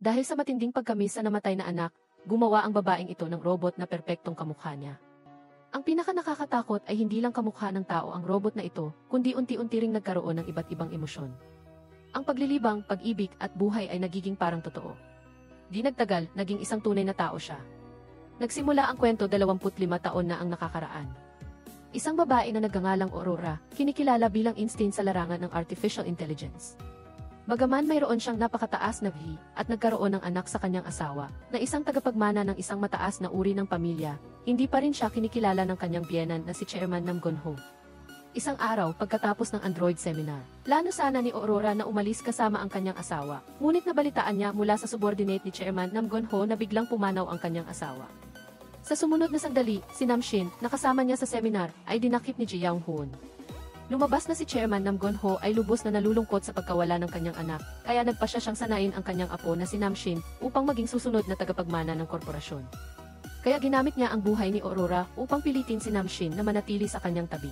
Dahil sa matinding pagkamis sa namatay na anak, gumawa ang babaeng ito ng robot na perpektong kamukha niya. Ang pinaka nakakatakot ay hindi lang kamukha ng tao ang robot na ito, kundi unti-unti ring nagkaroon ng iba't ibang emosyon. Ang paglilibang, pag-ibig at buhay ay nagiging parang totoo. Di nagtagal, naging isang tunay na tao siya. Nagsimula ang kwento 25 taon na ang nakakaraan. Isang babae na nagngangalang Aurora, kinikilala bilang Einstein sa larangan ng artificial intelligence. Bagaman mayroon siyang napakataas na VI at nagkaroon ng anak sa kanyang asawa, na isang tagapagmana ng isang mataas na uri ng pamilya, hindi pa rin siya kinikilala ng kanyang biyenan na si Chairman Nam Gon-ho. Isang araw pagkatapos ng Android seminar, plano sana ni Aurora na umalis kasama ang kanyang asawa, ngunit nabalitaan niya mula sa subordinate ni Chairman Nam Gon-ho na biglang pumanaw ang kanyang asawa. Sa sumunod na sandali, si Nam Shin, na kasama niya sa seminar, ay dinakip ni Ji Young-hoon. Lumabas na si Chairman Nam Gon-ho ay lubos na nalulungkot sa pagkawala ng kanyang anak, kaya nagpasya siyang sanayin ang kanyang apo na si Nam Shin upang maging susunod na tagapagmana ng korporasyon. Kaya ginamit niya ang buhay ni Aurora upang pilitin si Nam Shin na manatili sa kanyang tabi.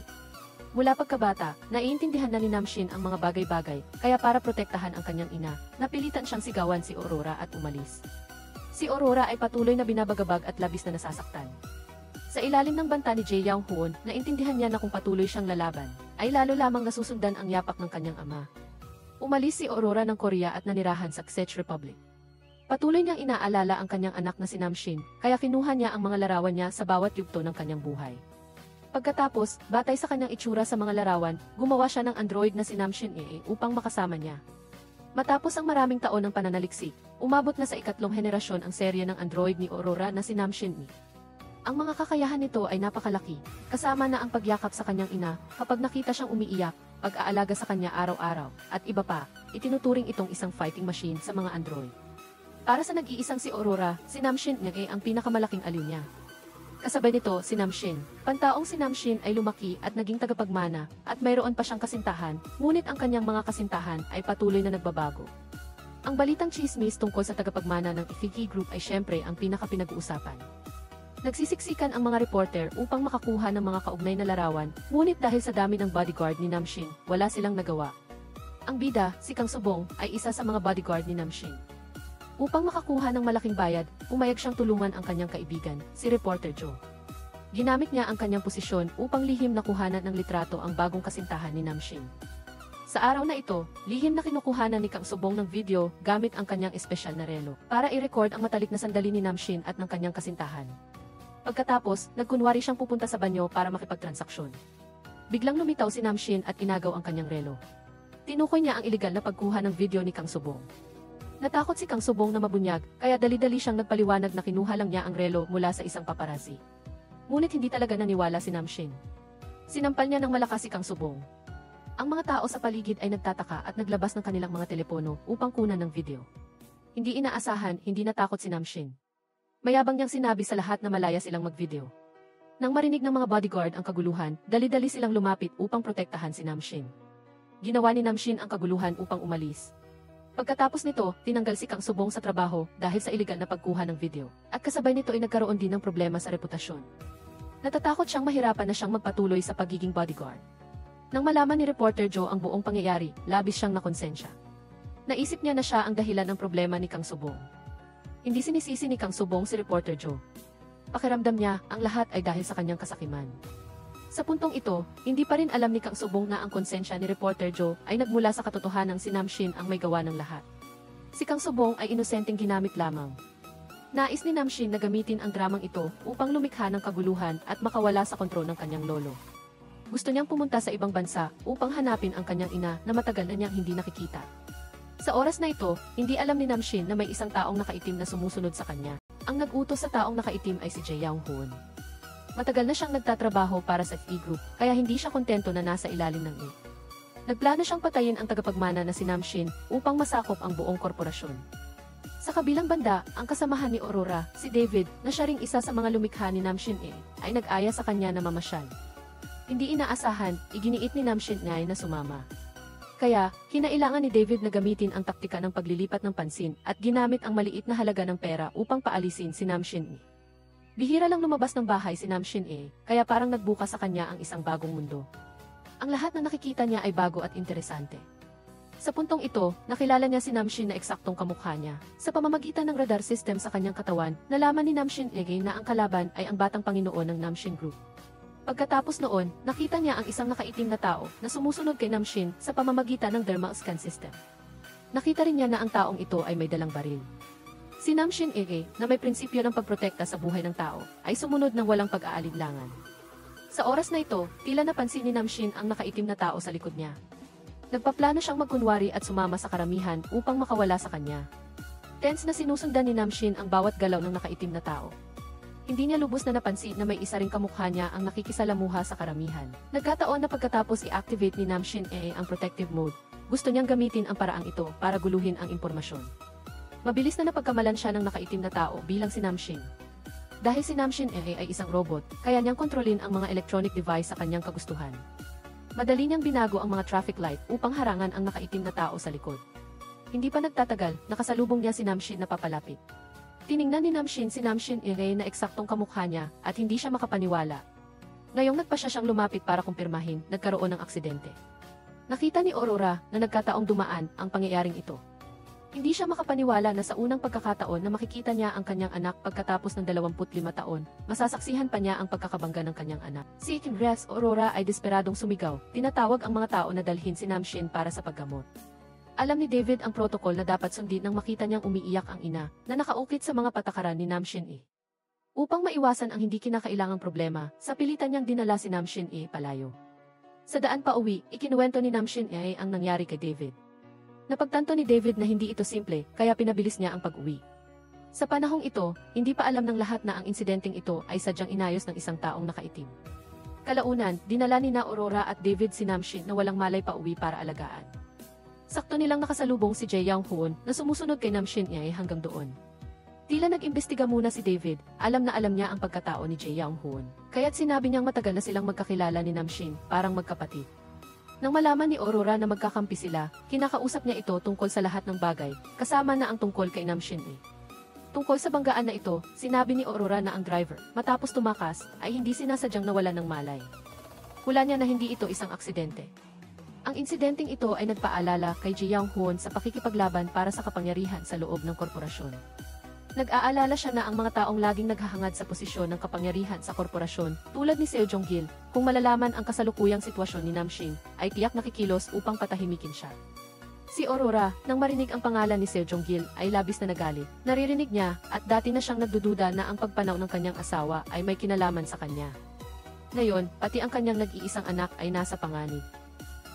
Mula pagkabata, naiintindihan na ni Nam Shin ang mga bagay-bagay, kaya para protektahan ang kanyang ina, napilitan siyang sigawan si Aurora at umalis. Si Aurora ay patuloy na binabagabag at labis na nasasaktan. Sa ilalim ng banta ni Ji Young-hoon, naintindihan niya na kung patuloy siyang lalaban, ay lalo lamang nasusundan ang yapak ng kanyang ama. Umalis si Aurora ng Korea at nanirahan sa Czech Republic. Patuloy niyang inaalala ang kanyang anak na si Nam Shin, kaya kinuha niya ang mga larawan niya sa bawat yugto ng kanyang buhay. Pagkatapos, batay sa kanyang itsura sa mga larawan, gumawa siya ng android na si Nam Shin upang makasama niya. Matapos ang maraming taon ng pananaliksik, umabot na sa ikatlong henerasyon ang serye ng android ni Aurora na si Nam Shin. Ang mga kakayahan nito ay napakalaki, kasama na ang pagyakap sa kanyang ina kapag nakita siyang umiiyak, pag-aalaga sa kanya araw-araw, at iba pa, itinuturing itong isang fighting machine sa mga android. Para sa nag-iisang si Aurora, si Nam Shin ang pinakamalaking aliw niya. Kasabay nito, si Nam Shin. Pantaong si Nam Shin ay lumaki at naging tagapagmana, at mayroon pa siyang kasintahan, ngunit ang kanyang mga kasintahan ay patuloy na nagbabago. Ang balitang chismis tungkol sa tagapagmana ng Ifigi Group ay syempre ang pinaka-pinag-uusapan. Nagsisiksikan ang mga reporter upang makakuha ng mga kaugnay na larawan, ngunit dahil sa dami ng bodyguard ni Nam Shin, wala silang nagawa. Ang bida, si Kang Subong, ay isa sa mga bodyguard ni Nam Shin. Upang makakuha ng malaking bayad, pumayag siyang tulungan ang kanyang kaibigan, si Reporter Joe. Ginamit niya ang kanyang posisyon upang lihim na kuhanan ng litrato ang bagong kasintahan ni Nam Shin. Sa araw na ito, lihim na kinukuhanan ni Kang Subong ng video gamit ang kanyang espesyal na relo para i-record ang matalik na sandali ni Nam Shin at ng kanyang kasintahan. Pagkatapos, nagkunwari siyang pupunta sa banyo para makipagtransaksyon. Biglang lumitaw si Nam Shin at inagaw ang kanyang relo. Tinukoy niya ang ilegal na pagkuha ng video ni Kang Subong. Natakot si Kang Subong na mabunyag, kaya dali-dali siyang nagpaliwanag na kinuha lang niya ang relo mula sa isang paparazzi. Ngunit hindi talaga naniwala si Nam Shin. Sinampal niya ng malakas si Kang Subong. Ang mga tao sa paligid ay nagtataka at naglabas ng kanilang mga telepono upang kunan ng video. Hindi inaasahan, hindi natakot si Nam Shin. Mayabang niyang sinabi sa lahat na malaya silang mag-video. Nang marinig ng mga bodyguard ang kaguluhan, dali-dali silang lumapit upang protektahan si Nam Shin. Ginawa ni Nam Shin ang kaguluhan upang umalis. Pagkatapos nito, tinanggal si Kang Subong sa trabaho dahil sa iligal na pagkuha ng video, at kasabay nito ay nagkaroon din ng problema sa reputasyon. Natatakot siyang mahirapan na siyang magpatuloy sa pagiging bodyguard. Nang malaman ni Reporter Joe ang buong pangyayari, labis siyang nakonsensya. Naisip niya na siya ang dahilan ng problema ni Kang Subong. Hindi sinisisi ni Kang Subong si Reporter Joe. Pakiramdam niya, ang lahat ay dahil sa kanyang kasakiman. Sa puntong ito, hindi pa rin alam ni Kang Subong na ang konsensya ni Reporter Joe ay nagmula sa katotohanan si Nam Shin ang may gawa ng lahat. Si Kang Subong ay inosenteng ginamit lamang. Nais ni Nam Shin na gamitin ang dramang ito upang lumikha ng kaguluhan at makawala sa kontrol ng kanyang lolo. Gusto niyang pumunta sa ibang bansa upang hanapin ang kanyang ina na matagal na niyang hindi nakikita. Sa oras na ito, hindi alam ni Nam Shin na may isang taong nakaitim na sumusunod sa kanya. Ang nag-utos sa taong nakaitim ay si Ji Young-hoon. Matagal na siyang nagtatrabaho para sa FE Group, kaya hindi siya kontento na nasa ilalim ng E. Nagplano siyang patayin ang tagapagmana na si Nam Shin upang masakop ang buong korporasyon. Sa kabilang banda, ang kasamahan ni Aurora, si David, na siya ring isa sa mga lumikha ni Nam Shin ay nag-aya sa kanya na mamasyal. Hindi inaasahan, iginiit ni Nam Shin na sumama. Kaya, kinailangan ni David na gamitin ang taktika ng paglilipat ng pansin at ginamit ang maliit na halaga ng pera upang paalisin si Nam Shin. Bihira lang lumabas ng bahay si Nam Shin kaya parang nagbukas sa kanya ang isang bagong mundo. Ang lahat na nakikita niya ay bago at interesante. Sa puntong ito, nakilala niya si Namshin na eksaktong kamukha niya. Sa pamamagitan ng radar system sa kanyang katawan, nalaman ni Namshin Ege na ang kalaban ay ang batang Panginoon ng Namshin Group. Pagkatapos noon, nakita niya ang isang nakaitim na tao na sumusunod kay Namshin sa pamamagitan ng thermal scan system. Nakita rin niya na ang taong ito ay may dalang baril. Si Namshin Ege, na may prinsipyo ng pagprotekta sa buhay ng tao, ay sumunod ng walang pag-aalinlangan. Sa oras na ito, tila napansin ni Namshin ang nakaitim na tao sa likod niya. Nagpaplano siyang magkunwari at sumama sa karamihan upang makawala sa kanya. Tense na sinusundan ni Namshin ang bawat galaw ng nakaitim na tao. Hindi niya lubos na napansin na may isa ring kamukha niya ang nakikisalamuha sa karamihan. Nagkataon na pagkatapos i-activate ni Namshin ang protective mode, gusto niyang gamitin ang paraang ito para guluhin ang impormasyon. Mabilis na napagkamalan siya ng nakaitim na tao bilang si Namshin. Dahil si Namshin ay isang robot, kaya niyang kontrolin ang mga electronic device sa kanyang kagustuhan. Madali niyang binago ang mga traffic light upang harangan ang nakaitim na tao sa likod. Hindi pa nagtatagal, nakasalubong niya si Namshin na papalapit. Tiningnan ni Namshin si Namshin na eksaktong kamukha niya at hindi siya makapaniwala. Ngayong nagpasya siyang lumapit para kumpirmahin, nagkaroon ng aksidente. Nakita ni Aurora na nagkataong dumaan ang pangyayaring ito. Hindi siya makapaniwala na sa unang pagkakataon na makikita niya ang kanyang anak pagkatapos ng 25 taon, masasaksihan pa niya ang pagkakabangga ng kanyang anak. Si Ingress Aurora ay desperadong sumigaw, tinatawag ang mga tao na dalhin si Namshin para sa paggamot. Alam ni David ang protocol na dapat sundin nang makita niyang umiiyak ang ina, na nakaukit sa mga patakaran ni Namshin Upang maiwasan ang hindi kinakailangang problema, sa pilitan niyang dinala si Namshin palayo. Sa daan pa uwi, ikinuwento ni Namshin ang nangyari kay David. Napagtanto ni David na hindi ito simple, kaya pinabilis niya ang pag-uwi. Sa panahong ito, hindi pa alam ng lahat na ang insidenteng ito ay sadyang inayos ng isang taong nakaitim. Kalaunan, dinala ni Aurora at David si Namshin na walang malay pa uwi para alagaan. Sakto nilang nakasalubong si Jae Young-hoon na sumusunod kay Namshin hanggang doon. Tila nag-imbestiga muna si David, alam na alam niya ang pagkatao ni Jae Young-hoon. Kaya't sinabi niyang matagal na silang magkakilala ni Namshin, parang magkapatid. Nang malaman ni Aurora na magkakampi sila, kinakausap niya ito tungkol sa lahat ng bagay, kasama na ang tungkol kay Namshin Tungkol sa banggaan na ito, sinabi ni Aurora na ang driver, matapos tumakas, ay hindi sinasadyang nawalan ng malay. Hula niya na hindi ito isang aksidente. Ang insidenteng ito ay nagpaalala kay Jae Young-hoon sa pakikipaglaban para sa kapangyarihan sa loob ng korporasyon. Nag-aalala siya na ang mga taong laging naghahangad sa posisyon ng kapangyarihan sa korporasyon, tulad ni Seo Jong-gil, kung malalaman ang kasalukuyang sitwasyon ni Namshin, ay tiyak nakikilos upang patahimikin siya. Si Aurora, nang marinig ang pangalan ni Seo Jong-gil, ay labis na nagalit. Naririnig niya, at dati na siyang nagdududa na ang pagpanaw ng kanyang asawa ay may kinalaman sa kanya. Ngayon, pati ang kanyang nag-iisang anak ay nasa panganib.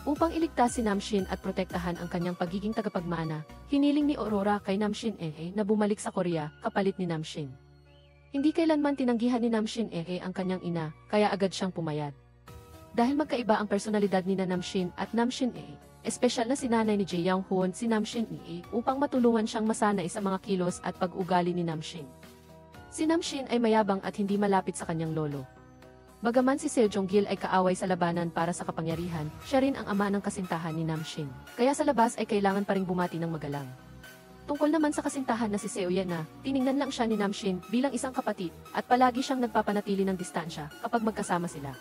Upang iligtas si Namshin at protektahan ang kanyang pagiging tagapagmana, hiniling ni Aurora kay Namshin na bumalik sa Korea kapalit ni Namshin. Hindi kailanman tinanggihan ni Namshin ang kanyang ina, kaya agad siyang pumayat. Dahil magkaiba ang personalidad ni Namshin at Namshin espesyal na sinanay ni Jae Young-hoon si Namshin upang matulungan siyang masanay sa mga kilos at pag-ugali ni Namshin. Si Namshin ay mayabang at hindi malapit sa kanyang lolo. Bagaman si Seo Jong-gil ay kaaway sa labanan para sa kapangyarihan, siya rin ang ama ng kasintahan ni Namshin. Kaya sa labas ay kailangan pa ring bumati ng magalang. Tungkol naman sa kasintahan na si Seo Yana, tiningnan lang siya ni Namshin bilang isang kapatid at palagi siyang nagpapanatili ng distansya kapag magkasama sila.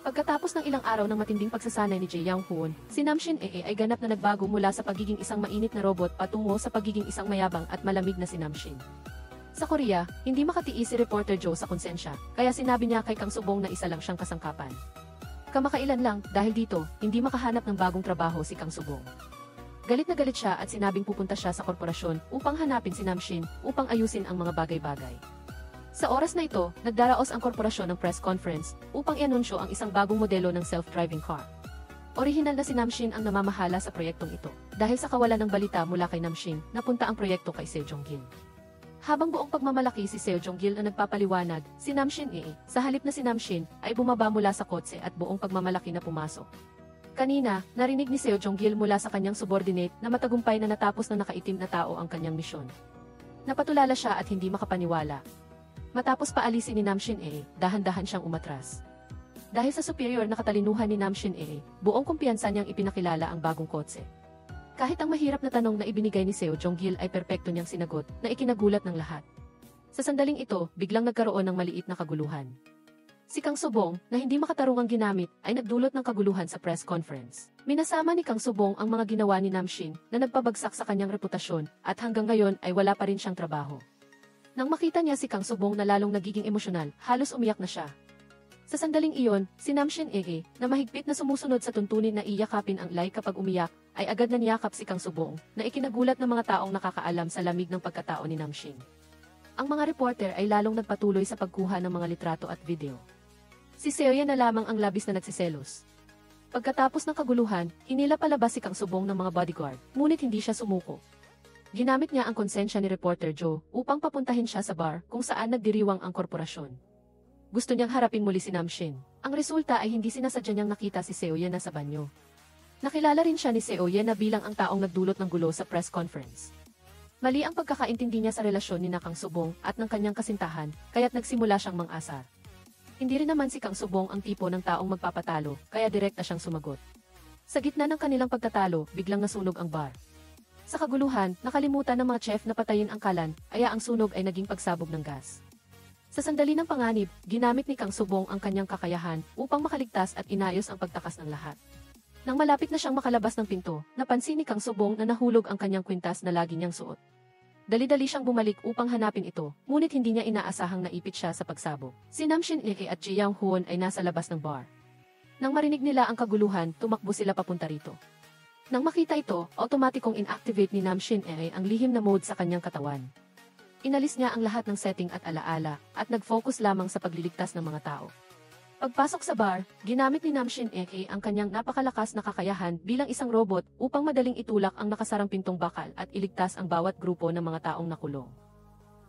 Pagkatapos ng ilang araw ng matinding pagsasanay ni Jae Young-hoon, si Namshin ay ganap na nagbago mula sa pagiging isang mainit na robot patungo sa pagiging isang mayabang at malamig na si Namshin. Sa Korea, hindi makatiis si Reporter Joe sa konsensya, kaya sinabi niya kay Kang Subong na isa lang siyang kasangkapan. Kamakailan lang, dahil dito, hindi makahanap ng bagong trabaho si Kang Subong. Galit na galit siya at sinabing pupunta siya sa korporasyon upang hanapin si Namshin upang ayusin ang mga bagay-bagay. Sa oras na ito, nagdaraos ang korporasyon ng press conference upang ianunsyo ang isang bagong modelo ng self-driving car. Orihinal na si Namshin ang namamahala sa proyektong ito. Dahil sa kawalan ng balita mula kay Namshin, napunta ang proyekto kay Seo Jong-gil. Habang buong pagmamalaki si Seo Jong-gil na nagpapaliwanag, si Namshin sa halip na si Namshin, ay bumaba mula sa kotse at buong pagmamalaki na pumasok. Kanina, narinig ni Seo Jong-gil mula sa kanyang subordinate na matagumpay na natapos na nakaitim na tao ang kanyang misyon. Napatulala siya at hindi makapaniwala. Matapos paalisin ni Namshin dahan-dahan siyang umatras. Dahil sa superior na katalinuhan ni Namshin buong kumpiyansa niyang ipinakilala ang bagong kotse. Kahit ang mahirap na tanong na ibinigay ni Seo Jong-gil ay perpekto niyang sinagot, na ikinagulat ng lahat. Sa sandaling ito, biglang nagkaroon ng maliit na kaguluhan. Si Kang Subong, na hindi makatarungang ginamit, ay nagdulot ng kaguluhan sa press conference. Minasama ni Kang Subong ang mga ginawa ni Namshin na nagpabagsak sa kanyang reputasyon at hanggang ngayon ay wala pa rin siyang trabaho. Nang makita niya si Kang Subong na lalong nagiging emosyonal, halos umiyak na siya. Sa sandaling iyon, si Namshin na mahigpit na sumusunod sa tuntunin na iyakapin ang Lai kapag umiyak, ay agad na niyakap si Kang Subong na ikinagulat ng mga taong nakakaalam sa lamig ng pagkatao ni Namshin. Ang mga reporter ay lalong nagpatuloy sa pagkuha ng mga litrato at video. Si Seoya na lamang ang labis na nagsiselos. Pagkatapos ng kaguluhan, hinila palabas si Kang Subong ng mga bodyguard, ngunit hindi siya sumuko. Ginamit niya ang konsensya ni Reporter Joe upang papuntahin siya sa bar kung saan nagdiriwang ang korporasyon. Gusto niyang harapin muli si Namshin. Ang resulta ay hindi sinasadya niyang nakita si Seoya na sa banyo. Nakilala rin siya ni Seoya na bilang ang taong nagdulot ng gulo sa press conference. Mali ang pagkakaintindi niya sa relasyon ni Kang Subong at ng kanyang kasintahan, kaya't nagsimula siyang mang-asar. Hindi rin naman si Kang Subong ang tipo ng taong magpapatalo, kaya direkta siyang sumagot. Sa gitna ng kanilang pagtatalo, biglang nasunog ang bar. Sa kaguluhan, nakalimutan ng mga chef na patayin ang kalan, kaya ang sunog ay naging pagsabog ng gas. Sa sandali ng panganib, ginamit ni Kang Subong ang kanyang kakayahan upang makaligtas at inayos ang pagtakas ng lahat. Nang malapit na siyang makalabas ng pinto, napansin ni Kang Subong na nahulog ang kanyang kwintas na lagi niyang suot. Dali-dali siyang bumalik upang hanapin ito, ngunit hindi niya inaasahang naipit siya sa pagsabog. Si Namshin at Ji Yang Hoon ay nasa labas ng bar. Nang marinig nila ang kaguluhan, tumakbo sila papunta rito. Nang makita ito, automatikong inactivate ni Namshin ang lihim na mode sa kanyang katawan. Inalis niya ang lahat ng setting at alaala, at nag-focus lamang sa pagliligtas ng mga tao. Pagpasok sa bar, ginamit ni Namshin ang kanyang napakalakas na kakayahan bilang isang robot upang madaling itulak ang nakasarang pintong bakal at iligtas ang bawat grupo ng mga taong nakulong.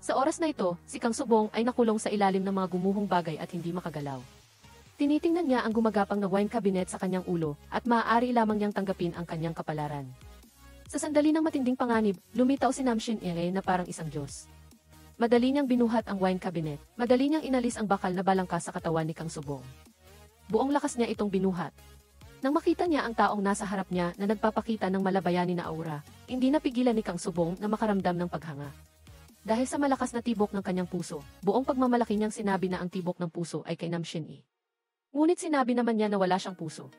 Sa oras na ito, si Kang Subong ay nakulong sa ilalim ng mga gumuhong bagay at hindi makagalaw. Tinitingnan niya ang gumagapang na wine cabinet sa kanyang ulo at maaari lamang niyang tanggapin ang kanyang kapalaran. Sa sandali ng matinding panganib, lumitaw si Namshin na parang isang Diyos. Madali niyang binuhat ang wine cabinet, madali niyang inalis ang bakal na balangkas sa katawan ni Kang Subong. Buong lakas niya itong binuhat. Nang makita niya ang taong nasa harap niya na nagpapakita ng malabayani na aura, hindi napigilan ni Kang Subong na makaramdam ng paghanga. Dahil sa malakas na tibok ng kanyang puso, buong pagmamalaki niyang sinabi na ang tibok ng puso ay kay Namshin. Ngunit sinabi naman niya na wala siyang puso.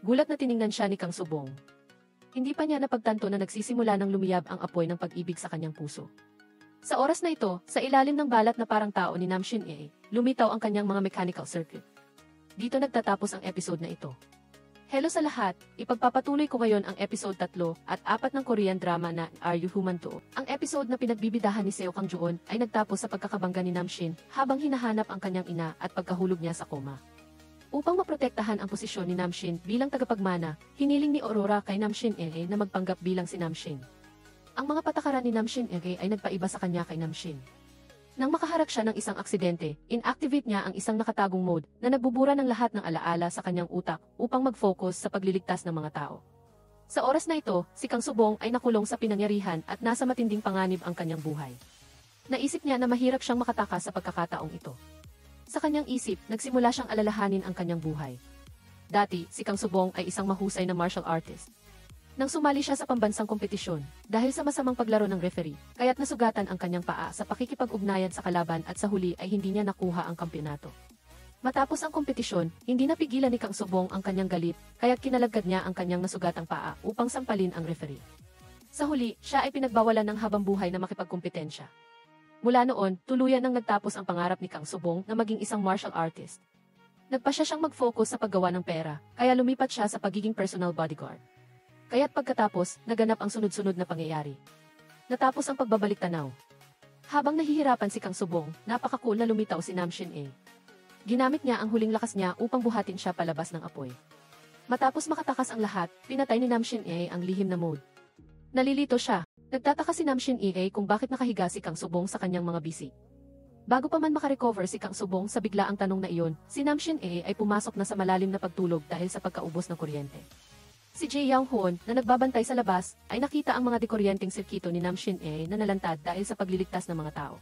Gulat na tiningnan siya ni Kang Subong. Hindi pa niya napagtanto na nagsisimula ng lumiyab ang apoy ng pag-ibig sa kanyang puso. Sa oras na ito, sa ilalim ng balat na parang tao ni Namshin lumitaw ang kanyang mga mechanical circuit. Dito nagtatapos ang episode na ito. Hello sa lahat, ipagpapatuloy ko ngayon ang episode 3 at 4 ng Korean drama na Are You Human To? Ang episode na pinagbibidahan ni Seo Kang Joon ay nagtapos sa pagkakabangga ni Namshin habang hinahanap ang kanyang ina at pagkahulog niya sa koma. Upang maprotektahan ang posisyon ni Namshin bilang tagapagmana, hiniling ni Aurora kay Namshin na magpanggap bilang si Namshin. Ang mga patakaran ni Namshin ay nagpaiba sa kanya kay Namshin. Nang makaharap siya ng isang aksidente, inactivate niya ang isang nakatagong mode na nagbubura ng lahat ng alaala sa kanyang utak upang mag-focus sa pagliligtas ng mga tao. Sa oras na ito, si Kang Subong ay nakulong sa pinangyarihan at nasa matinding panganib ang kanyang buhay. Naisip niya na mahirap siyang makatakas sa pagkakataong ito. Sa kanyang isip, nagsimula siyang alalahanin ang kanyang buhay. Dati, si Kang Subong ay isang mahusay na martial artist. Nang sumali siya sa pambansang kompetisyon, dahil sa masamang paglaro ng referee, kaya't nasugatan ang kanyang paa sa pakikipag-ugnayan sa kalaban at sa huli ay hindi niya nakuha ang kampeonato. Matapos ang kompetisyon, hindi napigilan ni Kang Subong ang kanyang galit, kaya't kinalagad niya ang kanyang nasugatang paa upang sampalin ang referee. Sa huli, siya ay pinagbawalan ng habang buhay na makipagkompetensya. Mula noon, tuluyan nang nagtapos ang pangarap ni Kang Subong na maging isang martial artist. Nagpasya siyang mag-focus sa paggawa ng pera, kaya lumipat siya sa pagiging personal bodyguard. Kaya't pagkatapos, naganap ang sunod-sunod na pangyayari. Natapos ang pagbabalik tanaw. Habang nahihirapan si Kang Subong, napaka-cool na lumitaw si Namshin Ginamit niya ang huling lakas niya upang buhatin siya palabas ng apoy. Matapos makatakas ang lahat, pinatay ni Namshin ang lihim na mode. Nalilito siya. Nagtataka si Namshin kung bakit nakahiga si Kang Subong sa kanyang mga bisig. Bago pa man makarecover si Kang Subong sa biglaang tanong na iyon, si Namshin ay pumasok na sa malalim na pagtulog dahil sa pagkaubos ng kuryente. Si Ji Yang Hoon, na nagbabantay sa labas, ay nakita ang mga dekuryenteng sirkito ni Namshin na nalantad dahil sa pagliligtas ng mga tao.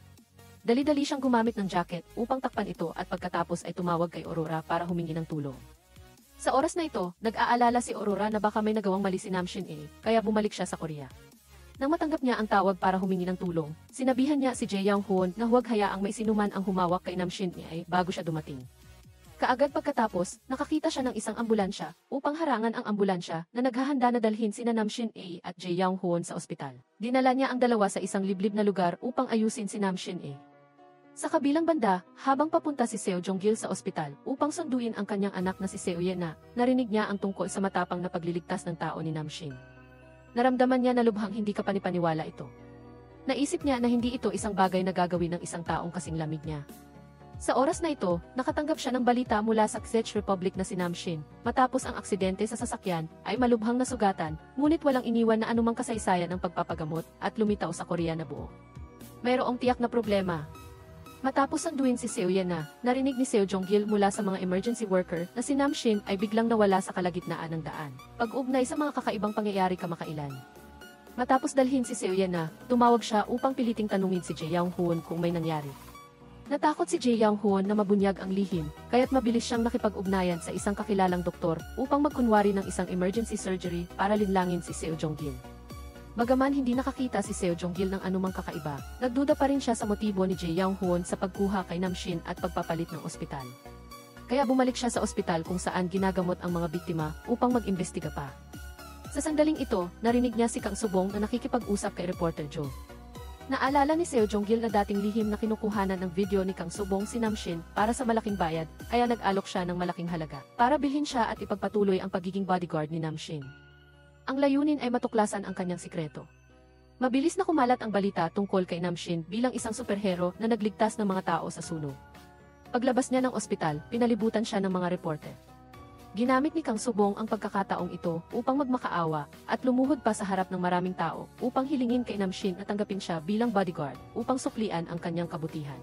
Dali-dali siyang gumamit ng jacket upang takpan ito at pagkatapos ay tumawag kay Aurora para humingi ng tulong. Sa oras na ito, nag-aalala si Aurora na baka may nagawang mali si Namshin kaya bumalik siya sa Korea. Nang matanggap niya ang tawag para humingi ng tulong, sinabihan niya si Ji Yang Hoon na huwag hayaang may sinuman ang humawak kay Namshin bago siya dumating. Kaagad pagkatapos, nakakita siya ng isang ambulansya upang harangan ang ambulansya na naghahanda na dalhin sina Namshin A at Jae Young Hoon sa ospital. Dinala niya ang dalawa sa isang liblib na lugar upang ayusin si Namshin A. Sa kabilang banda, habang papunta si Seo Jong-gil sa ospital upang sunduin ang kanyang anak na si Seo Ye-na, narinig niya ang tungkol sa matapang na pagliligtas ng tao ni Namshin. Naramdaman niya na lubhang hindi kapanipaniwala ito. Naisip niya na hindi ito isang bagay na gagawin ng isang taong kasing lamig niya. Sa oras na ito, nakatanggap siya ng balita mula sa Czech Republic na si Namshin. Matapos ang aksidente sa sasakyan, ay malubhang nasugatan, ngunit walang iniwan na anumang kasaysayan ng pagpapagamot at lumitaw sa Korea na buo. Mayroong tiyak na problema. Matapos sanduin si Seo Ye-na, narinig ni Seo Jong-gil mula sa mga emergency worker na si Namshin ay biglang nawala sa kalagitnaan ng daan, pag-ugnay sa mga kakaibang pangyayari kamakailan. Matapos dalhin si Seo Ye-na, tumawag siya upang piliting tanungin si Jae Young Hoon kung may nangyari. Natakot si Jae Young Hoon na mabunyag ang lihim, kaya't mabilis siyang nakipag-ugnayan sa isang kakilalang doktor upang magkunwari ng isang emergency surgery para linlangin si Seo Jong-gil. Bagaman hindi nakakita si Seo Jong-gil ng anumang kakaiba, nagduda pa rin siya sa motibo ni Jae Young Hoon sa pagkuha kay Namshin at pagpapalit ng ospital. Kaya bumalik siya sa ospital kung saan ginagamot ang mga biktima upang mag-imbestiga pa. Sa sandaling ito, narinig niya si Kang Subong na nakikipag-usap kay Reporter Joe. Naalala ni Seo Jong-gil na dating lihim na kinukuhanan ng video ni Kang Subong si Namshin para sa malaking bayad, kaya nag-alok siya ng malaking halaga para bilhin siya at ipagpatuloy ang pagiging bodyguard ni Namshin. Ang layunin ay matuklasan ang kanyang sikreto. Mabilis na kumalat ang balita tungkol kay Namshin bilang isang superhero na nagligtas ng mga tao sa sunog. Paglabas niya ng ospital, pinalibutan siya ng mga reporter. Ginamit ni Kang Subong ang pagkakataong ito upang magmakaawa at lumuhod pa sa harap ng maraming tao upang hilingin kay Namshin na tanggapin siya bilang bodyguard upang suklian ang kanyang kabutihan.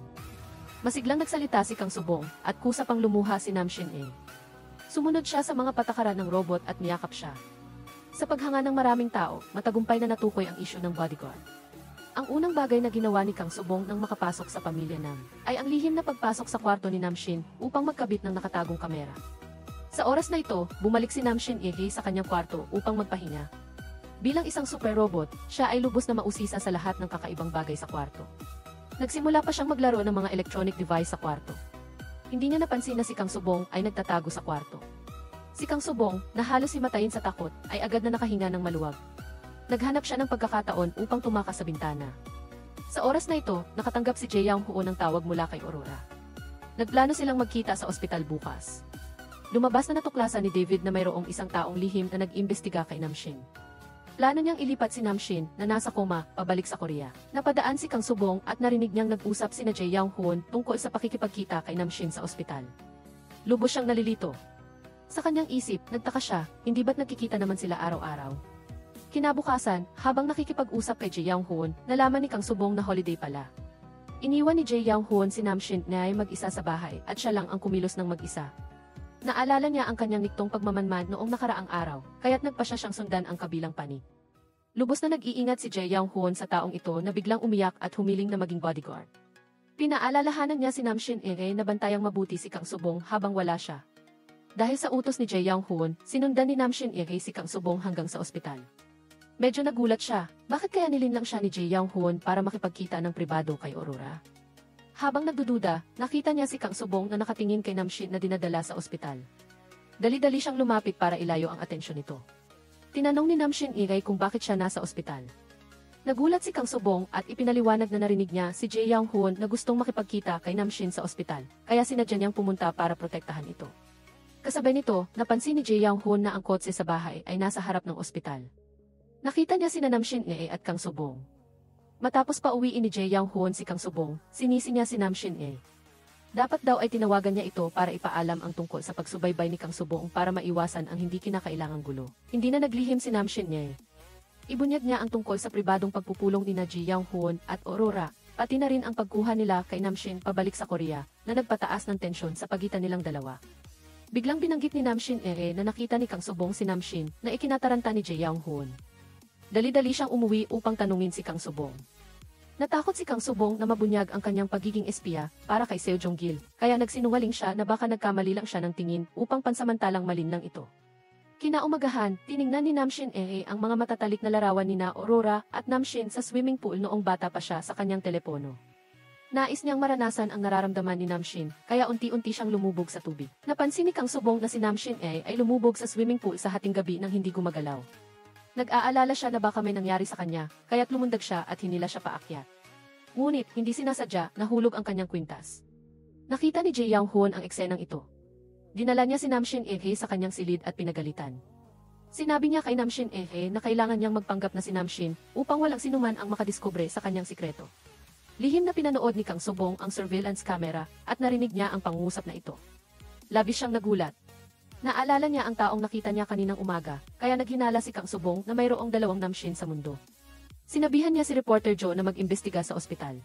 Masiglang nagsalita si Kang Subong at kusa pang lumuha si Namshin A. Sumunod siya sa mga patakaran ng robot at niyakap siya. Sa paghanga ng maraming tao, matagumpay na natukoy ang isyu ng bodyguard. Ang unang bagay na ginawa ni Kang Subong nang makapasok sa pamilya Nam ay ang lihim na pagpasok sa kwarto ni Namshin upang magkabit ng nakatagong kamera. Sa oras na ito, bumalik si Namshin A sa kanyang kwarto upang magpahinga. Bilang isang super robot, siya ay lubos na mausisa sa lahat ng kakaibang bagay sa kwarto. Nagsimula pa siyang maglaro ng mga electronic device sa kwarto. Hindi niya napansin na si Kang Subong ay nagtatago sa kwarto. Si Kang Subong, na halos himatayin sa takot, ay agad na nakahinga ng maluwag. Naghanap siya ng pagkakataon upang tumakas sa bintana. Sa oras na ito, nakatanggap si Jae Young Hoon ng tawag mula kay Aurora. Nagplano silang magkita sa ospital bukas. Lumabas na natuklasan ni David na mayroong isang taong lihim na nag-imbestiga kay Namshin. Plano niyang ilipat si Namshin, na nasa koma, pabalik sa Korea. Napadaan si Kang Subong at narinig niyang nag-usap sina Jae Young Hoon tungkol sa pakikipagkita kay Namshin sa ospital. Lubos siyang nalilito. Sa kanyang isip, nagtaka siya, hindi ba't nagkikita naman sila araw-araw? Kinabukasan, habang nakikipag-usap kay Jae Young Hoon, nalaman ni Kang Subong na holiday pala. Iniwan ni Jae Young Hoon si Namshin na ay mag-isa sa bahay at siya lang ang kumilos ng mag-isa. Naalala niya ang kanyang niktong pagmamanman noong nakaraang araw, kaya't nagpa siya siyang sundan ang kabilang panig. Lubos na nag-iingat si Jae Young Hoon sa taong ito na biglang umiyak at humiling na maging bodyguard. Pinaalalahanan niya si Namshin na bantayang mabuti si Kang Subong habang wala siya. Dahil sa utos ni Jae Young Hoon, sinundan ni Namshin si Kang Subong hanggang sa ospital. Medyo nagulat siya, bakit kaya nilinlang siya ni Jae Young Hoon para makipagkita ng pribado kay Aurora? Habang nagdududa, nakita niya si Kang Subong na nakatingin kay Namshin na dinadala sa ospital. Dali-dali siyang lumapit para ilayo ang atensyon nito. Tinanong ni Namshin kung bakit siya nasa ospital. Nagulat si Kang Subong at ipinaliwanag na narinig niya si Jae Young Hoon na gustong makipagkita kay Namshin sa ospital, kaya sinadya niyang pumunta para protektahan ito. Kasabay nito, napansin ni Jae Young Hoon na ang kotse sa bahay ay nasa harap ng ospital. Nakita niya sina Namshin at Kang Subong. Matapos pa uwiin ni Jae Young Hoon si Kang Subong, sinisi niya si Namshin Dapat daw ay tinawagan niya ito para ipaalam ang tungkol sa pagsubaybay ni Kang Subong para maiwasan ang hindi kinakailangang gulo. Hindi na naglihim si Namshin Ibunyag niya ang tungkol sa pribadong pagpupulong ni Jae Young Hoon at Aurora, pati na rin ang pagkuha nila kay Namshin pabalik sa Korea, na nagpataas ng tensyon sa pagitan nilang dalawa. Biglang binanggit ni Namshin na nakita ni Kang Subong si Namshin na ikinataranta ni Jae Young Hoon. Dali-dali siyang umuwi upang tanungin si Kang Subong. Natakot si Kang Subong na mabunyag ang kanyang pagiging espiya para kay Seo Jong-gil, kaya nagsinungaling siya na baka nagkamali lang siya ng tingin upang pansamantalang malinlang ito. Kinaumagahan, tiningnan ni Namshin ang mga matatalik na larawan ni Aurora at Namshin sa swimming pool noong bata pa siya sa kanyang telepono. Nais niyang maranasan ang nararamdaman ni Namshin, kaya unti-unti siyang lumubog sa tubig. Napansin ni Kang Subong na si Namshin ay lumubog sa swimming pool sa hating gabi nang hindi gumagalaw. Nag-aalala siya na baka may nangyari sa kanya, kaya't lumundag siya at hinila siya paakyat. Ngunit, hindi sinasadya, nahulog ang kanyang kwintas. Nakita ni Jae Young-hoon ang eksenang ito. Dinala niya si Namshin sa kanyang silid at pinagalitan. Sinabi niya kay Namshin na kailangan niyang magpanggap na si Namshin upang walang sinuman ang makadiskubre sa kanyang sikreto. Lihim na pinanood ni Kang Subong ang surveillance camera at narinig niya ang pangungusap na ito. Labis siyang nagulat. Naalala niya ang taong nakita niya kaninang umaga, kaya naghinala si Kang Subong na mayroong dalawang Namshin sa mundo. Sinabihan niya si Reporter Joe na mag-imbestiga sa ospital.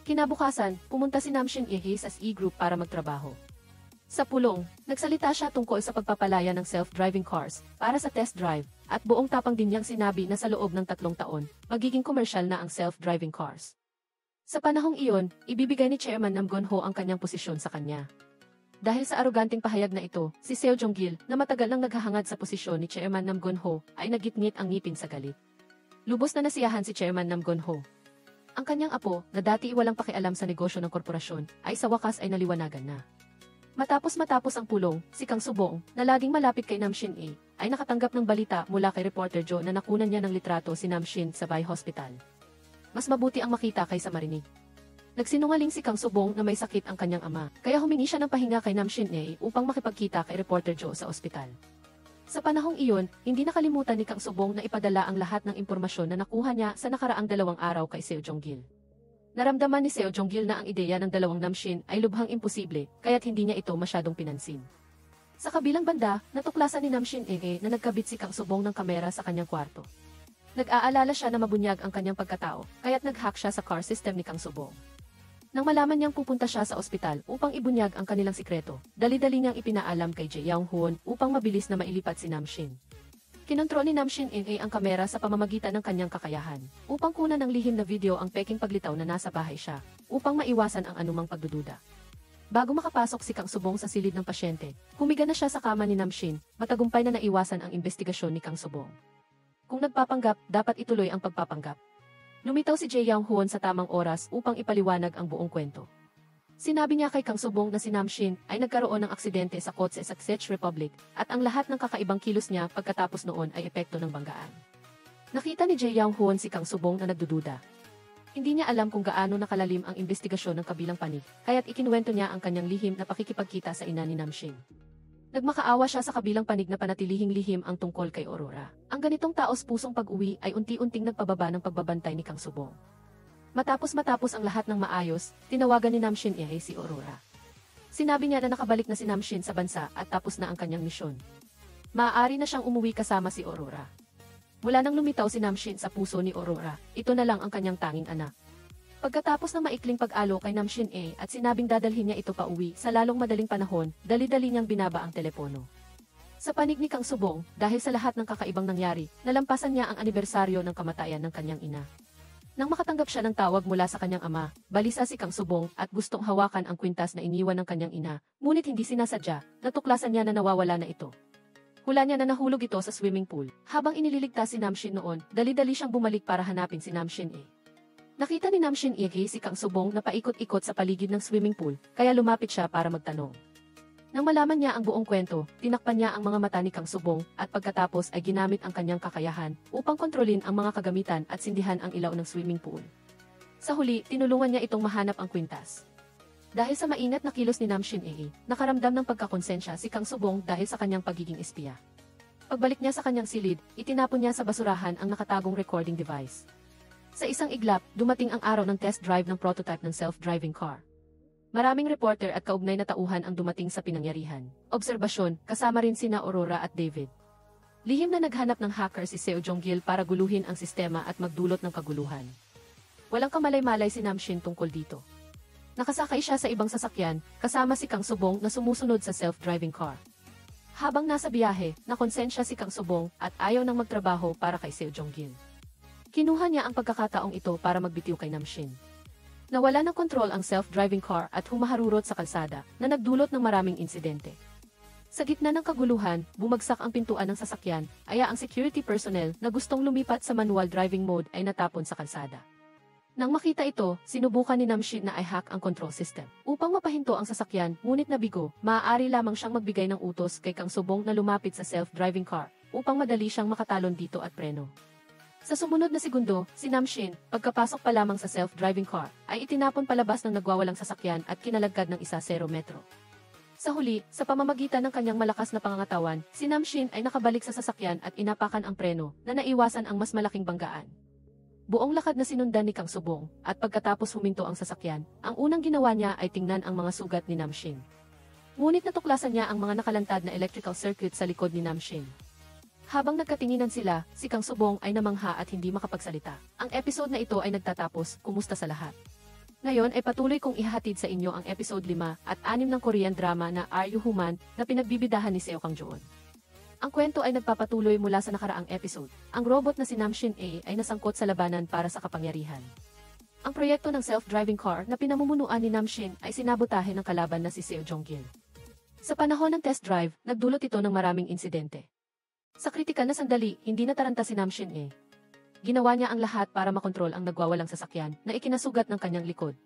Kinabukasan, pumunta si Namshin sa E-Group para magtrabaho. Sa pulong, nagsalita siya tungkol sa pagpapalaya ng self-driving cars para sa test drive at buong tapang din niyang sinabi na sa loob ng 3 taon, magiging komersyal na ang self-driving cars. Sa panahong iyon, ibibigay ni Chairman Nam Gon-ho ang kanyang posisyon sa kanya. Dahil sa aroganting pahayag na ito, si Seo Jong-gil, na matagal nang naghahangad sa posisyon ni Chairman Nam Gon-ho, ay nagitngit ang ngipin sa galit. Lubos na nasiyahan si Chairman Nam Gon-ho. Ang kanyang apo, na dati walang pakialam sa negosyo ng korporasyon, ay sa wakas ay naliwanagan na. Matapos ang pulong, si Kang Subong, na laging malapit kay Namshin ay nakatanggap ng balita mula kay Reporter Joe na nakunan niya ng litrato si Namshin sa Bay Hospital. Mas mabuti ang makita kaysa marinig. Nagsinungaling si Kang Subong na may sakit ang kanyang ama, kaya humingi siya ng pahinga kay Namshin upang makipagkita kay Reporter Joe sa ospital. Sa panahong iyon, hindi nakalimutan ni Kang Subong na ipadala ang lahat ng impormasyon na nakuha niya sa nakaraang 2 araw kay Seo Jong-gil. Naramdaman ni Seo Jong-gil na ang ideya ng 2 Namshin ay lubhang imposible, kaya't hindi niya ito masyadong pinansin. Sa kabilang banda, natuklasan ni Namshin na nagkabit si Kang Subong ng kamera sa kanyang kwarto. Nag-aalala siya na mabunyag ang kanyang pagkatao, kaya't nag-hack siya sa car system ni Kang Subong. Nang malaman niyang pupunta siya sa ospital upang ibunyag ang kanilang sikreto, dali-dali niyang ipinaalam kay Jae Young-hoon upang mabilis na mailipat si Namshin. Kinontrol ni Namshin ang kamera sa pamamagitan ng kanyang kakayahan, upang kunan ng lihim na video ang peking paglitaw na nasa bahay siya, upang maiwasan ang anumang pagdududa. Bago makapasok si Kang Subong sa silid ng pasyente, humiga na siya sa kama ni Namshin, matagumpay na naiwasan ang investigasyon ni Kang Subong. Kung nagpapanggap, dapat ituloy ang pagpapanggap. Lumitaw si Jae Young-hoon sa tamang oras upang ipaliwanag ang buong kwento. Sinabi niya kay Kang Subong na si Namshin ay nagkaroon ng aksidente sa kotse sa Czech Republic at ang lahat ng kakaibang kilos niya pagkatapos noon ay epekto ng banggaan. Nakita ni Jae Young-hoon si Kang Subong na nagdududa. Hindi niya alam kung gaano nakalalim ang investigasyon ng kabilang panig, kaya't ikinuwento niya ang kanyang lihim na pakikipagkita sa ina ni Namshin. Nagmakaawa siya sa kabilang panig na panatilihing lihim ang tungkol kay Aurora. Ang ganitong taos-pusong pag-uwi ay unti-unting nagpababa ng pagbabantay ni Kang Subong. Matapos ang lahat ng maayos, tinawagan ni Namshin si Aurora. Sinabi niya na nakabalik na si Namshin sa bansa at tapos na ang kanyang misyon. Maaari na siyang umuwi kasama si Aurora. Mula nang lumitaw si Namshin sa puso ni Aurora, ito na lang ang kanyang tanging anak. Pagkatapos ng maikling pag-alo kay Namshin at sinabing dadalhin niya ito pa uwi sa lalong madaling panahon, dali-dali niyang binaba ang telepono. Sa panig ni Kang Subong, dahil sa lahat ng kakaibang nangyari, nalampasan niya ang anibersaryo ng kamatayan ng kanyang ina. Nang makatanggap siya ng tawag mula sa kanyang ama, balisa si Kang Subong at gustong hawakan ang kwintas na iniwan ng kanyang ina, ngunit hindi sinasadya, natuklasan niya na nawawala na ito. Hula niya na nahulog ito sa swimming pool. Habang inililigtas si Namshin noon, dali-dali siyang bumalik para hanapin si Namshin Nakita ni Namshin si Kang Subong na paikot-ikot sa paligid ng swimming pool, kaya lumapit siya para magtanong. Nang malaman niya ang buong kwento, tinakpan niya ang mga mata ni Kang Subong at pagkatapos ay ginamit ang kanyang kakayahan upang kontrolin ang mga kagamitan at sindihan ang ilaw ng swimming pool. Sa huli, tinulungan niya itong mahanap ang kwintas. Dahil sa maingat na kilos ni Namshin nakaramdam ng pagkakonsensya si Kang Subong dahil sa kanyang pagiging espiya. Pagbalik niya sa kanyang silid, itinapon niya sa basurahan ang nakatagong recording device. Sa isang iglap, dumating ang araw ng test drive ng prototype ng self-driving car. Maraming reporter at kaugnay na tauhan ang dumating sa pinangyarihan. Obserbasyon, kasama rin sina Aurora at David. Lihim na naghanap ng hacker si Seo Jong-gil para guluhin ang sistema at magdulot ng kaguluhan. Walang kamalay-malay si Namshin tungkol dito. Nakasakay siya sa ibang sasakyan, kasama si Kang Subong na sumusunod sa self-driving car. Habang nasa biyahe, nakonsensya si Kang Subong at ayaw nang magtrabaho para kay Seo Jong-gil. Kinuha niya ang pagkakataong ito para magbitiw kay Namshin. Nawala ng kontrol ang self-driving car at humaharurot sa kalsada na nagdulot ng maraming insidente. Sa gitna ng kaguluhan, bumagsak ang pintuan ng sasakyan, kaya ang security personnel na gustong lumipat sa manual driving mode ay natapon sa kalsada. Nang makita ito, sinubukan ni Namshin na i-hack ang control system. Upang mapahinto ang sasakyan, ngunit nabigo, maaari lamang siyang magbigay ng utos kay Kang Subong na lumapit sa self-driving car, upang madali siyang makatalon dito at preno. Sa sumunod na segundo, si Namshin, pagkapasok pa lamang sa self-driving car, ay itinapon palabas ng nagwawalang sasakyan at kinalagkad ng 0 metro. Sa huli, sa pamamagitan ng kanyang malakas na pangangatawan, si Namshin ay nakabalik sa sasakyan at inapakan ang preno na naiwasan ang mas malaking banggaan. Buong lakad na sinundan ni Kang Subong, at pagkatapos huminto ang sasakyan, ang unang ginawa niya ay tingnan ang mga sugat ni Namshin. Ngunit natuklasan niya ang mga nakalantad na electrical circuit sa likod ni Namshin. Habang nagkatinginan sila, si Kang Subong ay namangha at hindi makapagsalita. Ang episode na ito ay nagtatapos, kumusta sa lahat? Ngayon ay patuloy kong ihahatid sa inyo ang episode 5 at 6 ng Korean drama na Are You Human na pinagbibidahan ni Seo Kang-joon. Ang kwento ay nagpapatuloy mula sa nakaraang episode. Ang robot na si Namshin A ay nasangkot sa labanan para sa kapangyarihan. Ang proyekto ng self-driving car na pinamumunuan ni Namshin ay sinabotahe ng kalaban na si Seo Jong-gil. Sa panahon ng test drive, nagdulot ito ng maraming insidente. Sa kritikal na sandali, hindi nataranta si Namshin A. Ginawa niya ang lahat para makontrol ang nagwawalang sasakyan na ikinasugat ng kanyang likod.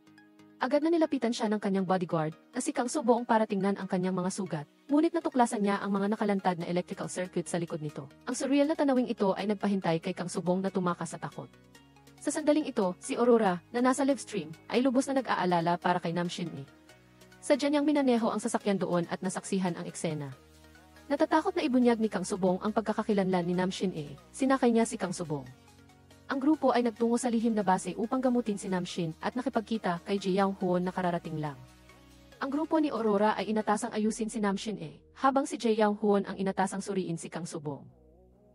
Agad na nilapitan siya ng kanyang bodyguard na si Kang Subong para tingnan ang kanyang mga sugat, ngunit natuklasan niya ang mga nakalantad na electrical circuit sa likod nito. Ang surreal na tanawing ito ay nagpahintay kay Kang Subong na tumakas sa takot. Sa sandaling ito, si Aurora, na nasa live stream, ay lubos na nag-aalala para kay Namshin A. Sadya niyang minaneho ang sasakyan doon at nasaksihan ang eksena. Natatakot na ibunyag ni Kang Subong ang pagkakakilanlan ni Namshin A, sinakay niya si Kang Subong. Ang grupo ay nagtungo sa lihim na base upang gamutin si Namshin at nakipagkita kay Ji Young-hoon na kararating lang. Ang grupo ni Aurora ay inatasang ayusin si Namshin A, habang si Ji Young-hoon ang inatasang suriin si Kang Subong.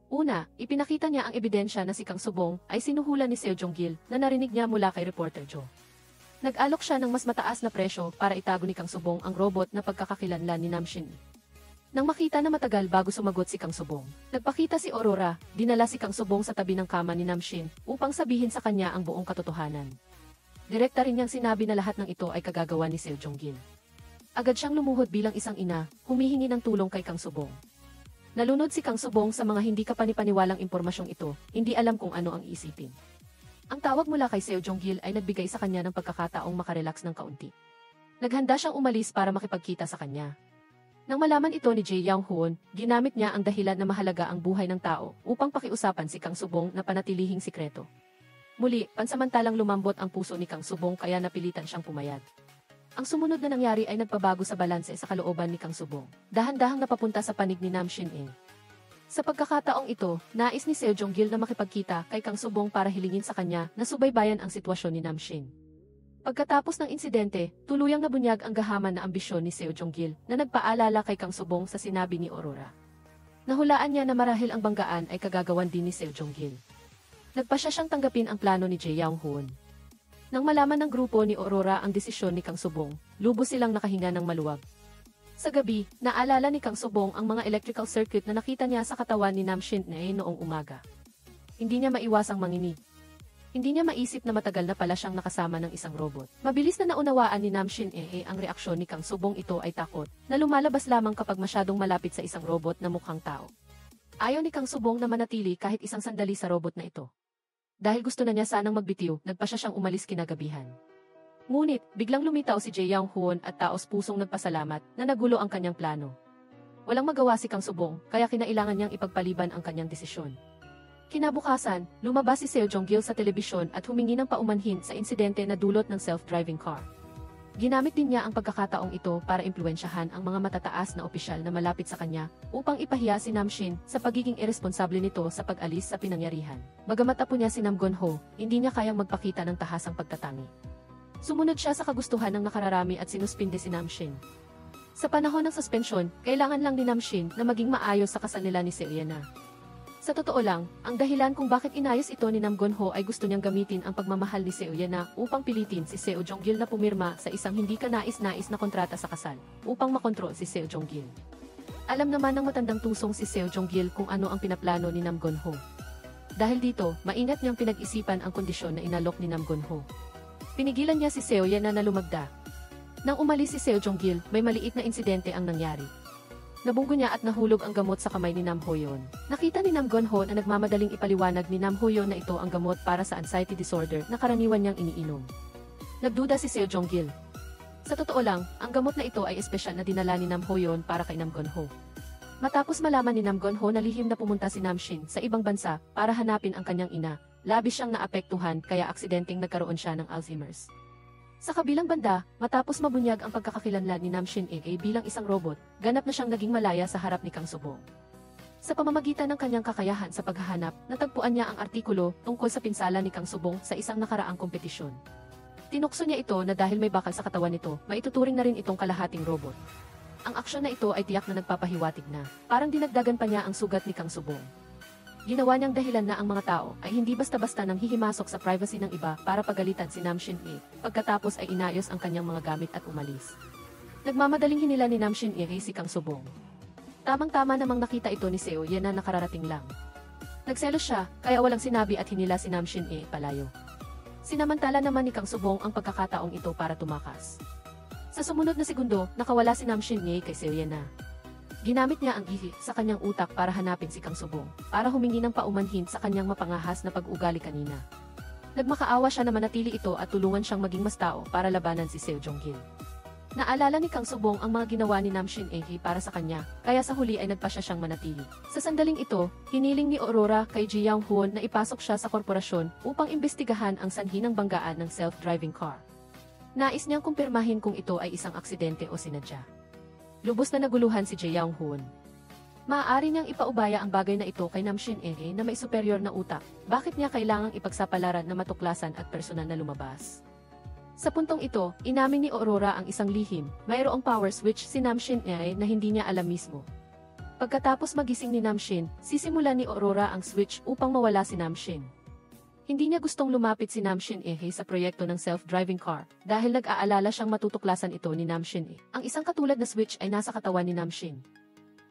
Una, ipinakita niya ang ebidensya na si Kang Subong ay sinuhulan ni Seo Jong-gil na narinig niya mula kay Reporter Joe. Nag-alok siya ng mas mataas na presyo para itago ni Kang Subong ang robot na pagkakakilanlan ni Namshin A. Nang makita na matagal bago sumagot si Kang Subong, nagpakita si Aurora, dinala si Kang Subong sa tabi ng kama ni Namshin upang sabihin sa kanya ang buong katotohanan. Direkta rin niyang sinabi na lahat ng ito ay kagagawa ni Seo Jong-gil. Agad siyang lumuhod bilang isang ina, humihingi ng tulong kay Kang Subong. Nalunod si Kang Subong sa mga hindi kapanipaniwalang impormasyong ito, hindi alam kung ano ang isipin. Ang tawag mula kay Seo Jong-gil ay nagbigay sa kanya ng pagkakataong makarelax ng kaunti. Naghanda siyang umalis para makipagkita sa kanya. Nang malaman ito ni Ji Young-hoon, ginamit niya ang dahilan na mahalaga ang buhay ng tao upang pakiusapan si Kang Subong na panatilihing sikreto. Muli, pansamantalang lumambot ang puso ni Kang Subong kaya napilitan siyang pumayag. Ang sumunod na nangyari ay nagpabago sa balanse sa kalooban ni Kang Subong. Dahan-dahang napapunta sa panig ni Namshin A. Sa pagkakataong ito, nais ni Seo Jong-gil na makipagkita kay Kang Subong para hilingin sa kanya na subaybayan ang sitwasyon ni Namshin. Pagkatapos ng insidente, tuluyang nabunyag ang gahaman na ambisyon ni Seo Jong-gil na nagpaalala kay Kang Subong sa sinabi ni Aurora. Nahulaan niya na marahil ang banggaan ay kagagawan din ni Seo Jong-gil. Nagpasya siyang tanggapin ang plano ni Ji Young-hoon. Nang malaman ng grupo ni Aurora ang desisyon ni Kang Subong, lubos silang nakahinga ng maluwag. Sa gabi, naalala ni Kang Subong ang mga electrical circuit na nakita niya sa katawan ni Namshin A noong umaga. Hindi niya maiwasang manginig. Hindi niya maisip na matagal na pala siyang nakasama ng isang robot. Mabilis na naunawaan ni Namshin A ang reaksyon ni Kang Subong ito ay takot, na lumalabas lamang kapag masyadong malapit sa isang robot na mukhang tao. Ayaw ni Kang Subong na manatili kahit isang sandali sa robot na ito. Dahil gusto na niya sanang magbitiw, nagpasya siyang umalis kinagabihan. Ngunit, biglang lumitaw si Ji Young-hoon at taos pusong nagpasalamat na nagulo ang kanyang plano. Walang magawa si Kang Subong, kaya kinailangan niyang ipagpaliban ang kanyang desisyon. Kinabukasan, lumabas si Seo Jong-gil sa telebisyon at humingi ng paumanhin sa insidente na dulot ng self-driving car. Ginamit din niya ang pagkakataong ito para impluwensyahan ang mga matataas na opisyal na malapit sa kanya upang ipahiya si Namshin sa pagiging iresponsable nito sa pag-alis sa pinangyarihan. Bagamat apo niya si Nam Gon-ho, hindi niya kayang magpakita ng tahasang pagtatangi. Sumunod siya sa kagustuhan ng nakararami at sinuspinde si Namshin. Sa panahon ng suspensyon, kailangan lang ni Namshin na maging maayos sa kasal nila ni Seo Yana. Sa totoo lang, ang dahilan kung bakit inayos ito ni Nam Gon-ho ay gusto niyang gamitin ang pagmamahal ni Seo Yana upang pilitin si Seo Jong-gil na pumirma sa isang hindi kanais-nais na kontrata sa kasal, upang makontrol si Seo Jong-gil. Alam naman ng matandang tusong si Seo Jong-gil kung ano ang pinaplano ni Nam Gon-ho. Dahil dito, maingat niyang pinag-isipan ang kondisyon na inalok ni Nam Gon-ho. Pinigilan niya si Seo Yana na lumagda. Nang umalis si Seo Jong-gil, may maliit na insidente ang nangyari. Nabunggo niya at nahulog ang gamot sa kamay ni Nam Hoyon. Nakita ni Nam Gonho na nagmamadaling ipaliwanag ni Nam Hoyon na ito ang gamot para sa anxiety disorder na karaniwan niyang iniinom. Nagduda si Seo Jong-gil. Sa totoo lang, ang gamot na ito ay espesyal na dinala ni Nam Hoyon para kay Nam Gonho. Matapos malaman ni Nam Gonho na lihim na pumunta si Nam Shin sa ibang bansa para hanapin ang kanyang ina, labis siyang naapektuhan kaya aksidenteng nagkaroon siya ng Alzheimer's. Sa kabilang banda, matapos mabunyag ang pagkakakilanlan ni Nam Shin bilang isang robot, ganap na siyang naging malaya sa harap ni Kang Subong. Sa pamamagitan ng kanyang kakayahan sa paghahanap, natagpuan niya ang artikulo tungkol sa pinsala ni Kang Subong sa isang nakaraang kompetisyon. Tinukso niya ito na dahil may bakal sa katawan nito, maituturing na rin itong kalahating robot. Ang aksyon na ito ay tiyak na nagpapahiwatig na, parang dinagdagan pa niya ang sugat ni Kang Subong. Ginawa niyang dahilan na ang mga tao ay hindi basta-basta nang hihimasok sa privacy ng iba para pagalitan si Nam Shin pagkatapos ay inayos ang kanyang mga gamit at umalis. Nagmamadaling hinila ni Nam Shin si Kang Subong. Tamang-tama namang nakita ito ni Seo Ye na nakararating lang. Nagselos siya, kaya walang sinabi at hinila si Nam Shin palayo. Sinamantala naman ni Kang Subong ang pagkakataong ito para tumakas. Sa sumunod na segundo, nakawala si Nam Shin kay Seo Ye na. Ginamit niya ang ihi sa kanyang utak para hanapin si Kang Subong, para humingi ng paumanhin sa kanyang mapangahas na pag-ugali kanina. Nagmakaawa siya na manatili ito at tulungan siyang maging mas tao para labanan si Seo Jong-gil. Naalala ni Kang Subong ang mga ginawa ni Nam Shin para sa kanya, kaya sa huli ay nagpasya siyang manatili. Sa sandaling ito, hiniling ni Aurora kay Ji Young-hoon na ipasok siya sa korporasyon upang imbestigahan ang sanhi ng banggaan ng self-driving car. Nais niyang kumpirmahin kung ito ay isang aksidente o sinadya. Lubos na naguluhan si Ji Young-hoon. Maaari niyang ipaubaya ang bagay na ito kay Nam Shin na may superior na utak. Bakit niya kailangang ipagsapalaran na matuklasan at personal na lumabas? Sa puntong ito, inamin ni Aurora ang isang lihim, mayroong power switch si Nam Shin na hindi niya alam mismo. Pagkatapos magising ni Nam Shin, sisimulan ni Aurora ang switch upang mawala si Nam Shin. Hindi niya gustong lumapit si Nam Shin sa proyekto ng self-driving car dahil nag-aalala siyang matutuklasan ito ni Nam Shin Ang isang katulad na switch ay nasa katawan ni Nam Shin.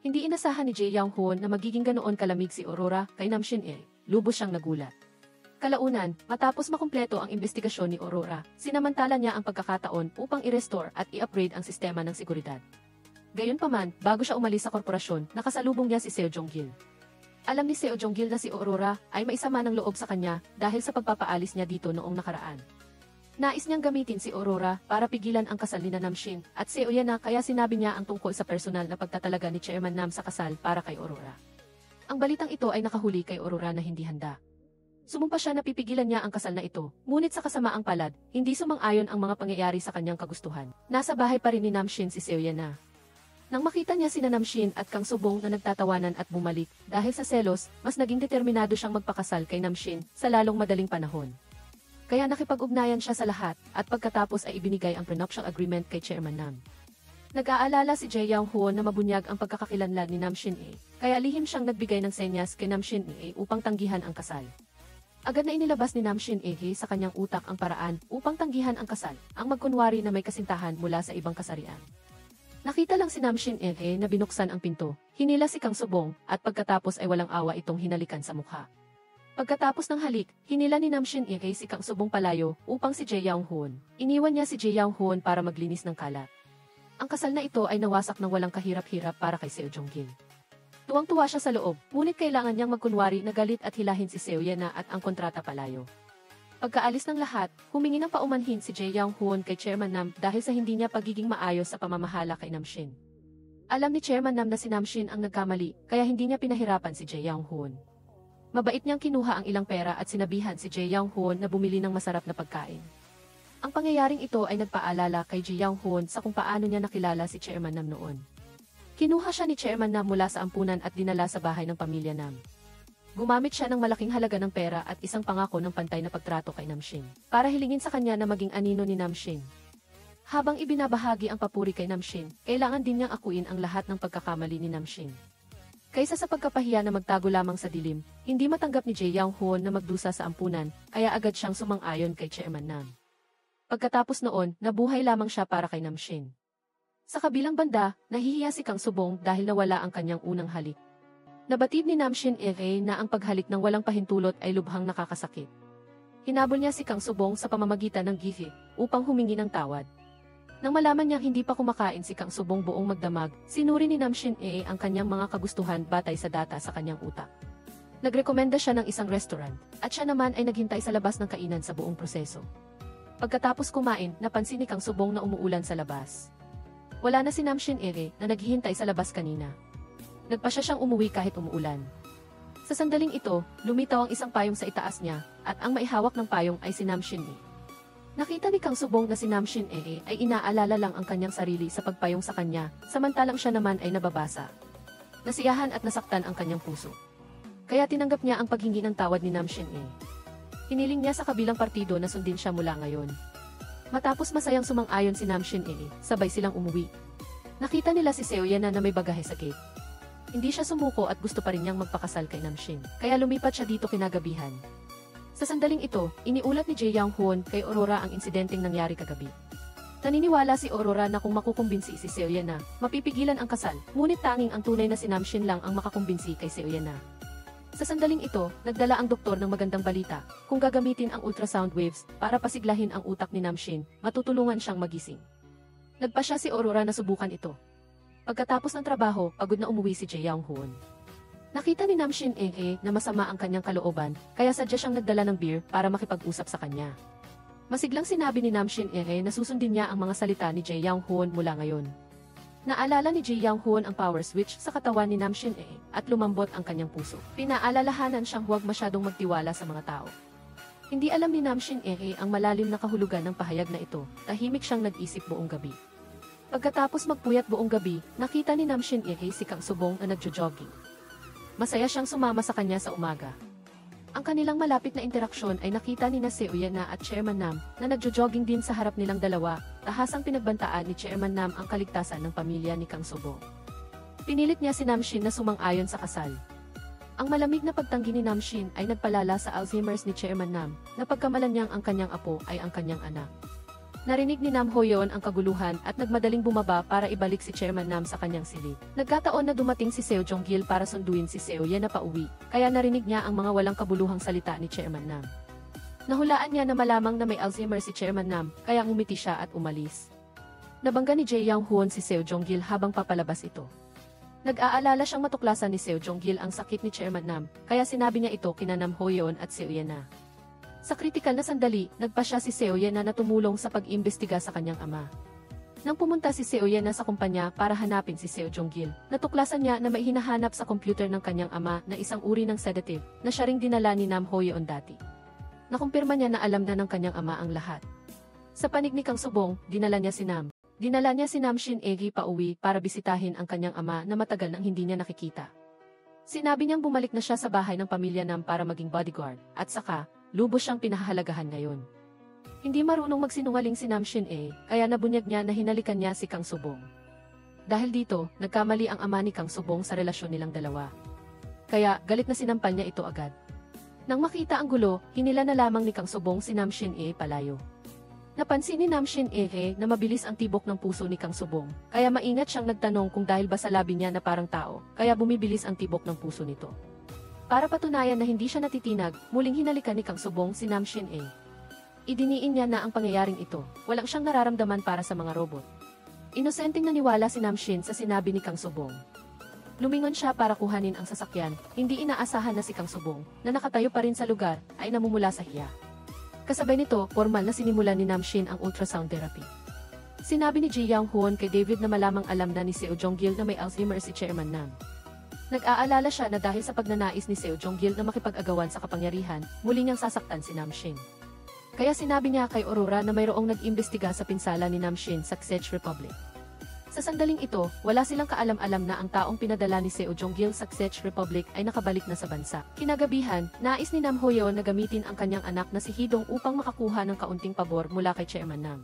Hindi inasahan ni Ji Young-hoon na magiging ganoon kalamig si Aurora kay Nam Shin lubos siyang nagulat. Kalaunan, matapos makumpleto ang investigasyon ni Aurora, sinamantala niya ang pagkakataon upang i-restore at i-upgrade ang sistema ng seguridad. Gayunpaman, bago siya umalis sa korporasyon, nakasalubong niya si Seo Jong-gil. Alam ni Seo Jong-gil na si Aurora ay may sama ng loob sa kanya dahil sa pagpapaalis niya dito noong nakaraan. Nais niyang gamitin si Aurora para pigilan ang kasal ni Nam Shin at Seo Ye na kaya sinabi niya ang tungkol sa personal na pagtatalaga ni Chairman Nam sa kasal para kay Aurora. Ang balitang ito ay nakahuli kay Aurora na hindi handa. Sumumpa siya na pipigilan niya ang kasal na ito, ngunit sa kasamaang palad, hindi sumang-ayon ang mga pangyayari sa kanyang kagustuhan. Nasa bahay pa rin ni Nam Shin si Seo Ye na. Nang makita niya sina Nam Shin at Kang Subong na nagtatawanan at bumalik, dahil sa selos, mas naging determinado siyang magpakasal kay Nam Shin sa lalong madaling panahon. Kaya nakipag-ugnayan siya sa lahat, at pagkatapos ay ibinigay ang prenuptial agreement kay Chairman Nam. Nag-aalala si Ji Young-hoon na mabunyag ang pagkakakilanlan ni Nam Shin kaya lihim siyang nagbigay ng senyas kay Nam Shin upang tanggihan ang kasal. Agad na inilabas ni Nam Shin sa kanyang utak ang paraan upang tanggihan ang kasal, ang magkunwari na may kasintahan mula sa ibang kasarian. Nakita lang si Nam Shin na binuksan ang pinto, hinila si Kang Subong, at pagkatapos ay walang awa itong hinalikan sa mukha. Pagkatapos ng halik, hinila ni Nam Shin si Kang Subong palayo upang si Ji Young-hoon. Iniwan niya si Ji Young-hoon para maglinis ng kalat. Ang kasal na ito ay nawasak ng walang kahirap-hirap para kay Seo Jong-gil. Tuwang-tuwa siya sa loob, ngunit kailangan niyang magkunwari na galit at hilahin si Seo Ye na at ang kontrata palayo. Pagkaalis ng lahat, humingi ng paumanhin si Ji Young-hoon kay Chairman Nam dahil sa hindi niya pagiging maayos sa pamamahala kay Nam Shin. Alam ni Chairman Nam na si Nam Shin ang nagkamali, kaya hindi niya pinahirapan si Ji Young-hoon. Mabait niyang kinuha ang ilang pera at sinabihan si Ji Young-hoon na bumili ng masarap na pagkain. Ang pangyayaring ito ay nagpaalala kay Ji Young-hoon sa kung paano niya nakilala si Chairman Nam noon. Kinuha siya ni Chairman Nam mula sa ampunan at dinala sa bahay ng pamilya Nam. Gumamit siya ng malaking halaga ng pera at isang pangako ng pantay na pagtrato kay Nam Shin, para hilingin sa kanya na maging anino ni Nam Shin. Habang ibinabahagi ang papuri kay Nam Shin, kailangan din niyang akuin ang lahat ng pagkakamali ni Nam Shin. Kaysa sa pagkapahiya na magtago lamang sa dilim, hindi matanggap ni Ji Young-hoon na magdusa sa ampunan, kaya agad siyang sumang-ayon kay Chairman Nam. Pagkatapos noon, nabuhay lamang siya para kay Nam Shin. Sa kabilang banda, nahihiya si Kang Subong dahil nawala ang kanyang unang halik. Nabatid ni Nam Shin na ang paghalik ng walang pahintulot ay lubhang nakakasakit. Hinabol niya si Kang Subong sa pamamagitan ng gihi upang humingi ng tawad. Nang malaman niyang hindi pa kumakain si Kang Subong buong magdamag, sinuri ni Nam Shin-e ang kanyang mga kagustuhan batay sa data sa kanyang utak. Nagrekomenda siya ng isang restaurant, at siya naman ay naghintay sa labas ng kainan sa buong proseso. Pagkatapos kumain, napansin ni Kang Subong na umuulan sa labas. Wala na si Nam Shin-e na naghihintay sa labas kanina. Nagpa siyang umuwi kahit umuulan. Sa sandaling ito, lumitaw ang isang payong sa itaas niya, at ang maihawak ng payong ay si Nam Shin-e. Nakita ni Kang Subong na si Nam Shin-e ay inaalala lang ang kanyang sarili sa pagpayong sa kanya, samantalang siya naman ay nababasa. Nasiyahan at nasaktan ang kanyang puso. Kaya tinanggap niya ang paghingi ng tawad ni Nam Shin-e. Hiniling niya sa kabilang partido na sundin siya mula ngayon. Matapos masayang sumang-ayon si Nam Shin-e, sabay silang umuwi. Nakita nila si Seo Yan na may bagahe sa gate. Hindi siya sumuko at gusto pa rin niyang magpakasal kay Nam Shin, kaya lumipat siya dito kinagabihan. Sa sandaling ito, iniulat ni Jae Young-hoon kay Aurora ang insidenteng nangyari kagabi. Naniniwala si Aurora na kung makukumbinsi si Seo Yan na, mapipigilan ang kasal, ngunit tanging ang tunay na si Nam Shin lang ang makakumbinsi kay Seo Yan na. Sa sandaling ito, nagdala ang doktor ng magandang balita, kung gagamitin ang ultrasound waves para pasiglahin ang utak ni Nam Shin, matutulungan siyang magising. Nagpa siya si Aurora na subukan ito. Pagkatapos ng trabaho, pagod na umuwi si Jae Young-hoon. Nakita ni Nam Shin-e na masama ang kanyang kalooban, kaya sadya siyang nagdala ng beer para makipag-usap sa kanya. Masiglang sinabi ni Nam Shin-e na susundin niya ang mga salita ni Jae Young-hoon mula ngayon. Naalala ni Jae Young-hoon ang power switch sa katawan ni Nam Shin-e at lumambot ang kanyang puso. Pinaalalahanan siyang huwag masyadong magtiwala sa mga tao. Hindi alam ni Nam Shin-e ang malalim na kahulugan ng pahayag na ito, tahimik siyang nag-isip buong gabi. Pagkatapos magpuyat buong gabi, nakita ni Nam Shin-e si Kang Subong na nagjo-jogging. Masaya siyang sumama sa kanya sa umaga. Ang kanilang malapit na interaksyon ay nakita ni Seo Yan at Chairman Nam na nagjo-jogging din sa harap nilang dalawa, tahasang pinagbantaan ni Chairman Nam ang kaligtasan ng pamilya ni Kang Subong. Pinilit niya si Nam Shin na sumang-ayon sa kasal. Ang malamig na pagtanggi ni Nam Shin ay nagpalala sa Alzheimer's ni Chairman Nam, na pagkamalan niyang ang kanyang apo ay ang kanyang anak. Narinig ni Nam Ho-yeon ang kaguluhan at nagmadaling bumaba para ibalik si Chairman Nam sa kanyang silid. Nagkataon na dumating si Seo Jong-gil para sunduin si Seo Yan na pauwi, kaya narinig niya ang mga walang kabuluhang salita ni Chairman Nam. Nahulaan niya na malamang na may Alzheimer si Chairman Nam, kaya ngumiti siya at umalis. Nabangga ni Jae Young-hoon si Seo Jong-gil habang papalabas ito. Nag-aalala siyang matuklasan ni Seo Jong-gil ang sakit ni Chairman Nam, kaya sinabi niya ito kina Nam Ho-yeon at Seo Yan na. Sa kritikal na sandali, nagpa siya si Seo Yan na tumulong sa pag-imbestiga sa kanyang ama. Nang pumunta si Seo Yan na sa kumpanya para hanapin si Seo Jong-gil, natuklasan niya na may hinahanap sa computer ng kanyang ama na isang uri ng sedative na siya ring dinala ni Nam Ho-yeon dati. Nakumpirma niya na alam na ng kanyang ama ang lahat. Sa panig ni Kang Subong, dinala niya si Nam. Dinala niya si Nam Shin-e pauwi para bisitahin ang kanyang ama na matagal nang hindi niya nakikita. Sinabi niyang bumalik na siya sa bahay ng pamilya Nam para maging bodyguard, at saka, lubos siyang pinahahalagahan ngayon. Hindi marunong magsinungaling si Nam Shin-e, kaya nabunyag niya na hinalikan niya si Kang Subong. Dahil dito, nagkamali ang ama ni Kang Subong sa relasyon nilang dalawa. Kaya, galit na sinampal niya ito agad. Nang makita ang gulo, hinila na lamang ni Kang Subong si Nam Shin-e palayo. Napansin ni Nam Shin-e na mabilis ang tibok ng puso ni Kang Subong, kaya maingat siyang nagtanong kung dahil ba sa labi niya na parang tao, kaya bumibilis ang tibok ng puso nito. Para patunayan na hindi siya natitinag, muling hinalikan ni Kang Subong si Nam Shin-e. Idiniin niya na ang pangyayaring ito, walang siyang nararamdaman para sa mga robot. Inosenteng naniwala si Nam Shin sa sinabi ni Kang Subong. Lumingon siya para kuhanin ang sasakyan, hindi inaasahan na si Kang Subong, na nakatayo pa rin sa lugar, ay namumula sa hiya. Kasabay nito, formal na sinimulan ni Nam Shin ang ultrasound therapy. Sinabi ni Jae Young-hoon kay David na malamang alam na ni Seo Jong-gil na may Alzheimer si Chairman Nam. Nag-aalala siya na dahil sa pagnanais ni Seo Jong-gil na makipag-agawan sa kapangyarihan, muli niyang sasaktan si Nam Shin. Kaya sinabi niya kay Aurora na mayroong nag-imbestiga sa pinsala ni Nam Shin sa Czech Republic. Sa sandaling ito, wala silang kaalam-alam na ang taong pinadala ni Seo Jong-gil sa Czech Republic ay nakabalik na sa bansa. Kinagabihan, nais ni Nam Ho-yeon na gamitin ang kanyang anak na si Hee-dong upang makakuha ng kaunting pabor mula kay Chairman Nam.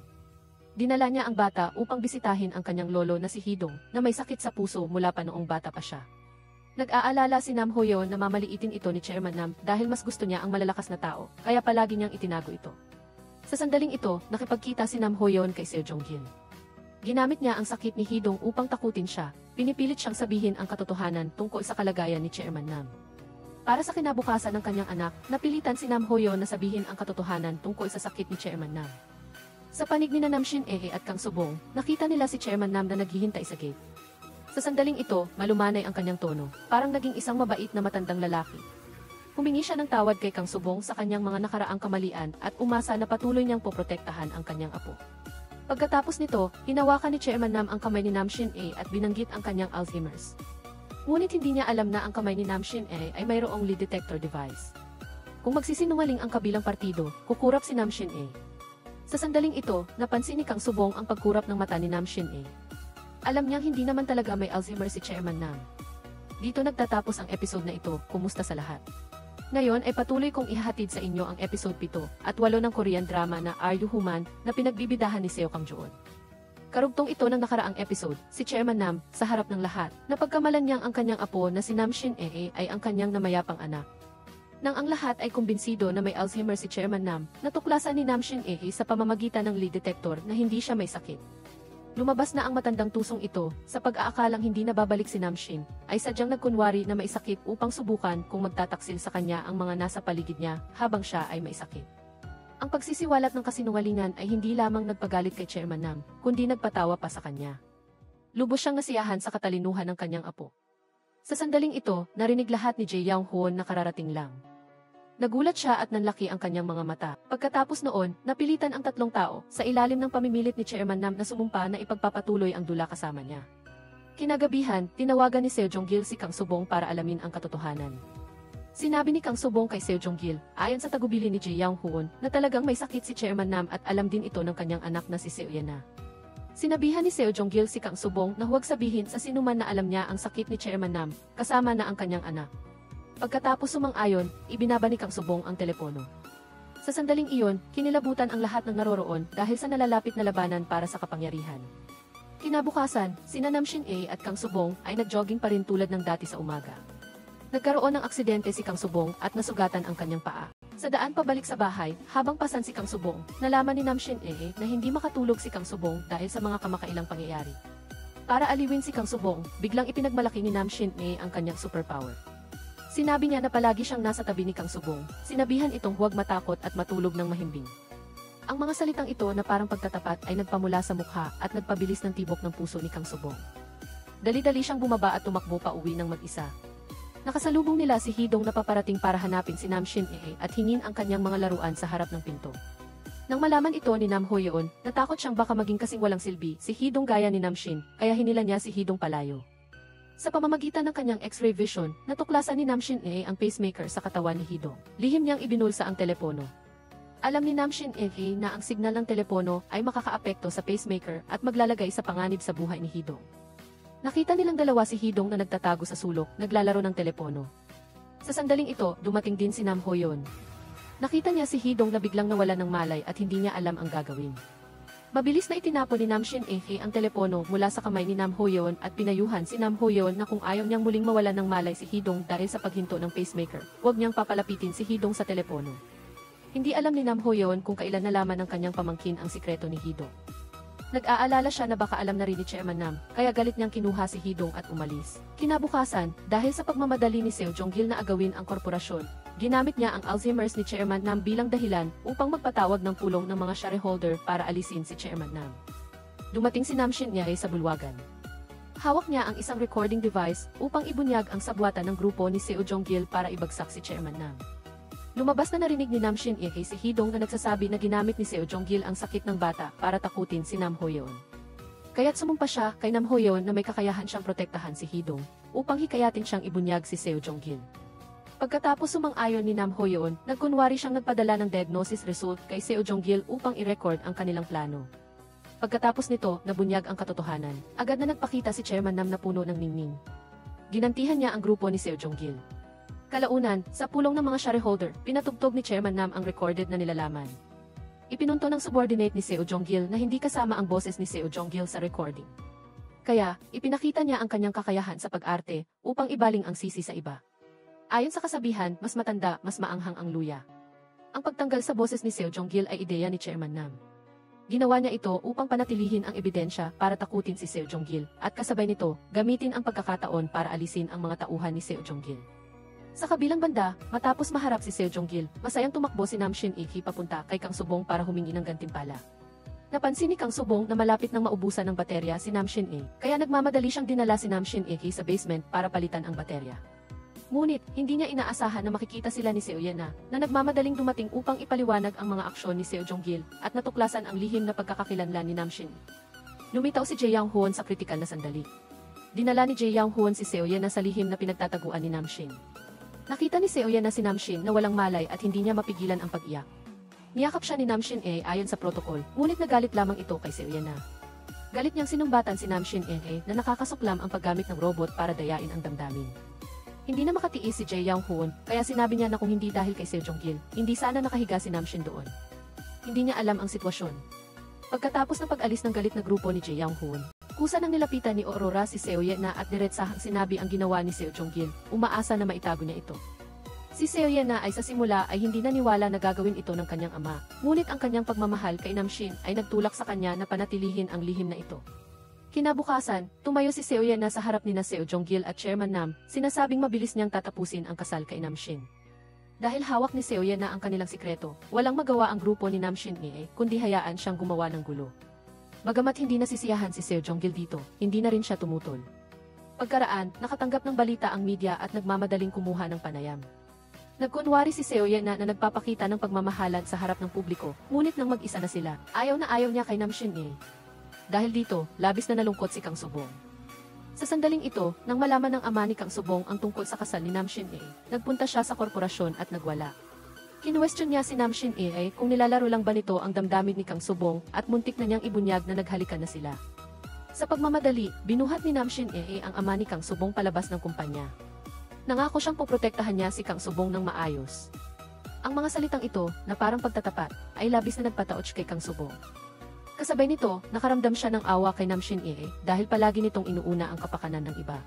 Dinala niya ang bata upang bisitahin ang kanyang lolo na si Hee-dong na may sakit sa puso mula pa noong bata pa siya. Nag-aalala si Nam Ho-yeon na mamaliitin ito ni Chairman Nam dahil mas gusto niya ang malalakas na tao, kaya palagi niyang itinago ito. Sa sandaling ito, nakipagkita si Nam Ho-yeon kay Seo Jong-gil. Ginamit niya ang sakit ni Hee-dong upang takutin siya, pinipilit siyang sabihin ang katotohanan tungkol sa kalagayan ni Chairman Nam. Para sa kinabukasan ng kanyang anak, napilitan si Nam Ho-yeon na sabihin ang katotohanan tungkol sa sakit ni Chairman Nam. Sa panig ni Nam Shin-e at Kang Subong, nakita nila si Chairman Nam na naghihintay sa gate. Sa sandaling ito, malumanay ang kanyang tono, parang naging isang mabait na matandang lalaki. Humingi siya ng tawad kay Kang Subong sa kanyang mga nakaraang kamalian at umasa na patuloy niyang poprotektahan ang kanyang apo. Pagkatapos nito, hinawakan ni Chairman Nam ang kamay ni Nam Shin-e at binanggit ang kanyang Alzheimer's. Ngunit hindi niya alam na ang kamay ni Nam Shin-e ay mayroong lie detector device. Kung magsisinungaling ang kabilang partido, kukurap si Nam Shin-e. Sa sandaling ito, napansin ni Kang Subong ang pagkurap ng mata ni Nam Shin-e. Alam niyang hindi naman talaga may Alzheimer si Chairman Nam. Dito nagtatapos ang episode na ito, kumusta sa lahat? Ngayon ay patuloy kong ihahatid sa inyo ang episode 7 at 8 ng Korean drama na Are You Human na pinagbibidahan ni Seo Kang-joon. Karugtong ito ng nakaraang episode, si Chairman Nam, sa harap ng lahat, napagkamalan niyang ang kanyang apo na si Nam Shin-e ay ang kanyang namayapang anak. Nang ang lahat ay kumbinsido na may Alzheimer si Chairman Nam, natuklasan ni Nam Shin-e sa pamamagitan ng lie detector na hindi siya may sakit. Lumabas na ang matandang tusong ito, sa pag-aakalang hindi na babalik si Nam Shin, ay sadyang nagkunwari na may sakit upang subukan kung magtataksil sa kanya ang mga nasa paligid niya habang siya ay may sakit. Ang pagsisiwalat ng kasinungalingan ay hindi lamang nagpagalit kay Chairman Nam, kundi nagpatawa pa sa kanya. Lubos siyang nasiyahan sa katalinuhan ng kanyang apo. Sa sandaling ito, narinig lahat ni Jae Young-hoon na kararating lang. Nagulat siya at nanlaki ang kanyang mga mata. Pagkatapos noon, napilitan ang tatlong tao sa ilalim ng pamimilit ni Chairman Nam na sumumpa na ipagpapatuloy ang dula kasama niya. Kinagabihan, tinawagan ni Seo Jong-gil si Kang Subong para alamin ang katotohanan. Sinabi ni Kang Subong kay Seo Jong-gil, ayon sa tagubilin ni Jae Young-hoon, na talagang may sakit si Chairman Nam at alam din ito ng kanyang anak na si Seo Yana. Sinabihan ni Seo Jong-gil si Kang Subong na huwag sabihin sa sinuman na alam niya ang sakit ni Chairman Nam, kasama na ang kanyang anak. Pagkatapos sumang-ayon, ibinaba ni Kang Subong ang telepono. Sa sandaling iyon, kinilabutan ang lahat ng naroroon dahil sa nalalapit na labanan para sa kapangyarihan. Kinabukasan, sina Nam Shin-e at Kang Subong ay nag-jogging pa rin tulad ng dati sa umaga. Nagkaroon ng aksidente si Kang Subong at nasugatan ang kanyang paa. Sa daan pabalik sa bahay, habang pasan si Kang Subong, nalaman ni Nam Shin-e na hindi makatulog si Kang Subong dahil sa mga kamakailang pangyayari. Para aliwin si Kang Subong, biglang ipinagmalaki ni Nam Shin-e ang kanyang superpower. Sinabi niya na palagi siyang nasa tabi ni Kang Subong. Sinabihan itong huwag matakot at matulog ng mahimbing. Ang mga salitang ito na parang pagtatapat ay nagpamula sa mukha at nagpabilis ng tibok ng puso ni Kang Subong. Dali-dali siyang bumaba at tumakbo pa uwi ng mag-isa. Nakasalubong nila si Hee-dong na paparating para hanapin si Nam Shin-e at hingin ang kanyang mga laruan sa harap ng pinto. Nang malaman ito ni Nam Ho-yeon, natakot siyang baka maging kasing walang silbi si Hee-dong gaya ni Nam Shin, kaya hinila niya si Hee-dong palayo. Sa pamamagitan ng kanyang X-ray vision, natuklasan ni Nam Shin-e ang pacemaker sa katawan ni Hee-dong. Lihim niyang ibinulsa ang telepono. Alam ni Nam Shin-e na ang signal ng telepono ay makakaapekto sa pacemaker at maglalagay sa panganib sa buhay ni Hee-dong. Nakita nilang dalawa si Hee-dong na nagtatago sa sulok, naglalaro ng telepono. Sa sandaling ito, dumating din si Nam Ho-yeon. Nakita niya si Hee-dong na biglang nawala ng malay at hindi niya alam ang gagawin. Mabilis na itinapon ni Nam Shin-e ang telepono mula sa kamay ni Nam Ho-yeon at pinayuhan si Nam Ho-yeon na kung ayaw niyang muling mawalan ng malay si Hee-dong dahil sa paghinto ng pacemaker, huwag niyang papalapitin si Hee-dong sa telepono. Hindi alam ni Nam Ho-yeon kung kailan nalaman ng kanyang pamangkin ang sikreto ni Hee-dong. Nag-aalala siya na baka alam na rin ni Chairman Nam, kaya galit niyang kinuha si Hee-dong at umalis. Kinabukasan, dahil sa pagmamadali ni Seo Jong-gil na agawin ang korporasyon, ginamit niya ang Alzheimer's ni Chairman Nam bilang dahilan upang magpatawag ng pulong ng mga shareholder para alisin si Chairman Nam. Dumating si Nam Shin-e sa bulwagan. Hawak niya ang isang recording device upang ibunyag ang sabwatan ng grupo ni Seo Jong-gil para ibagsak si Chairman Nam. Lumabas na narinig ni Nam Shin-e si Hee-dong na nagsasabi na ginamit ni Seo Jong-gil ang sakit ng bata para takutin si Nam Ho-yeon. Kaya't sumumpa siya kay Nam Ho-yeon na may kakayahan siyang protektahan si Hee-dong upang hikayatin siyang ibunyag si Seo Jong-gil. Pagkatapos sumang-ayon ni Nam Ho-yeon, nagkunwari siyang nagpadala ng diagnosis result kay Seo Jong-gil upang i-record ang kanilang plano. Pagkatapos nito, nabunyag ang katotohanan. Agad na nagpakita si Chairman Nam na puno ng ningning. Ginantihan niya ang grupo ni Seo Jong-gil. Kalaunan, sa pulong ng mga shareholder, pinatugtog ni Chairman Nam ang recorded na nilalaman. Ipinunto ng subordinate ni Seo Jong-gil na hindi kasama ang boses ni Seo Jong-gil sa recording. Kaya, ipinakita niya ang kanyang kakayahan sa pag-arte upang ibaling ang sisi sa iba. Ayon sa kasabihan, mas matanda, mas maanghang ang luya. Ang pagtanggal sa boses ni Seo Jong-gil ay ideya ni Chairman Nam. Ginawa niya ito upang panatilihin ang ebidensya para takutin si Seo Jong-gil, at kasabay nito, gamitin ang pagkakataon para alisin ang mga tauhan ni Seo Jong-gil. Sa kabilang banda, matapos maharap si Seo Jong-gil, masayang tumakbo si Nam Shin-e papunta kay Kang Subong para humingi ng gantimpala. Napansin ni Kang Subong na malapit nang maubusan ng baterya si Nam Shin E, kaya nagmamadali siyang dinala si Nam Shin E sa basement para palitan ang baterya. Ngunit, hindi niya inaasahan na makikita sila ni Seo Yena, na nagmamadaling dumating upang ipaliwanag ang mga aksyon ni Seo Jong-gil, at natuklasan ang lihim na pagkakakilanlan ni Nam Shin. Lumitaw si Jae Young Hoon sa kritikal na sandali. Dinala ni Jae Young Hoon si Seo Yena sa lihim na pinagtataguan ni Nam Shin. Nakita ni Seo Yena si Nam Shin na walang malay at hindi niya mapigilan ang pag-iyak. Niyakap siya ni Nam Shin ayon sa protocol, ngunit nagalit lamang ito kay Seo Yena. Galit niyang sinumbatan si Nam Shin na nakakasuklam ang paggamit ng robot para dayain ang damdamin. Hindi na makatiis si Jae Young Hoon, kaya sinabi niya na kung hindi dahil kay Seo Jong-gil, hindi sana nakahiga si Nam Shin doon. Hindi niya alam ang sitwasyon. Pagkatapos ng pag-alis ng galit na grupo ni Jae Young Hoon, kusa nang nilapitan ni Aurora si Seo Yena at diretsahang sinabi ang ginawa ni Seo Jong-gil, umaasa na maitago niya ito. Si Seo Yena ay sa simula ay hindi naniwala na gagawin ito ng kanyang ama, ngunit ang kanyang pagmamahal kay Nam Shin ay nagtulak sa kanya na panatilihin ang lihim na ito. Kinabukasan, tumayo si Seo Yena sa harap ni Seo Jong-gil at Chairman Nam, sinasabing mabilis niyang tatapusin ang kasal kay Nam Shin. Dahil hawak ni Seo Yena ang kanilang sikreto, walang magawa ang grupo ni Nam Shin kundi hayaan siyang gumawa ng gulo. Bagamat hindi nasisiyahan si Seo Jong-gil dito, hindi na rin siya tumutol. Pagkaraan, nakatanggap ng balita ang media at nagmamadaling kumuha ng panayam. Nagkunwari si Seo Yena na nagpapakita ng pagmamahalan sa harap ng publiko, ngunit nang mag-isa na sila, ayaw na ayaw niya kay Nam Shin Dahil dito, labis na nalungkot si Kang Subong. Sa sandaling ito, nang malaman ng ama ni Kang Subong ang tungkol sa kasal ni Nam Shin nagpunta siya sa korporasyon at nagwala. Kinwestiyon niya si Nam Shin kung nilalaro lang ba nito ang damdamin ni Kang Subong at muntik na niyang ibunyag na naghalikan na sila. Sa pagmamadali, binuhat ni Nam Shin ang ama ni Kang Subong palabas ng kumpanya. Nangako siyang poprotektahan niya si Kang Subong ng maayos. Ang mga salitang ito, na parang pagtatapat, ay labis na nagpataoch kay Kang Subong. Kasabay nito, nakaramdam siya ng awa kay Nam Shin dahil palagi nitong inuuna ang kapakanan ng iba.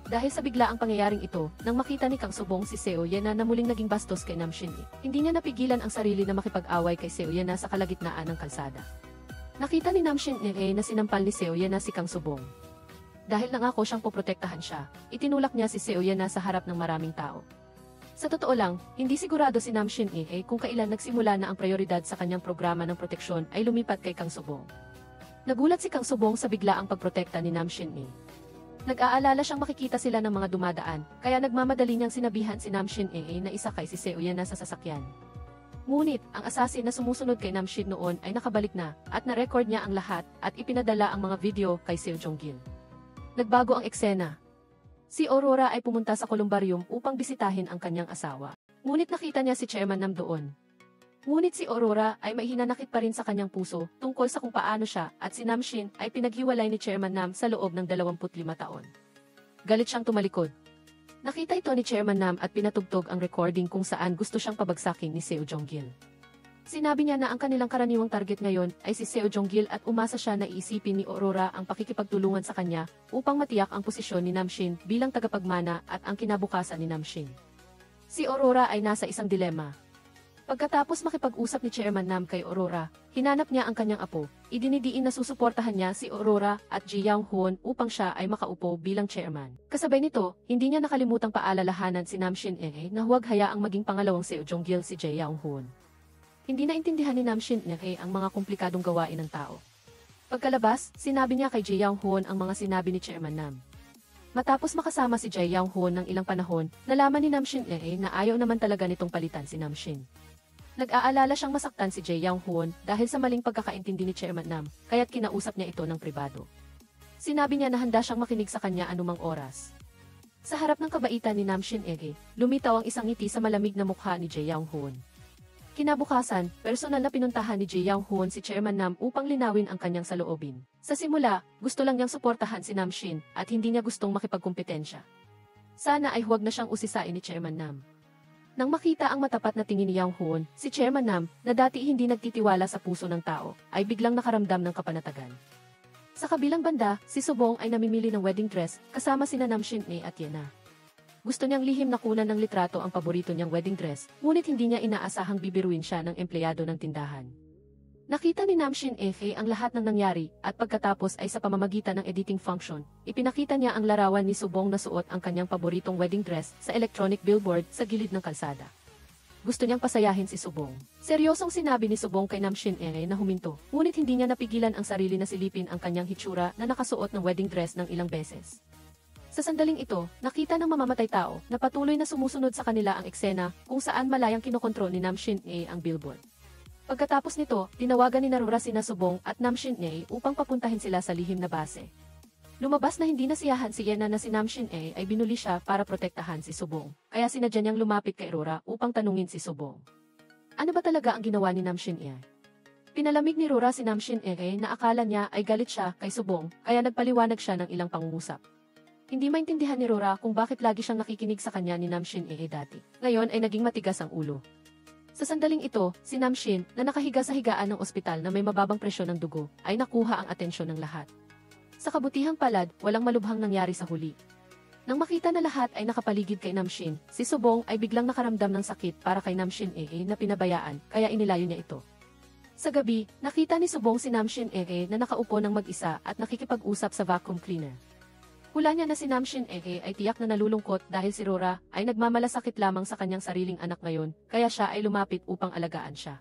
Dahil sa biglaang pangyayaring ito, nang makita ni Kang Subong si Seo Yena na muling naging bastos kay Nam Shin hindi niya napigilan ang sarili na makipag-away kay Seo Yena sa kalagitnaan ng kalsada. Nakita ni Nam Shin na sinampal ni Seo Yena si Kang Subong. Dahil nangako siyang poprotektahan siya, itinulak niya si Seo Yena sa harap ng maraming tao. Sa totoo lang, hindi sigurado si Nam Shin kung kailan nagsimula na ang prioridad sa kanyang programa ng proteksyon ay lumipat kay Kang Subong. Nagulat si Kang Subong sa biglaang pagprotekta ni Nam Shin Nag-aalala siyang makikita sila ng mga dumadaan, kaya nagmamadali niyang sinabihan si Nam Shin na isakay si Seo Yena sa sasakyan. Ngunit, ang asasin na sumusunod kay Nam Shin noon ay nakabalik na, at na-record niya ang lahat, at ipinadala ang mga video kay Seo Jong-gil. Nagbago ang eksena. Si Aurora ay pumunta sa columbarium upang bisitahin ang kanyang asawa. Ngunit nakita niya si Chairman Nam doon. Ngunit si Aurora ay may hinanakit pa rin sa kanyang puso tungkol sa kung paano siya at si Nam Shin ay pinaghiwalay ni Chairman Nam sa loob ng 25 taon. Galit siyang tumalikod. Nakita ito ni Chairman Nam at pinatugtog ang recording kung saan gusto siyang pabagsakin ni Seo Jong-gil. Sinabi niya na ang kanilang karaniwang target ngayon ay si Seo Jong-gil at umasa siya na iisipin ni Aurora ang pakikipagtulungan sa kanya upang matiyak ang posisyon ni Nam Shin bilang tagapagmana at ang kinabukasan ni Nam Shin. Si Aurora ay nasa isang dilema. Pagkatapos makipag-usap ni Chairman Nam kay Aurora, hinanap niya ang kanyang apo, idinidiin na susuportahan niya si Aurora at Jae Young Hoon upang siya ay makaupo bilang chairman. Kasabay nito, hindi niya nakalimutang paalalahanan si Nam Shin na huwag hayaang maging pangalawang Seo Jong-gil si Jae Young Hoon. Hindi naintindihan ni Nam Shin ang mga komplikadong gawain ng tao. Pagkalabas, sinabi niya kay Jae Young Hoon ang mga sinabi ni Chairman Nam. Matapos makasama si Jae Young Hoon ng ilang panahon, nalaman ni Nam Shin na ayaw naman talaga nitong palitan si Nam Shin. Nag-aalala siyang masaktan si Jae Young Hoon dahil sa maling pagkakaintindi ni Chairman Nam, kaya't kinausap niya ito ng pribado. Sinabi niya na handa siyang makinig sa kanya anumang oras. Sa harap ng kabaitan ni Nam Shin lumitaw ang isang ngiti sa malamig na mukha ni Jae Young Hoon. Kinabukasan, personal na pinuntahan ni Jae Young Hoon si Chairman Nam upang linawin ang kanyang saloobin. Sa simula, gusto lang niyang suportahan si Nam Shin at hindi niya gustong makipagkumpetensya. Sana ay huwag na siyang usisain ni Chairman Nam. Nang makita ang matapat na tingin ni Young Hoon, si Chairman Nam, na dati hindi nagtitiwala sa puso ng tao, ay biglang nakaramdam ng kapanatagan. Sa kabilang banda, si Subong ay namimili ng wedding dress kasama sina Nam Shin at Yena. Gusto niyang lihim na kunan ng litrato ang paborito niyang wedding dress, ngunit hindi niya inaasahang bibiruin siya ng empleyado ng tindahan. Nakita ni Nam Shin ang lahat ng nangyari, at pagkatapos ay sa pamamagitan ng editing function, ipinakita niya ang larawan ni Subong na suot ang kanyang paboritong wedding dress sa electronic billboard sa gilid ng kalsada. gusto niyang pasayahin si Subong. Seryosong sinabi ni Subong kay Nam Shin-e na huminto, ngunit hindi niya napigilan ang sarili na silipin ang kanyang hitsura na nakasuot ng wedding dress ng ilang beses. Sa sandaling ito, nakita ng mamamatay tao na patuloy na sumusunod sa kanila ang eksena kung saan malayang kinokontrol ni Nam Shin-e ang billboard. Pagkatapos nito, tinawagan ni Narura sina Subong at Nam Shin-e upang papuntahin sila sa lihim na base. Lumabas na hindi nasiyahan si Yena na si Nam Shin-e ay binuli siya para protektahan si Subong, kaya sinadya niyang lumapit kay Rora upang tanungin si Subong. Ano ba talaga ang ginawa ni Nam Shin-e? Pinalamig ni Rora si Nam Shin-e na akala niya ay galit siya kay Subong, kaya nagpaliwanag siya ng ilang pangungusap. Hindi maintindihan ni Rora kung bakit lagi siyang nakikinig sa kanya ni Nam Shin-e dati. Ngayon ay naging matigas ang ulo. Sa sandaling ito, si Nam Shin, na nakahiga sa higaan ng ospital na may mababang presyon ng dugo, ay nakuha ang atensyon ng lahat. Sa kabutihang palad, walang malubhang nangyari sa huli. Nang makita na lahat ay nakapaligid kay Nam Shin, si Subong ay biglang nakaramdam ng sakit para kay Nam Shin-e na pinabayaan, kaya inilayo niya ito. Sa gabi, nakita ni Subong si Nam Shin-e na nakaupo ng mag-isa at nakikipag-usap sa vacuum cleaner. Hula niya na si Nam Shin-e ay tiyak na nalulungkot dahil si Rora ay nagmamalasakit lamang sa kanyang sariling anak ngayon, kaya siya ay lumapit upang alagaan siya.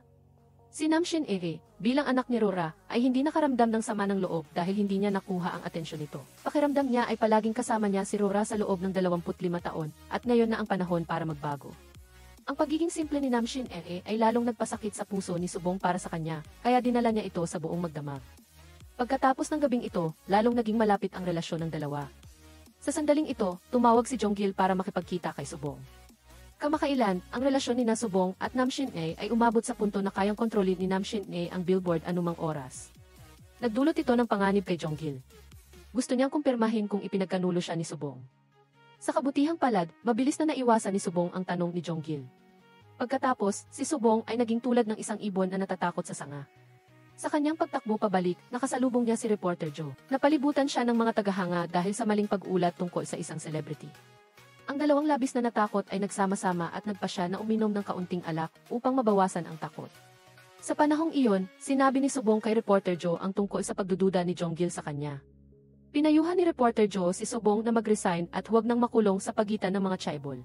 Si Nam Shin-e, bilang anak ni Rora, ay hindi nakaramdam ng sama ng loob dahil hindi niya nakuha ang atensyon nito. Pakiramdam niya ay palaging kasama niya si Rora sa loob ng 25 taon, at ngayon na ang panahon para magbago. Ang pagiging simple ni Nam Shin-e ay lalong nagpasakit sa puso ni Subong para sa kanya, kaya dinala niya ito sa buong magdamag. Pagkatapos ng gabing ito, lalong naging malapit ang relasyon ng dalawa. Sa sandaling ito, tumawag si Jonggil para makipagkita kay Subong. Kamakailan, ang relasyon ni na Subong at Nam Shin-e ay umabot sa punto na kayang kontrolin ni Nam Shin-e ang billboard anumang oras. Nagdulot ito ng panganib kay Jonggil. Gusto niyang kumpirmahin kung ipinagkanulo siya ni Subong. Sa kabutihang palad, mabilis na naiwasan ni Subong ang tanong ni Jonggil. Pagkatapos, si Subong ay naging tulad ng isang ibon na natatakot sa sanga. Sa kanyang pagtakbo pabalik, nakasalubong niya si Reporter Joe. Napalibutan siya ng mga tagahanga dahil sa maling pag-ulat tungkol sa isang celebrity. Ang dalawang labis na natakot ay nagsama-sama at nagpasya na uminom ng kaunting alak upang mabawasan ang takot. Sa panahong iyon, sinabi ni Subong kay Reporter Joe ang tungkol sa pagdududa ni Jonggil sa kanya. Pinayuhan ni Reporter Joe si Subong na mag-resign at huwag nang makulong sa pagitan ng mga chaibol.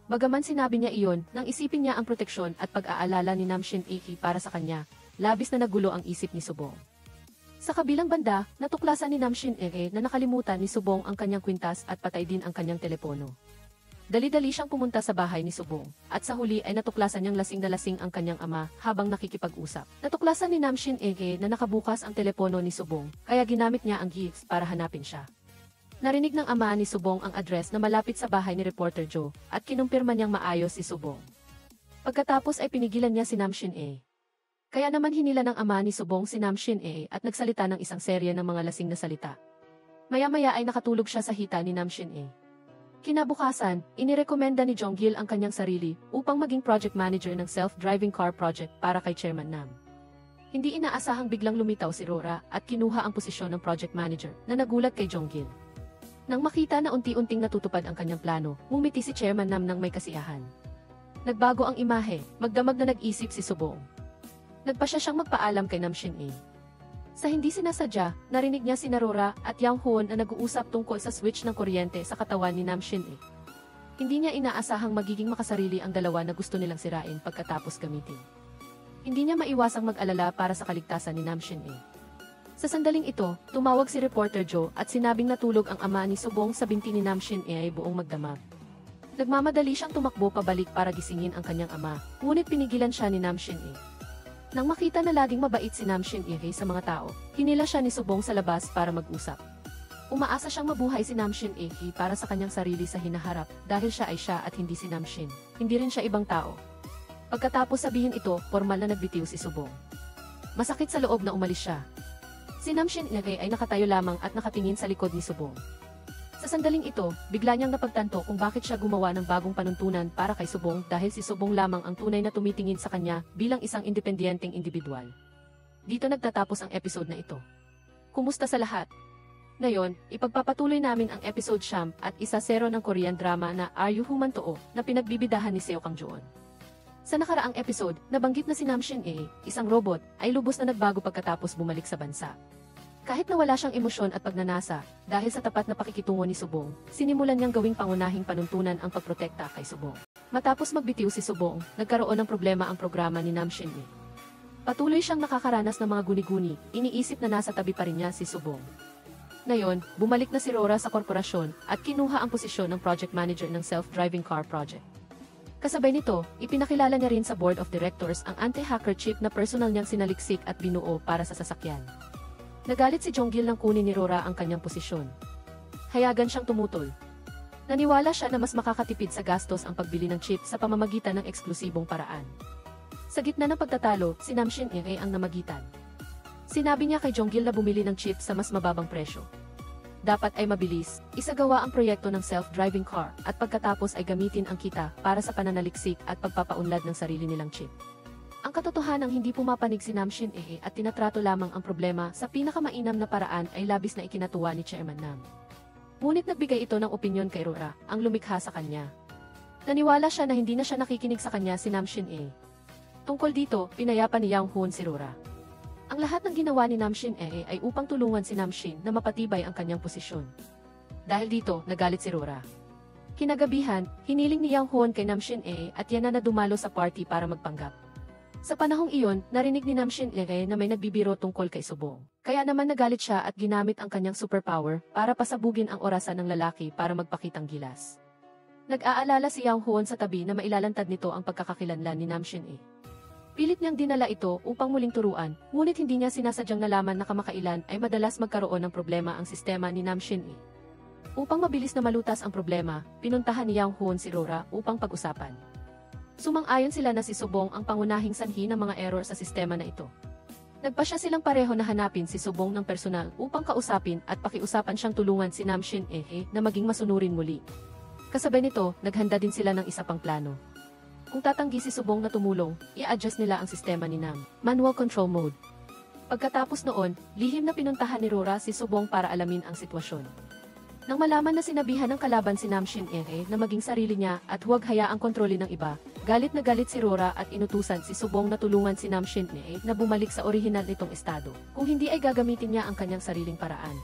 Bagaman sinabi niya iyon, nang isipin niya ang proteksyon at pag-aalala ni Nam Shin-e para sa kanya, labis na nagulo ang isip ni Subong. Sa kabilang banda, natuklasan ni Nam Shin-e na nakalimutan ni Subong ang kanyang kwintas at patay din ang kanyang telepono. Dali-dali siyang pumunta sa bahay ni Subong, at sa huli ay natuklasan niyang lasing na lasing ang kanyang ama habang nakikipag-usap. Natuklasan ni Nam Shin-e na nakabukas ang telepono ni Subong, kaya ginamit niya ang gifts para hanapin siya. Narinig ng ama ni Subong ang address na malapit sa bahay ni Reporter Joe, at kinumpirma niyang maayos si Subong. Pagkatapos ay pinigilan niya si Nam Shin-e. Kaya naman hinila ng ama ni Subong si Nam Shin-e at nagsalita ng isang serye ng mga lasing na salita. Maya-maya ay nakatulog siya sa hita ni Nam Shin-e. Kinabukasan, inirekomenda ni Jonggil ang kanyang sarili upang maging project manager ng self-driving car project para kay Chairman Nam. Hindi inaasahang biglang lumitaw si Rora at kinuha ang posisyon ng project manager na nagulat kay Jonggil. Nang makita na unti-unting natutupad ang kanyang plano, ngumiti si Chairman Nam ng may kasiyahan. Nagbago ang imahe, magdamag na nag-isip si Subong. Nagpasya siyang magpaalam kay Nam Shin-e. Sa hindi sinasadya, narinig niya si Rora at Yang Hoon na nag-uusap tungkol sa switch ng kuryente sa katawan ni Nam Shin-e. Hindi niya inaasahang magiging makasarili ang dalawa na gusto nilang sirain pagkatapos gamitin. Hindi niya maiwasang mag-alala para sa kaligtasan ni Nam Shin-e. Sa sandaling ito, tumawag si Reporter Joe at sinabing natulog ang ama ni Subong sa binti ni Nam Shin-e ay buong magdamag. Nagmamadali siyang tumakbo pabalik para gisingin ang kanyang ama, ngunit pinigilan siya ni Nam Shin-e. Nang makita na laging mabait si Nam Shin-e sa mga tao, hinila siya ni Subong sa labas para mag-usap. Umaasa siyang mabuhay si Nam Shin-e para sa kanyang sarili sa hinaharap dahil siya ay siya at hindi si Nam Shin. Hindi rin siya ibang tao. Pagkatapos sabihin ito, formal na nagbitiw si Subong. Masakit sa loob na umalis siya. Si Nam Shin-e ay nakatayo lamang at nakatingin sa likod ni Subong. Sa sandaling ito, bigla niyang napagtanto kung bakit siya gumawa ng bagong panuntunan para kay Subong dahil si Subong lamang ang tunay na tumitingin sa kanya bilang isang independenteng individual. Dito nagtatapos ang episode na ito. Kumusta sa lahat? Ngayon, ipagpapatuloy namin ang episode 9 at 1-0 ng Korean drama na Are You Human To na pinagbibidahan ni Seo Kang-joon. Sa nakaraang episode, nabanggit na si Nam Shin-e, isang robot, ay lubos na nagbago pagkatapos bumalik sa bansa. Kahit na wala siyang emosyon at pagnanasa, dahil sa tapat na pakikitungo ni Subong, sinimulan niyang gawing pangunahing panuntunan ang pagprotekta kay Subong. Matapos magbitiw si Subong, nagkaroon ng problema ang programa ni Nam Shin-e. Patuloy siyang nakakaranas ng mga guni-guni, iniisip na nasa tabi pa rin niya si Subong. Ngayon, bumalik na si Rora sa korporasyon at kinuha ang posisyon ng project manager ng self-driving car project. Kasabay nito, ipinakilala niya rin sa board of directors ang anti-hacker chip na personal niyang sinaliksik at binuo para sa sasakyan. Nagalit si Jonggil nang kunin ni Rora ang kanyang posisyon. Hayagan siyang tumutol. Naniwala siya na mas makakatipid sa gastos ang pagbili ng chip sa pamamagitan ng eksklusibong paraan. Sa gitna ng pagtatalo, si Nam Shin-e ang namagitan. Sinabi niya kay Jonggil na bumili ng chip sa mas mababang presyo. Dapat ay mabilis, isagawa ang proyekto ng self-driving car at pagkatapos ay gamitin ang kita para sa pananaliksik at pagpapaunlad ng sarili nilang chip. Ang katotohanang hindi pumapanig si Nam Shin-e at tinatrato lamang ang problema sa pinakamainam na paraan ay labis na ikinatuwa ni Chairman Nam. Ngunit nagbigay ito ng opinyon kay Rora, ang lumikha sa kanya. Naniwala siya na hindi na siya nakikinig sa kanya si Nam Shin-e. Tungkol dito, pinayapa ni Yang Hoon si Rora. Ang lahat ng ginawa ni Nam Shin-e ay upang tulungan si Nam Shin na mapatibay ang kanyang posisyon. Dahil dito, nagalit si Rora. Kinagabihan, hiniling ni Yang Hoon kay Nam Shin-e at yan na dumalo sa party para magpanggap. Sa panahong iyon, narinig ni Nam Shin-e na may nagbibiro tungkol kay Subong. Kaya naman nagalit siya at ginamit ang kanyang superpower para pasabugin ang orasan ng lalaki para magpakitang gilas. Nag-aalala si Yang Hoon sa tabi na mailalantad nito ang pagkakakilanlan ni Nam Shin-e. Pilit niyang dinala ito upang muling turuan, ngunit hindi niya sinasadyang nalaman na kamakailan ay madalas magkaroon ng problema ang sistema ni Nam Shin-e. Upang mabilis na malutas ang problema, pinuntahan ni Yang Hoon si Rora upang pag-usapan. Sumang-ayon sila na si Subong ang pangunahing sanhi ng mga error sa sistema na ito. Nagpasya silang pareho na hanapin si Subong ng personal upang kausapin at pakiusapan siyang tulungan si Nam Shin-e na maging masunurin muli. Kasabay nito, naghanda din sila ng isa pang plano. Kung tatanggi si Subong na tumulong, i-adjust nila ang sistema ni Nam. Manual control mode. Pagkatapos noon, lihim na pinuntahan ni Rora si Subong para alamin ang sitwasyon. Nang malaman na sinabihan ng kalaban si Nam Shin-e na maging sarili niya at huwag hayaang kontrolin ng iba, galit na galit si Rora at inutusan si Subong na tulungan si Nam Shin-e na bumalik sa orihinal nitong estado. Kung hindi ay gagamitin niya ang kanyang sariling paraan.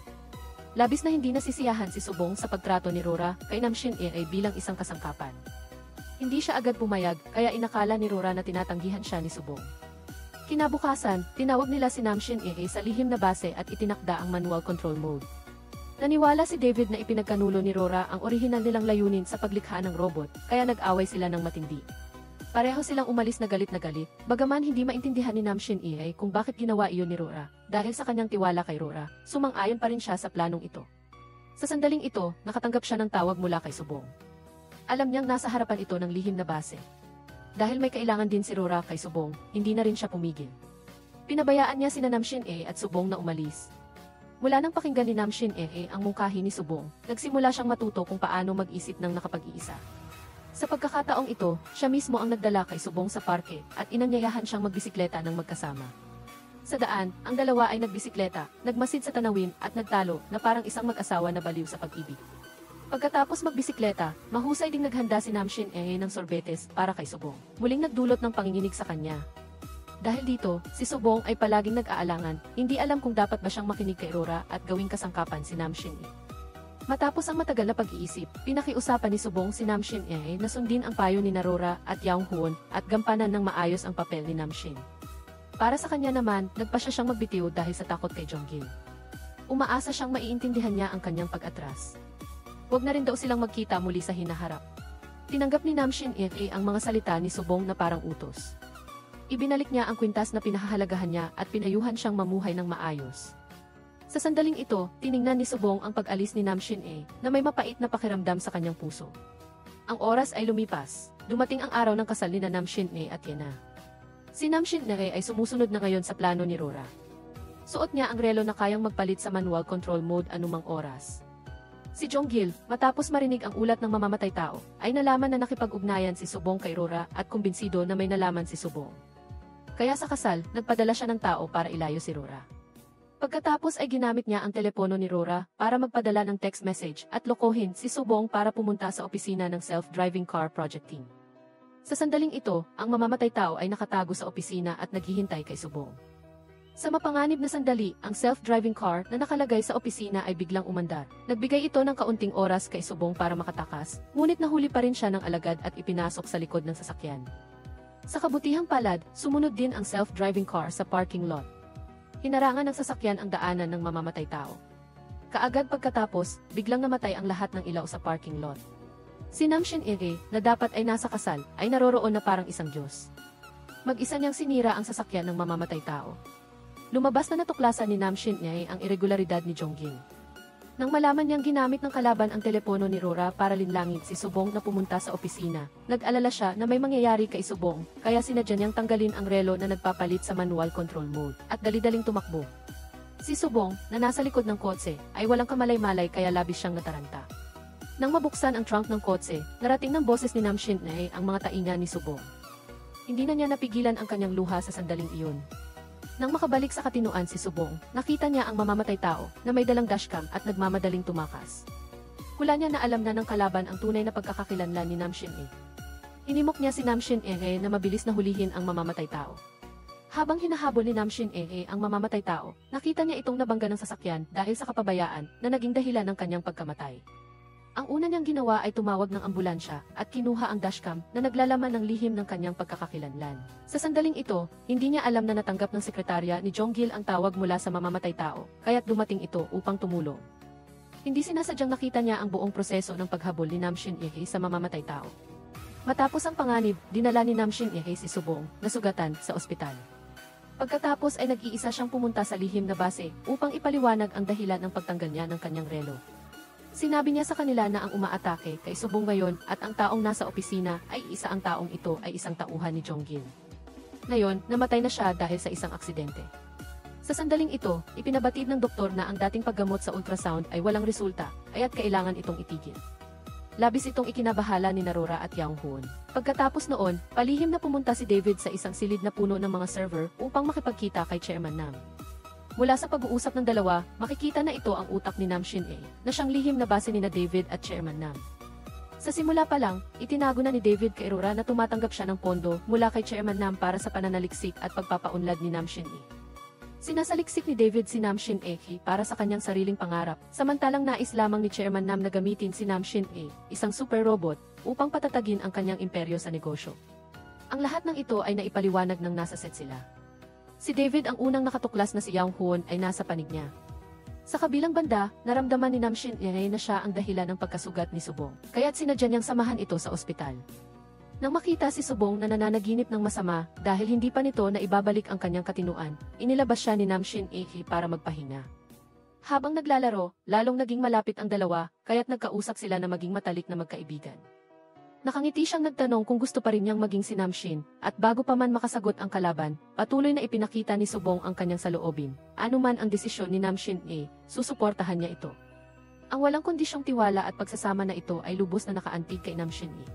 Labis na hindi nasisiyahan si Subong sa pagtrato ni Rora kay Nam Shin-e bilang isang kasangkapan. Hindi siya agad pumayag, kaya inakala ni Rora na tinatanggihan siya ni Subong. Kinabukasan, tinawag nila si Nam Shin-e sa lihim na base at itinakda ang manual control mode. Naniwala si David na ipinagkanulo ni Rora ang orihinal nilang layunin sa paglikha ng robot, kaya nag-away sila ng matindi. Pareho silang umalis na galit, bagaman hindi maintindihan ni Nam Shin-e kung bakit ginawa iyon ni Rora, dahil sa kanyang tiwala kay Rora, sumang-ayon pa rin siya sa planong ito. Sa sandaling ito, nakatanggap siya ng tawag mula kay Subong. Alam niyang nasa harapan ito ng lihim na base. Dahil may kailangan din si Rora kay Subong, hindi na rin siya pumigil. Pinabayaan niya sina Nam Shin-e at Subong na umalis. Mula nang pakinggan ni Nam Shin-e ang mungkahi ni Subong, nagsimula siyang matuto kung paano mag-isip ng nakapag-iisa. Sa pagkakataong ito, siya mismo ang nagdala kay Subong sa parke at inanyayahan siyang magbisikleta ng magkasama. Sa daan, ang dalawa ay nagbisikleta, nagmasid sa tanawin at nagtalo na parang isang mag-asawa na baliw sa pag-ibig. Pagkatapos magbisikleta, mahusay ding naghanda si Nam Shin-e ng sorbetes para kay Subong. Muling nagdulot ng panginginig sa kanya. Dahil dito, si Subong ay palaging nag-aalangan, hindi alam kung dapat ba siyang makinig kay Rora at gawing kasangkapan si Nam Shin-e. Matapos ang matagal na pag-iisip, pinakiusapan ni Subong si Nam Shin-e na sundin ang payo ni Rora at Yang Hoon at gampanan ng maayos ang papel ni Nam Shin. Para sa kanya naman, nagpasya siyang magbitiw dahil sa takot kay Jonggil. Umaasa siyang maiintindihan niya ang kanyang pag-atras. Huwag na rin daw silang magkita muli sa hinaharap. Tinanggap ni Nam Shin-e ang mga salita ni Subong na parang utos. Ibinalik niya ang kwintas na pinahahalagahan niya at pinayuhan siyang mamuhay ng maayos. Sa sandaling ito, tiningnan ni Subong ang pag-alis ni Nam Shin-e na may mapait na pakiramdam sa kanyang puso. Ang oras ay lumipas. Dumating ang araw ng kasal ni Nam Shin-e at Yena. Si Nam Shin-e ay sumusunod na ngayon sa plano ni Rora. Suot niya ang relo na kayang magpalit sa manual control mode anumang oras. Si Jonggil, matapos marinig ang ulat ng mamamatay tao, ay nalaman na nakipag-ugnayan si Subong kay Rora at kumbinsido na may nalaman si Subong. Kaya sa kasal, nagpadala siya ng tao para ilayo si Rora. Pagkatapos ay ginamit niya ang telepono ni Rora para magpadala ng text message at lokohin si Subong para pumunta sa opisina ng self-driving car project team. Sa sandaling ito, ang mamamatay tao ay nakatago sa opisina at naghihintay kay Subong. Sa mapanganib na sandali, ang self-driving car na nakalagay sa opisina ay biglang umandar. Nagbigay ito ng kaunting oras kay Subong para makatakas, ngunit nahuli pa rin siya ng alagad at ipinasok sa likod ng sasakyan. Sa kabutihang palad, sumunod din ang self-driving car sa parking lot. Hinarangan ng sasakyan ang daanan ng mamamatay tao. Kaagad pagkatapos, biglang namatay ang lahat ng ilaw sa parking lot. Si Nam Shin Ere, na dapat ay nasa kasal, ay naroroon na parang isang Diyos. Mag-isa niyang sinira ang sasakyan ng mamamatay tao. Lumabas na natuklasan ni Nam Shin Ere ang irregularidad ni Jonggil. Nang malaman niyang ginamit ng kalaban ang telepono ni Rora para linlangin si Subong na pumunta sa opisina, nag-alala siya na may mangyayari kay Subong, kaya sinadya niyang tanggalin ang relo na nagpapalit sa manual control mode, at dali-daling tumakbo. Si Subong, na nasa likod ng kotse, ay walang kamalay-malay kaya labis siyang nataranta. Nang mabuksan ang trunk ng kotse, narating ng boses ni Nam Shin Ere ang mga tainga ni Subong. Hindi na niya napigilan ang kanyang luha sa sandaling iyon. Nang makabalik sa katinuan si Subong, nakita niya ang mamamatay tao na may dalang dashcam at nagmamadaling tumakas. Wala niya na alam na ng kalaban ang tunay na pagkakakilanlan ni Nam Shin Ere. Hinimok niya si Nam Shin Ere na mabilis na hulihin ang mamamatay tao. Habang hinahabol ni Nam Shin Ere ang mamamatay tao, nakita niya itong nabangga ng sasakyan dahil sa kapabayaan na naging dahilan ng kanyang pagkamatay. Ang una niyang ginawa ay tumawag ng ambulansya at kinuha ang dashcam na naglalaman ng lihim ng kanyang pagkakakilanlan. Sa sandaling ito, hindi niya alam na natanggap ng sekretarya ni Jonggil ang tawag mula sa mamamatay tao, kaya't dumating ito upang tumulong. Hindi sinasadyang nakita niya ang buong proseso ng paghabol ni Nam Shin Ere sa mamamatay tao. Matapos ang panganib, dinala ni Nam Shin Ere si Subong, na sugatan, sa ospital. Pagkatapos ay nag-iisa siyang pumunta sa lihim na base upang ipaliwanag ang dahilan ng pagtanggal niya ng kanyang relo. Sinabi niya sa kanila na ang umaatake kay Subong ngayon at ang taong nasa opisina ay isa ang taong ito ay isang tauhan ni Jonggil. Ngayon, namatay na siya dahil sa isang aksidente. Sa sandaling ito, ipinabatid ng doktor na ang dating paggamot sa ultrasound ay walang resulta, kaya't kailangan itong itigil. Labis itong ikinabahala ni Narora at Yang Hoon. Pagkatapos noon, palihim na pumunta si David sa isang silid na puno ng mga server upang makipagkita kay Chairman Nam. Mula sa pag-uusap ng dalawa, makikita na ito ang utak ni Nam Shin Ere, na siyang lihim na base nina David at Chairman Nam. Sa simula pa lang, itinago na ni David kay Rora na tumatanggap siya ng pondo mula kay Chairman Nam para sa pananaliksik at pagpapaunlad ni Nam Shin Ere. Sinasaliksik ni David si Nam Shin Ere para sa kanyang sariling pangarap, samantalang nais lamang ni Chairman Nam na gamitin si Nam Shin Ere, isang super robot, upang patatagin ang kanyang imperyo sa negosyo. Ang lahat ng ito ay naipaliwanag ng nasa set sila. Si David ang unang nakatuklas na si Yang Hoon ay nasa panig niya. Sa kabilang banda, naramdaman ni Nam Shin Ere na siya ang dahilan ng pagkasugat ni Subong, kaya't sinadya niyang samahan ito sa ospital. Nang makita si Subong na nananaginip ng masama dahil hindi pa nito na ibabalik ang kanyang katinuan, inilabas siya ni Nam Shin Ere para magpahinga. Habang naglalaro, lalong naging malapit ang dalawa, kaya't nagkausap sila na maging matalik na magkaibigan. Nakangiti siyang nagtanong kung gusto pa rin niyang maging si Nam Shin, at bago pa man makasagot ang kalaban, patuloy na ipinakita ni Subong ang kanyang saloobin. Anuman ang desisyon ni Nam Shin Ere, susuportahan niya ito. Ang walang kondisyong tiwala at pagsasama na ito ay lubos na nakaantig kay Nam Shin Ere.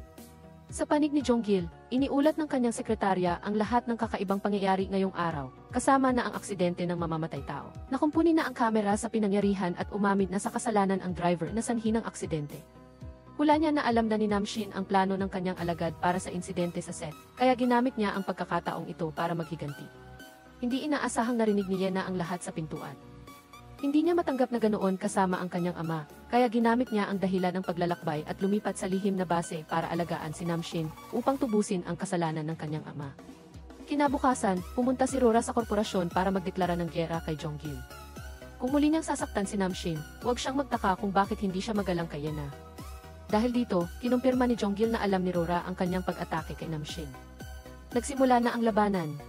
Sa panig ni Jonggil, iniulat ng kanyang sekretarya ang lahat ng kakaibang pangyayari ngayong araw, kasama na ang aksidente ng mamamatay tao. Nakumpuni na ang kamera sa pinangyarihan at umamin na sa kasalanan ang driver na sanhi ng aksidente. Hula niya na alam na ni Nam Shin ang plano ng kanyang alagad para sa insidente sa set, kaya ginamit niya ang pagkakataong ito para maghiganti. Hindi inaasahang narinig ni Yena ang lahat sa pintuan. Hindi niya matanggap na ganoon kasama ang kanyang ama, kaya ginamit niya ang dahilan ng paglalakbay at lumipat sa lihim na base para alagaan si Nam Shin upang tubusin ang kasalanan ng kanyang ama. Kinabukasan, pumunta si Rora sa korporasyon para magdeklara ng giyera kay Jonggil. Kung muli niyang sasaktan si Nam Shin, huwag siyang magtaka kung bakit hindi siya magalang kay Yena. Dahil dito, kinumpirma ni Jonggil na alam ni Rora ang kanyang pag-atake kay Nam Shin. Nagsimula na ang labanan.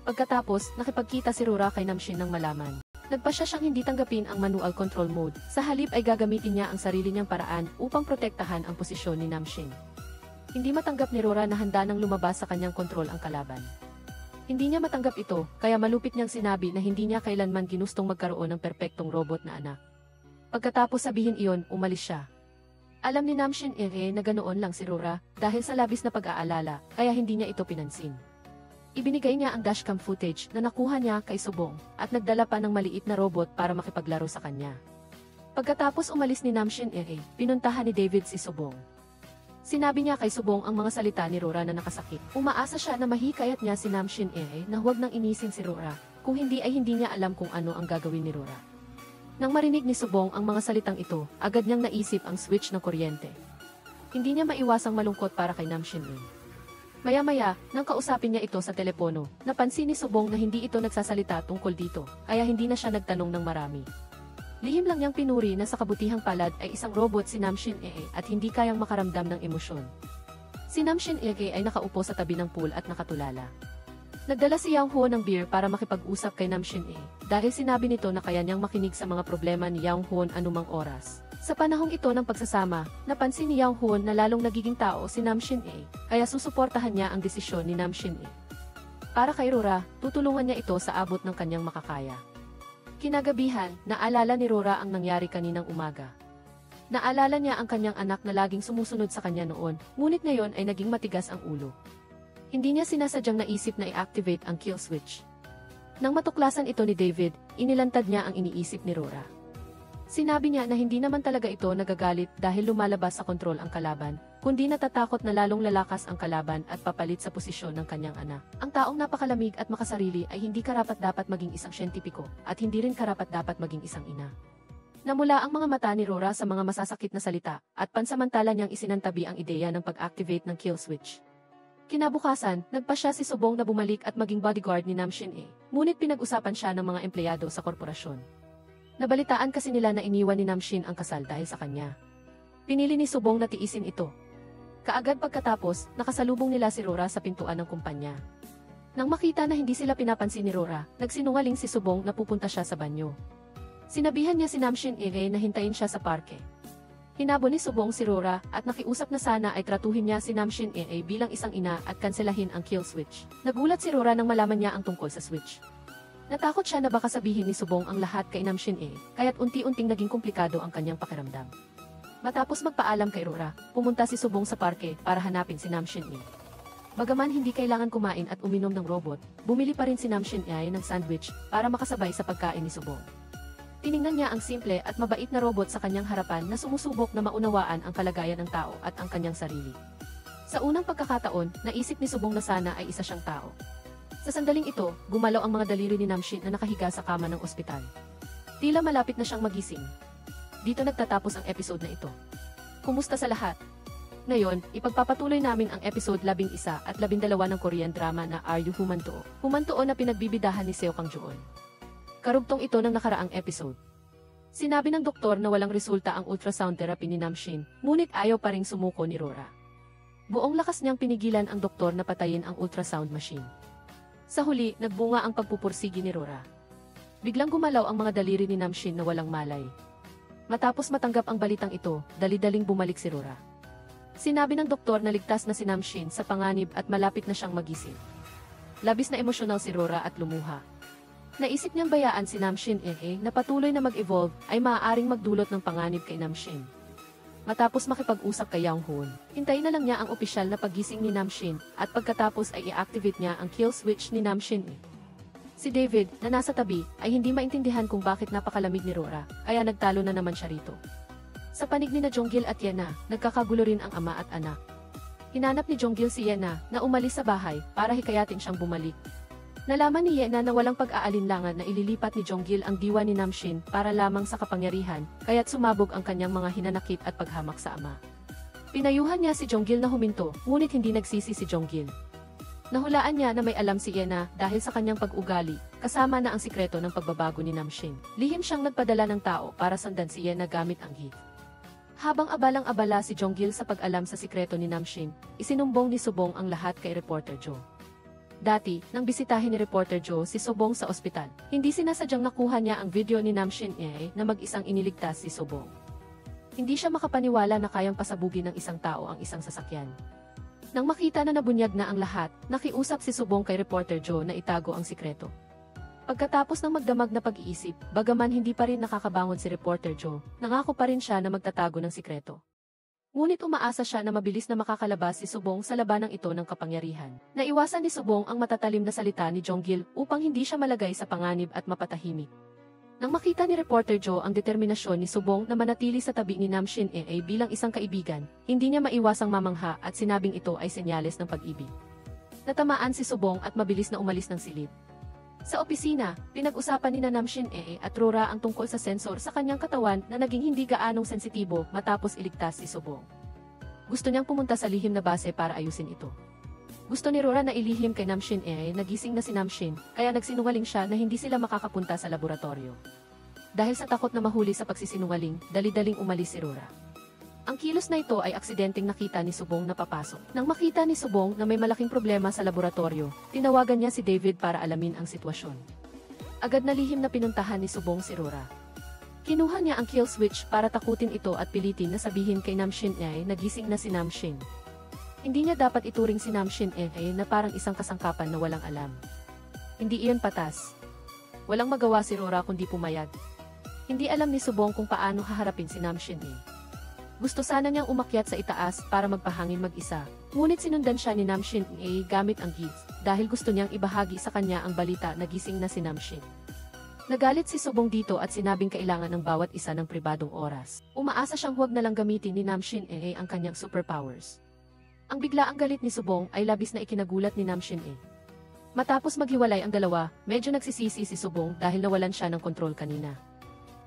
Pagkatapos, nakipagkita si Rora kay Nam Shin nang malaman. Nagpasya siyang hindi tanggapin ang manual control mode, sa halip ay gagamitin niya ang sarili niyang paraan upang protektahan ang posisyon ni Nam Shin. Hindi matanggap ni Rora na handa nang lumabas sa kanyang kontrol ang kalaban. Hindi niya matanggap ito, kaya malupit niyang sinabi na hindi niya kailanman ginustong magkaroon ng perpektong robot na anak. Pagkatapos sabihin iyon, umalis siya. Alam ni Nam Shin Ere na ganoon lang si Rora dahil sa labis na pag-aalala, kaya hindi niya ito pinansin. Ibinigay niya ang dashcam footage na nakuha niya kay Subong at nagdala pa ng maliit na robot para makipaglaro sa kanya. Pagkatapos umalis ni Nam Shin Ere, pinuntahan ni David si Subong. Sinabi niya kay Subong ang mga salita ni Rora na nakasakit. Umaasa siya na mahikayat niya si Nam Shin Ere na huwag nang inisin si Rora, kung hindi ay hindi niya alam kung ano ang gagawin ni Rora. Nang marinig ni Subong ang mga salitang ito, agad niyang naisip ang switch ng kuryente. Hindi niya maiwasang malungkot para kay Nam Shin-in. Maya-maya, nang kausapin niya ito sa telepono, napansin ni Subong na hindi ito nagsasalita tungkol dito, kaya hindi na siya nagtanong ng marami. Lihim lang niyang pinuri na sa kabutihang palad ay isang robot si Nam Shin-e at hindi kayang makaramdam ng emosyon. Si Nam Shin-e ay nakaupo sa tabi ng pool at nakatulala. Nagdala si Yang Huo ng beer para makipag-usap kay Nam Shin-e dahil sinabi nito na kaya niyang makinig sa mga problema ni Yang Huo anumang oras. Sa panahong ito ng pagsasama, napansin ni Yang Huo na lalong nagiging tao si Nam Shin-e, kaya susuportahan niya ang desisyon ni Nam Shin-e. Para kay Rora, tutulungan niya ito sa abot ng kanyang makakaya. Kinagabihan, naalala ni Rora ang nangyari kaninang umaga. Naalala niya ang kanyang anak na laging sumusunod sa kanya noon, ngunit ngayon ay naging matigas ang ulo. Hindi niya sinasadyang naisip na i-activate ang kill switch. Nang matuklasan ito ni David, inilantad niya ang iniisip ni Rora. Sinabi niya na hindi naman talaga ito nagagalit dahil lumalabas sa kontrol ang kalaban, kundi natatakot na lalong lalakas ang kalaban at papalit sa posisyon ng kanyang anak. Ang taong napakalamig at makasarili ay hindi karapat-dapat maging isang siyentipiko at hindi rin karapat-dapat maging isang ina. Namula ang mga mata ni Rora sa mga masasakit na salita at pansamantala niyang isinantabi ang ideya ng pag-activate ng kill switch. Kinabukasan, nagpasya si Subong na bumalik at maging bodyguard ni Nam Shin-e, ngunit pinag-usapan siya ng mga empleyado sa korporasyon. Nabalitaan kasi nila na iniwan ni Nam Shin ang kasal dahil sa kanya. Pinili ni Subong na tiisin ito. Kaagad pagkatapos, nakasalubong nila si Rora sa pintuan ng kumpanya. Nang makita na hindi sila pinapansin ni Rora, nagsinungaling si Subong na pupunta siya sa banyo. Sinabihan niya si Nam Shin-e na hintayin siya sa parke. Hinabol ni Subong si Rora at nakiusap na sana ay tratuhin niya si Nam Shin-e bilang isang ina at kanselahin ang kill switch. Nagulat si Rora nang malaman niya ang tungkol sa switch. Natakot siya na baka sabihin ni Subong ang lahat kay Nam Shin-e, kaya't unti-unting naging komplikado ang kanyang pakiramdam. Matapos magpaalam kay Rora, pumunta si Subong sa parke para hanapin si Nam Shin-e. Bagaman hindi kailangan kumain at uminom ng robot, bumili pa rin si Nam Shin-e ng sandwich para makasabay sa pagkain ni Subong. Tiningnan niya ang simple at mabait na robot sa kanyang harapan na sumusubok na maunawaan ang kalagayan ng tao at ang kanyang sarili. Sa unang pagkakataon, naisip ni Subong na sana ay isa siyang tao. Sa sandaling ito, gumalaw ang mga daliri ni Nam Shin na nakahiga sa kama ng ospital. Tila malapit na siyang magising. Dito nagtatapos ang episode na ito. Kumusta sa lahat? Ngayon, ipagpapatuloy namin ang episode 11 at 12 ng Korean drama na Are You Humanto? Humanto na pinagbibidahan ni Seo Kang-joon. Karugtong ito ng nakaraang episode. Sinabi ng doktor na walang resulta ang ultrasound therapy ni Nam Shin, ngunit ayaw pa ring sumuko ni Rora. Buong lakas niyang pinigilan ang doktor na patayin ang ultrasound machine. Sa huli, nagbunga ang pagpupursigi ni Rora. Biglang gumalaw ang mga daliri ni Nam Shin na walang malay. Matapos matanggap ang balitang ito, dali-daling bumalik si Rora. Sinabi ng doktor na ligtas na si Nam Shin sa panganib at malapit na siyang magising. Labis na emosyonal si Rora at lumuha. Naisip niyang bayaan si Nam Shin-e na patuloy na mag-evolve ay maaaring magdulot ng panganib kay Nam Shin. Matapos makipag-usap kay Yang Hoon, hintayin na lang niya ang opisyal na paggising ni Nam Shin at pagkatapos ay i-activate niya ang kill switch ni Nam Shin-e. Si David, na nasa tabi, ay hindi maintindihan kung bakit napakalamig ni Rora, kaya nagtalo na naman siya rito. Sa panig ni Jonggil at Yena, nagkakagulo rin ang ama at anak. Hinanap ni Jonggil si Yena na umalis sa bahay para hikayatin siyang bumalik. Nalaman ni Yena na walang pag-aalinlangan na ililipat ni Jonggil ang diwa ni Nam Shin para lamang sa kapangyarihan, kaya't sumabog ang kanyang mga hinanakit at paghamak sa ama. Pinayuhan niya si Jonggil na huminto, ngunit hindi nagsisi si Jonggil. Nahulaan niya na may alam si Yena dahil sa kanyang pag-ugali, kasama na ang sikreto ng pagbabago ni Nam Shin. Lihim siyang nagpadala ng tao para sundan si Yena gamit ang gift. Habang abalang-abala si Jonggil sa pag-alam sa sikreto ni Nam Shin, isinumbong ni Subong ang lahat kay Reporter Joe. Dati, nang bisitahin ni Reporter Joe si Subong sa ospital, hindi sinasadyang nakuha niya ang video ni Nam Shin-e na mag-isang iniligtas si Subong. Hindi siya makapaniwala na kayang pasabugin ng isang tao ang isang sasakyan. Nang makita na nabunyag na ang lahat, nakiusap si Subong kay Reporter Joe na itago ang sikreto. Pagkatapos ng magdamag na pag-iisip, bagaman hindi pa rin nakakabangon si Reporter Joe, nangako pa rin siya na magtatago ng sikreto. Ngunit umaasa siya na mabilis na makakalabas si Subong sa labanang ito ng kapangyarihan. Naiwasan ni Subong ang matatalim na salita ni Jonggil upang hindi siya malagay sa panganib at mapatahimik. Nang makita ni Reporter Joe ang determinasyon ni Subong na manatili sa tabi ni Nam Shin-e bilang isang kaibigan, hindi niya maiwasang mamangha at sinabing ito ay senyales ng pag-ibig. Natamaan si Subong at mabilis na umalis ng silid. Sa opisina, pinag-usapan ni Namshin at Rora ang tungkol sa sensor sa kanyang katawan na naging hindi gaanong sensitibo matapos iligtas si Subong. Gusto niyang pumunta sa lihim na base para ayusin ito. Gusto ni Rora na ilihim kay Namshin nagising na si Namshin, kaya nagsinungaling siya na hindi sila makakapunta sa laboratorio. Dahil sa takot na mahuli sa pagsisinungaling, dali-daling umalis si Rora. Ang kilos na ito ay aksidenteng nakita ni Subong na papasok. Nang makita ni Subong na may malaking problema sa laboratorio, tinawagan niya si David para alamin ang sitwasyon. Agad na lihim na pinuntahan ni Subong si Rora. Kinuha niya ang kill switch para takutin ito at pilitin na sabihin kay Namshin nagising na si Namshin. Hindi niya dapat ituring si Namshin na parang isang kasangkapan na walang alam. Hindi iyon patas. Walang magawa si Rora kundi pumayag. Hindi alam ni Subong kung paano haharapin si Namshin Gusto sana niyang umakyat sa itaas para magpahangin mag-isa. Ngunit sinundan siya ni Namshin gamit ang gigs dahil gusto niyang ibahagi sa kanya ang balita na gising na si Namshin. Nagalit si Subong dito at sinabing kailangan ng bawat isa ng pribadong oras. Umaasa siyang huwag na lang gamitin ni Namshin ang kanyang superpowers. Ang biglaang galit ni Subong ay labis na ikinagulat ni Namshin Matapos maghiwalay ang dalawa, medyo nagsisisi si Subong dahil nawalan siya ng kontrol kanina.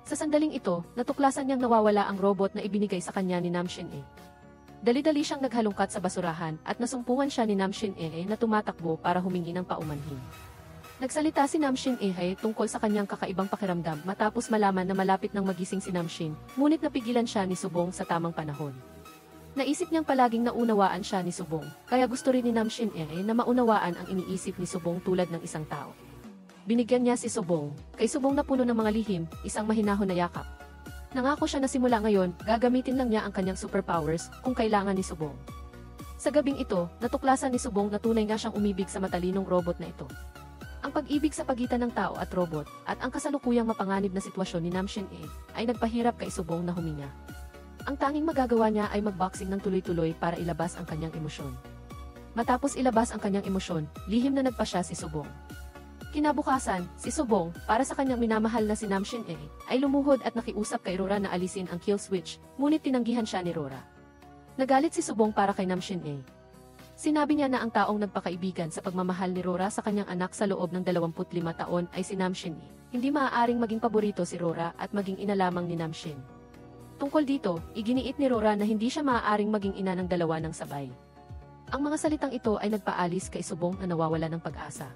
Sa sandaling ito, natuklasan niyang nawawala ang robot na ibinigay sa kanya ni Namshin Dali-dali siyang naghalungkat sa basurahan at nasumpungan siya ni Namshin na tumatakbo para humingi ng paumanhin. Nagsalita si Namshin tungkol sa kanyang kakaibang pakiramdam matapos malaman na malapit nang magising si Namshin, ngunit napigilan siya ni Subong sa tamang panahon. Naisip niyang palaging naunawaan siya ni Subong, kaya gusto rin ni Namshin na maunawaan ang iniisip ni Subong tulad ng isang tao. Binigyan niya si Subong, kay Subong na puno ng mga lihim, isang mahinahon na yakap. Nangako siya na simula ngayon, gagamitin lang niya ang kanyang superpowers kung kailangan ni Subong. Sa gabing ito, natuklasan ni Subong na tunay nga siyang umibig sa matalinong robot na ito. Ang pag-ibig sa pagitan ng tao at robot, at ang kasalukuyang mapanganib na sitwasyon ni Namshin ay nagpahirap kay Subong na huminga. Ang tanging magagawa niya ay magboxing ng tuloy-tuloy para ilabas ang kanyang emosyon. Matapos ilabas ang kanyang emosyon, lihim na nagpa siya si Subong. Kinabukasan, si Subong, para sa kanyang minamahal na si Namshin ay lumuhod at nakiusap kay Rora na alisin ang kill switch, ngunit tinanggihan siya ni Rora. Nagalit si Subong para kay Namshin Sinabi niya na ang taong nagpakaibigan sa pagmamahal ni Rora sa kanyang anak sa loob ng 25 taon ay si Namshin Hindi maaaring maging paborito si Rora at maging ina lamang ni Namshin. Tungkol dito, iginiit ni Rora na hindi siya maaaring maging ina ng dalawa ng sabay. Ang mga salitang ito ay nagpaalis kay Subong na nawawala ng pag-asa.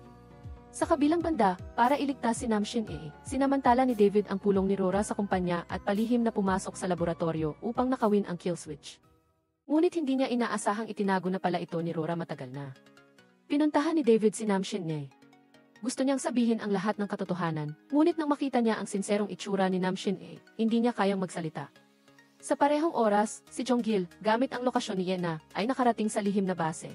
Sa kabilang banda, para iligtas si Namshin sinamantala ni David ang pulong ni Rora sa kumpanya at palihim na pumasok sa laboratorio upang nakawin ang kill switch. Ngunit hindi niya inaasahang itinago na pala ito ni Rora matagal na. Pinuntahan ni David si Namshin Gusto niyang sabihin ang lahat ng katotohanan, ngunit nang makita niya ang sinserong itsura ni Namshin hindi niya kayang magsalita. Sa parehong oras, si Jonggil, gamit ang lokasyon ni Yena, ay nakarating sa lihim na base.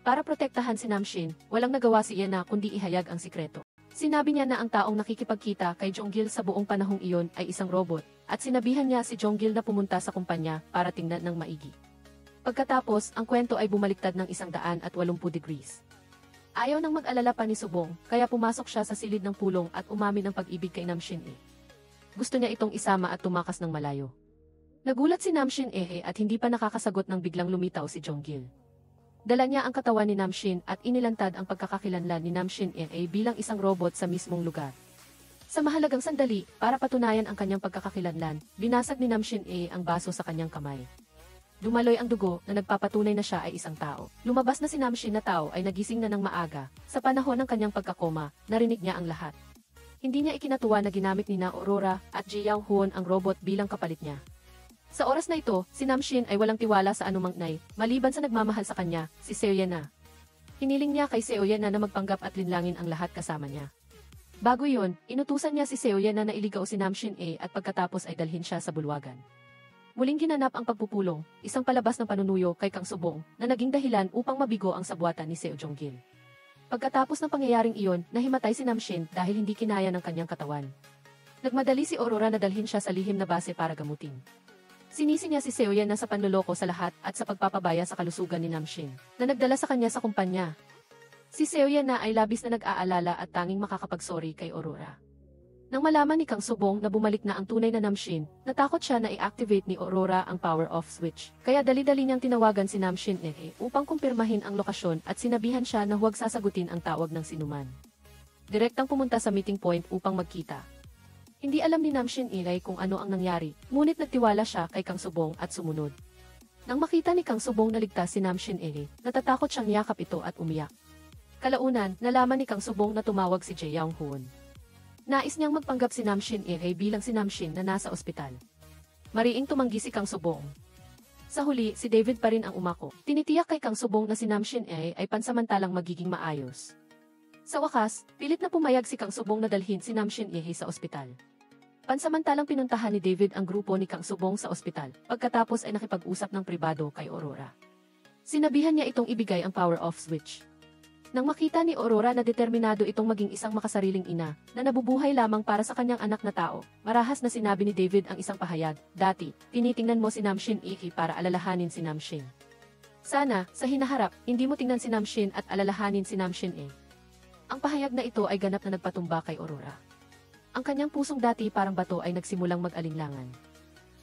Para protektahan si Namshin, walang nagawa si Yena kundi ihayag ang sikreto. Sinabi niya na ang taong nakikipagkita kay Jonggil sa buong panahong iyon ay isang robot, at sinabihan niya si Jonggil na pumunta sa kumpanya para tingnan ng maigi. Pagkatapos, ang kwento ay bumaliktad ng 180 degrees. Ayaw nang mag-alala pa ni Subong, kaya pumasok siya sa silid ng pulong at umamin ng pag-ibig kay Namshin Gusto niya itong isama at tumakas ng malayo. Nagulat si Namshin at hindi pa nakakasagot nang biglang lumitaw si Jonggil. Dala niya ang katawan ni Namshin at inilantad ang pagkakakilanlan ni Namshin bilang isang robot sa mismong lugar. Sa mahalagang sandali, para patunayan ang kanyang pagkakakilanlan, binasag ni Namshin ang baso sa kanyang kamay. Dumaloy ang dugo na nagpapatunay na siya ay isang tao. Lumabas na si Namshin na tao ay nagising na ng maaga. Sa panahon ng kanyang pagkakoma, narinig niya ang lahat. Hindi niya ikinatuwa na ginamit ni Na Aurora at Ji Yang Huon ang robot bilang kapalit niya. Sa oras na ito, si Namshin ay walang tiwala sa anumang nay, maliban sa nagmamahal sa kanya, si Seo Yena. Hiniling niya kay Seo Yena na magpanggap at linlangin ang lahat kasama niya. Bago yun, inutusan niya si Seo Yena na iligaw si Namshin at pagkatapos ay dalhin siya sa bulwagan. Muling ginanap ang pagpupulong, isang palabas ng panunuyo kay Kang Subong na naging dahilan upang mabigo ang sabwatan ni Seo Jonggil. Pagkatapos ng pangyayaring iyon, nahimatay si Namshin dahil hindi kinaya ng kanyang katawan. Nagmadali si Aurora na dalhin siya sa lihim na base para gamutin. Sinisi niya si Seo Yena sa panloloko sa lahat at sa pagpapabaya sa kalusugan ni Namshin, na nagdala sa kanya sa kumpanya. Si Seo Yena ay labis na nag-aalala at tanging makakapagsorry kay Aurora. Nang malaman ni Kang Subong na bumalik na ang tunay na Namshin, natakot siya na i-activate ni Aurora ang power-off switch. Kaya dali-dali niyang tinawagan si Namshin upang kumpirmahin ang lokasyon at sinabihan siya na huwag sasagutin ang tawag ng sinuman. direktang pumunta sa meeting point upang magkita. Hindi alam ni Namshin Ilay kung ano ang nangyari, ngunit nagtiwala siya kay Kang Subong at sumunod. Nang makita ni Kang Subong na ligtas si Namshin Ilay, natatakot siyang niyakap ito at umiyak. Kalaunan, nalaman ni Kang Subong na tumawag si Jae Young Hoon. Nais niyang magpanggap si Namshin Ilay bilang si Namshin na nasa ospital. Mariing tumanggi si Kang Subong. Sa huli, si David pa rin ang umako. Tinitiyak kay Kang Subong na si Namshin Ilay ay pansamantalang magiging maayos. Sa wakas, pilit na pumayag si Kang Subong na dalhin si Namshin Ilay sa ospital. Pansamantalang pinuntahan ni David ang grupo ni Kang Subong sa ospital, pagkatapos ay nakipag-usap ng pribado kay Aurora. Sinabihan niya itong ibigay ang power-off switch. Nang makita ni Aurora na determinado itong maging isang makasariling ina, na nabubuhay lamang para sa kanyang anak na tao, marahas na sinabi ni David ang isang pahayag, "Dati, tinitingnan mo si Namshin Ilay para alalahanin si Namshin. Sana, sa hinaharap, hindi mo tingnan si Namshin at alalahanin si Namshin Ilay." Ang pahayag na ito ay ganap na nagpatumba kay Aurora. Ang kanyang pusong dati parang bato ay nagsimulang mag-alinlangan.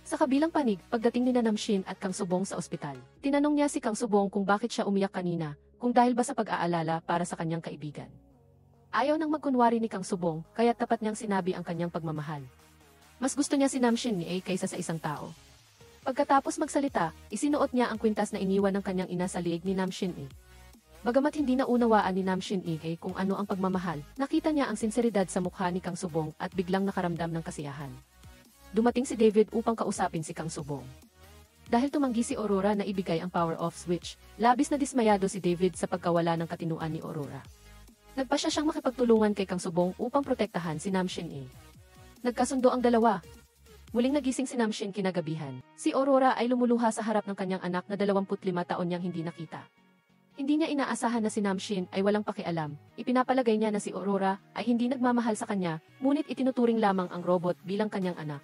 Sa kabilang panig, pagdating ni Namshin at Kang Subong sa ospital, tinanong niya si Kang Subong kung bakit siya umiyak kanina, kung dahil ba sa pag-aalala para sa kanyang kaibigan. Ayaw nang magkunwari ni Kang Subong, kaya tapat niyang sinabi ang kanyang pagmamahal. Mas gusto niya si Namshin Ilay kaysa sa isang tao. Pagkatapos magsalita, isinuot niya ang kwintas na iniwan ng kanyang ina sa liig ni Namshin Ilay. Bagamat hindi naunawaan ni Namshin Ilay kung ano ang pagmamahal, nakita niya ang sinseridad sa mukha ni Kang Subong at biglang nakaramdam ng kasiyahan. Dumating si David upang kausapin si Kang Subong. Dahil tumanggi si Aurora na ibigay ang power-off switch, labis na dismayado si David sa pagkawala ng katinuan ni Aurora. Nagpasya siyang makipagtulungan kay Kang Subong upang protektahan si Namshin Ilay. Nagkasundo ang dalawa. Muling nagising si Namshin kinagabihan. Si Aurora ay lumuluha sa harap ng kanyang anak na 25 taon niyang hindi nakita. Hindi niya inaasahan na si Namshin ay walang pakialam. Ipinapalagay niya na si Aurora ay hindi nagmamahal sa kanya, ngunit itinuturing lamang ang robot bilang kanyang anak.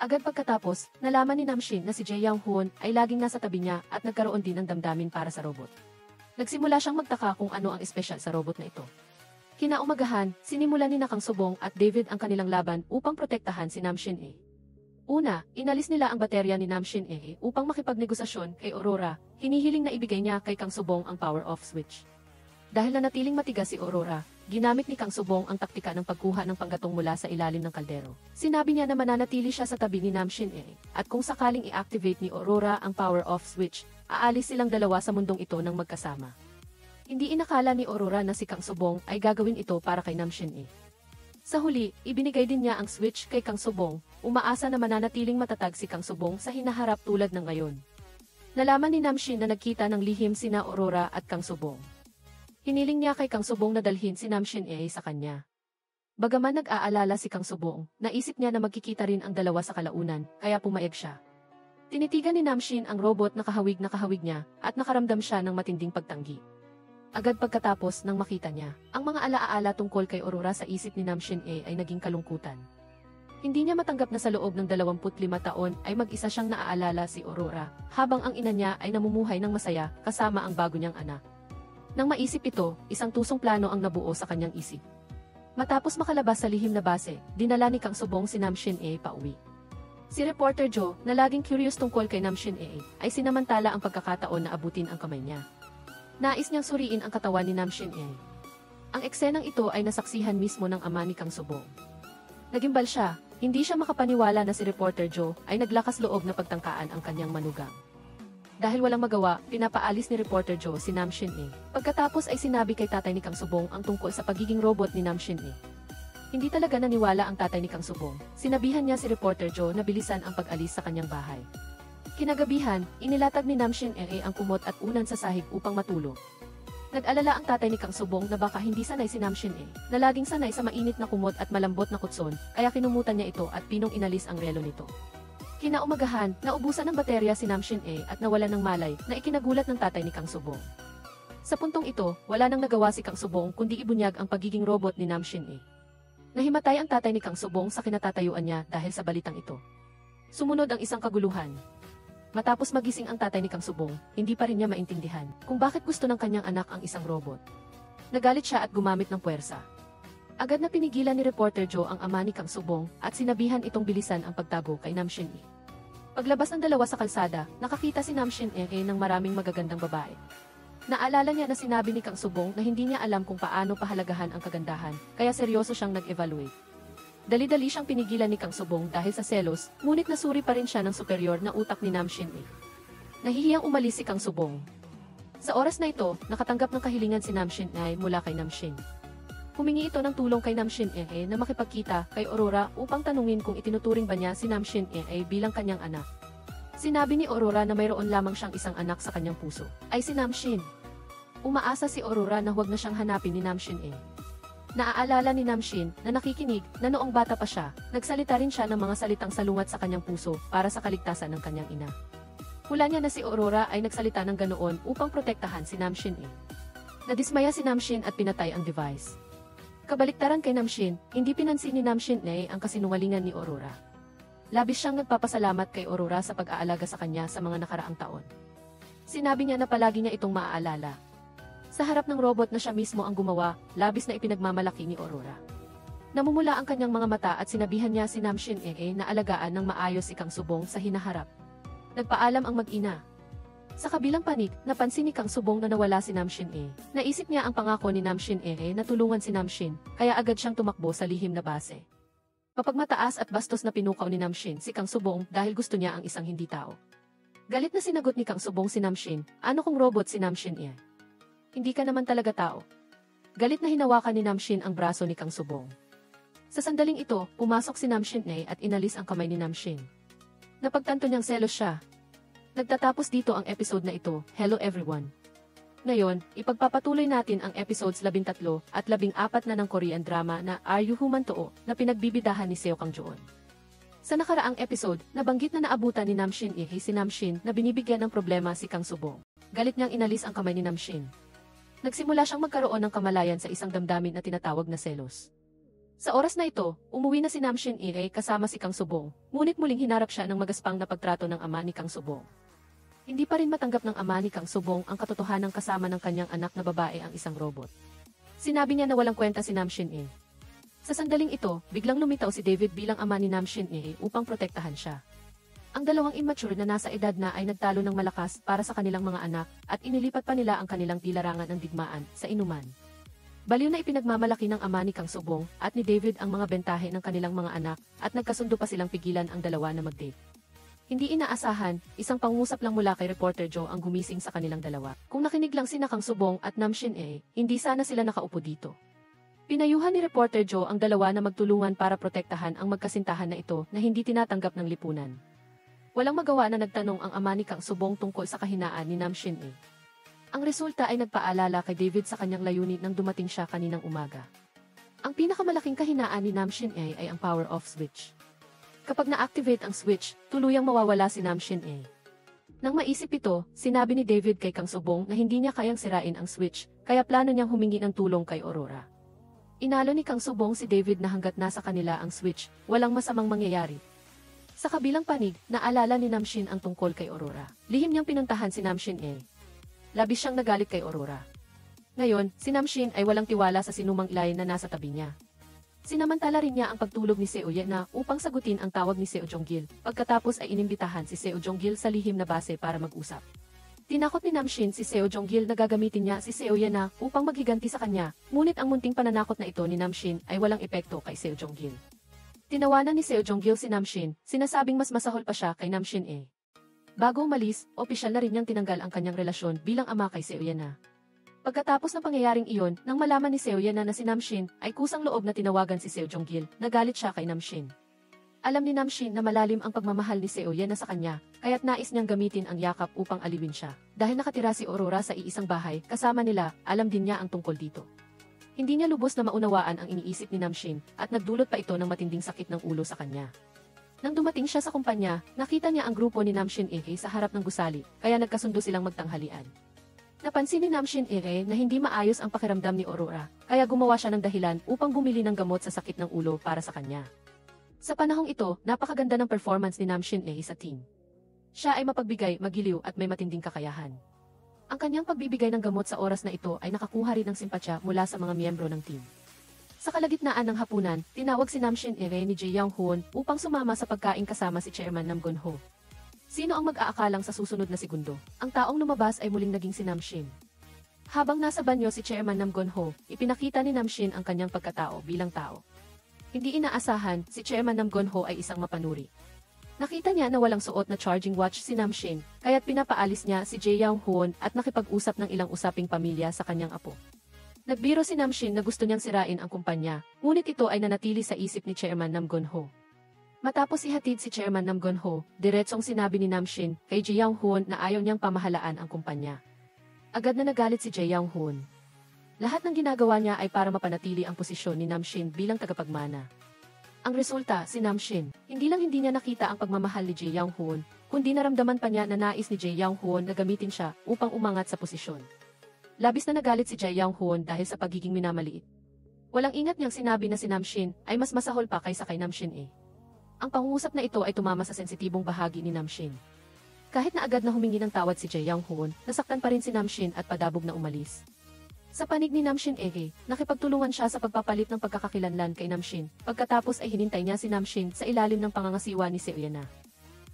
Agad pagkatapos, nalaman ni Namshin na si Jae Young Hoon ay laging nasa tabi niya at nagkaroon din ng damdamin para sa robot. Nagsimula siyang magtaka kung ano ang espesyal sa robot na ito. Kinaumagahan, sinimulan ni Kang Subong at David ang kanilang laban upang protektahan si Namshin Ilay. Una, inalis nila ang baterya ni Namshin Ilay upang makipagnegosasyon kay Aurora, hinihiling na ibigay niya kay Kang Subong ang power-off switch. Dahil nanatiling matigas si Aurora, ginamit ni Kang Subong ang taktika ng pagkuha ng panggatong mula sa ilalim ng kaldero. Sinabi niya na mananatili siya sa tabi ni Namshin Ilay, at kung sakaling i-activate ni Aurora ang power-off switch, aalis silang dalawa sa mundong ito ng magkasama. Hindi inakala ni Aurora na si Kang Subong ay gagawin ito para kay Namshin Ilay. Sa huli, ibinigay din niya ang switch kay Kang Subong, umaasa na mananatiling matatag si Kang Subong sa hinaharap tulad ng ngayon. Nalaman ni Namshin na nagkita ng lihim sina Aurora at Kang Subong. Hiniling niya kay Kang Subong na dalhin si Namshin Ilay sa kanya. Bagaman nag-aalala si Kang Subong, naisip niya na magkikita rin ang dalawa sa kalaunan, kaya pumayag siya. Tinitigan ni Namshin ang robot na kahawig niya, at nakaramdam siya ng matinding pagtanggi. Agad pagkatapos nang makita niya, ang mga alaala tungkol kay Aurora sa isip ni Namshin Ilay ay naging kalungkutan. Hindi niya matanggap na sa loob ng 25 taon ay mag-isa siyang naaalala si Aurora, habang ang ina niya ay namumuhay ng masaya kasama ang bago niyang anak. Nang maisip ito, isang tusong plano ang nabuo sa kanyang isip. Matapos makalabas sa lihim na base, dinala ni Kang Subong si Namshin Ilay pauwi. Si Reporter Joe, na laging curious tungkol kay Namshin Ilay, ay sinamantala ang pagkakataon na abutin ang kamay niya. Nais niyang suriin ang katawan ni Namshin Ilay. Ang eksenang ito ay nasaksihan mismo ng ama ni Kang Subong. Nagimbal siya, hindi siya makapaniwala na si Reporter Joe ay naglakas loob na pagtangkaan ang kanyang manugang. Dahil walang magawa, pinapaalis ni Reporter Joe si Namshin Ilay. Pagkatapos ay sinabi kay tatay ni Kang Subong ang tungkol sa pagiging robot ni Namshin Ilay. Hindi talaga naniwala ang tatay ni Kang Subong. Sinabihan niya si Reporter Joe na bilisan ang pag-alis sa kanyang bahay. Kinagabihan, inilatag ni Namshin Ilay ang kumot at unan sa sahig upang matulog. Nag-alala ang tatay ni Kang Subong na baka hindi sanay si Namshin Ilay, na laging sanay sa mainit na kumot at malambot na kutson, kaya kinumutan niya ito at pinong inalis ang relo nito. Kinaumagahan, naubusan ng baterya si Namshin Ilay at nawalan ng malay na ikinagulat ng tatay ni Kang Subong. Sa puntong ito, wala nang nagawa si Kang Subong kundi ibunyag ang pagiging robot ni Namshin Ilay. Nahimatay ang tatay ni Kang Subong sa kinatatayuan niya dahil sa balitang ito. Sumunod ang isang kaguluhan. Matapos magising ang tatay ni Kang Subong, hindi pa rin niya maintindihan kung bakit gusto ng kanyang anak ang isang robot. Nagalit siya at gumamit ng puwersa. Agad na pinigilan ni Reporter Joe ang ama ni Kang Subong at sinabihan itong bilisan ang pagtago kay Namshin Ilay. Paglabas ng dalawa sa kalsada, nakakita si Namshin Ilay ng maraming magagandang babae. Naalala niya na sinabi ni Kang Subong na hindi niya alam kung paano pahalagahan ang kagandahan, kaya seryoso siyang nag-evaluate. Dali-dali siyang pinigilan ni Kang Subong dahil sa selos, ngunit nasuri pa rin siya ng superior na utak ni Nam Shin. Nahihiyang umalis si Kang Subong. Sa oras na ito, nakatanggap ng kahilingan si Nam Shin mula kay Nam Shin. Humingi ito ng tulong kay Nam Shin na makipagkita kay Aurora upang tanungin kung itinuturing ba niya si Nam Shin bilang kanyang anak. Sinabi ni Aurora na mayroon lamang siyang isang anak sa kanyang puso, ay si Nam Shin. Umaasa si Aurora na huwag na siyang hanapin ni Nam Shin. Naaalala ni Nam Shin na nakikinig na noong bata pa siya, nagsalita rin siya ng mga salitang salungat sa kanyang puso para sa kaligtasan ng kanyang ina. Hula niya na si Aurora ay nagsalita ng ganoon upang protektahan si Nam Shin. Nadismaya si Nam Shin at pinatay ang device. Kabaliktaran kay Nam Shin, hindi pinansin ni Nam Shin ang kasinungalingan ni Aurora. Labis siyang nagpapasalamat kay Aurora sa pag-aalaga sa kanya sa mga nakaraang taon. Sinabi niya na palagi niya itong maaalala. Sa harap ng robot na siya mismo ang gumawa, labis na ipinagmamalaki ni Aurora. Namumula ang kanyang mga mata at sinabihan niya si Nam Shin na alagaan ng maayos si Kang Subong sa hinaharap. Nagpaalam ang mag-ina. Sa kabilang panig, napansin ni Kang Subong na nawala si Nam Shin. Naisip niya ang pangako ni Nam Shin na tulungan si Nam Shin, kaya agad siyang tumakbo sa lihim na base. Mapagmataas at bastos na pinukaw ni Nam Shin si Kang Subong dahil gusto niya ang isang hindi tao. Galit na sinagot ni Kang Subong si Nam Shin, ano kung robot si Nam Shin Hindi ka naman talaga tao. Galit na hinawakan ni Nam Shin ang braso ni Kang Subong. Sa sandaling ito, pumasok si Nam Shin at inalis ang kamay ni Nam Shin. Napagtanto niyang selos siya. Nagtatapos dito ang episode na ito. Hello everyone. Ngayon, ipagpapatuloy natin ang episodes 13 at 14 na ng Korean drama na Are You Human To na pinagbibidahan ni Seo Kang Joon. Sa nakaraang episode, nabanggit na naabutan ni Nam Shin si Nam Shin na binibigyan ng problema si Kang Subong. Galit niyang inalis ang kamay ni Nam Shin. Nagsimula siyang magkaroon ng kamalayan sa isang damdamin na tinatawag na selos. Sa oras na ito, umuwi na si Nam Shin kasama si Kang Subong, ngunit muling hinarap siya ng magaspang na pagtrato ng ama ni Kang Subong. Hindi pa rin matanggap ng ama ni Kang Subong ang katotohanang kasama ng kanyang anak na babae ang isang robot. Sinabi niya na walang kwenta si Nam Shin Sa sandaling ito, biglang lumitaw si David bilang ama ni Nam Shin upang protektahan siya. Ang dalawang immature na nasa edad na ay nagtalo ng malakas para sa kanilang mga anak at inilipat pa nila ang kanilang tilarangan ng digmaan sa inuman. Baliw na ipinagmamalaki ng ama ni Kang Subong at ni David ang mga bentahe ng kanilang mga anak at nagkasundo pa silang pigilan ang dalawa na mag-date. Hindi inaasahan, isang pangusap lang mula kay Reporter Joe ang gumising sa kanilang dalawa. Kung nakinig lang sina Kang Subong at Nam Shin hindi sana sila nakaupo dito. Pinayuhan ni Reporter Joe ang dalawa na magtulungan para protektahan ang magkasintahan na ito na hindi tinatanggap ng lipunan. Walang magawa na nagtanong ang ama ni Kang Subong tungkol sa kahinaan ni Nam Shin Ang resulta ay nagpaalala kay David sa kanyang layunin nang dumating siya kaninang umaga. Ang pinakamalaking kahinaan ni Nam Shin ay ang power off switch. Kapag na-activate ang switch, tuluyang mawawala si Nam Shin Nang maisip ito, sinabi ni David kay Kang Subong na hindi niya kayang sirain ang switch, kaya plano niyang humingi ng tulong kay Aurora. Inalo ni Kang Subong si David na hanggat nasa kanila ang switch, walang masamang mangyayari. Sa kabilang panig, naalala ni Nam Shin ang tungkol kay Aurora. Lihim niyang pinuntahan si Nam Shin Labis siyang nagalit kay Aurora. Ngayon, si Nam Shin ay walang tiwala sa sinumang ilay na nasa tabi niya. Sinamantala rin niya ang pagtulog ni Seo Yena upang sagutin ang tawag ni Seo Jong-gil. Pagkatapos ay inimbitahan si Seo Jong-gil sa lihim na base para mag-usap. Tinakot ni Nam Shin si Seo Jong-gil na gagamitin niya si Seo Yena upang maghiganti sa kanya, ngunit ang munting pananakot na ito ni Nam Shin ay walang epekto kay Seo Jong-gil. Tinawanan ni Seo Jong-gil si Nam Shin, sinasabing mas masahol pa siya kay Nam Shin Bago umalis, opisyal na rin niyang tinanggal ang kanyang relasyon bilang ama kay Seo Yena. Pagkatapos ng pangyayaring iyon, nang malaman ni Seo Yena na si Nam Shin ay kusang loob na tinawagan si Seo Jong-gil, nagalit siya kay Nam Shin. Alam ni Nam Shin na malalim ang pagmamahal ni Seo Yena sa kanya, kaya't nais niyang gamitin ang yakap upang aliwin siya. Dahil nakatira si Aurora sa iisang bahay, kasama nila, alam din niya ang tungkol dito. Hindi niya lubos na maunawaan ang iniisip ni Nam Shin at nagdulot pa ito ng matinding sakit ng ulo sa kanya. Nang dumating siya sa kumpanya, nakita niya ang grupo ni Nam Shin sa harap ng gusali, kaya nagkasundo silang magtanghalian. Napansin ni Nam Shin na hindi maayos ang pakiramdam ni Aurora, kaya gumawa siya ng dahilan upang bumili ng gamot sa sakit ng ulo para sa kanya. Sa panahong ito, napakaganda ng performance ni Nam Shin sa team. Siya ay mapagbigay, magiliw at may matinding kakayahan. Ang kanyang pagbibigay ng gamot sa oras na ito ay nakakuha rin ng simpatya mula sa mga miyembro ng team. Sa kalagitnaan ng hapunan, tinawag si Nam Shin ni Jae Young Hoon upang sumama sa pagkain kasama si Chairman Nam Gun Ho. Sino ang mag-aakalang sa susunod na segundo? Ang taong lumabas ay muling naging si Nam Shin. Habang nasa banyo si Chairman Nam Gon-ho, ipinakita ni Namshin ang kanyang pagkatao bilang tao. Hindi inaasahan, si Chairman Nam Gon-ho ay isang mapanuri. Nakita niya na walang suot na charging watch si Namshin, kaya't pinapaalis niya si Jae Young-hoon at nakipag-usap ng ilang usaping pamilya sa kanyang apo. Nagbiro si Namshin na gusto niyang sirain ang kumpanya, ngunit ito ay nanatili sa isip ni Chairman Nam Gon-ho. Matapos ihatid si Chairman Nam Gon-ho, diretsong sinabi ni Namshin kay Jae Young-hoon na ayaw niyang pamahalaan ang kumpanya. Agad na nagalit si Jae Young-hoon. Lahat ng ginagawa niya ay para mapanatili ang posisyon ni Namshin bilang tagapagmana. Ang resulta, si Namshin, hindi niya nakita ang pagmamahal ni Jae Young-hoon, kundi naramdaman pa niya na nais ni Jae Young-hoon na gamitin siya upang umangat sa posisyon. Labis na nagalit si Jae Young-hoon dahil sa pagiging minamaliit. Walang ingat niyang sinabi na si Namshin ay mas masahol pa kaysa kay Namshin eh. Ang pangungusap na ito ay tumama sa sensitibong bahagi ni Namshin. Kahit na agad na humingi ng tawad si Jae Young-hoon, nasaktan pa rin si Namshin at padabog na umalis. Sa panig ni Namshin nakipagtulungan siya sa pagpapalit ng pagkakakilanlan kay Namshin, pagkatapos ay hinintay niya si Namshin sa ilalim ng pangangasiwa ni Seoyana.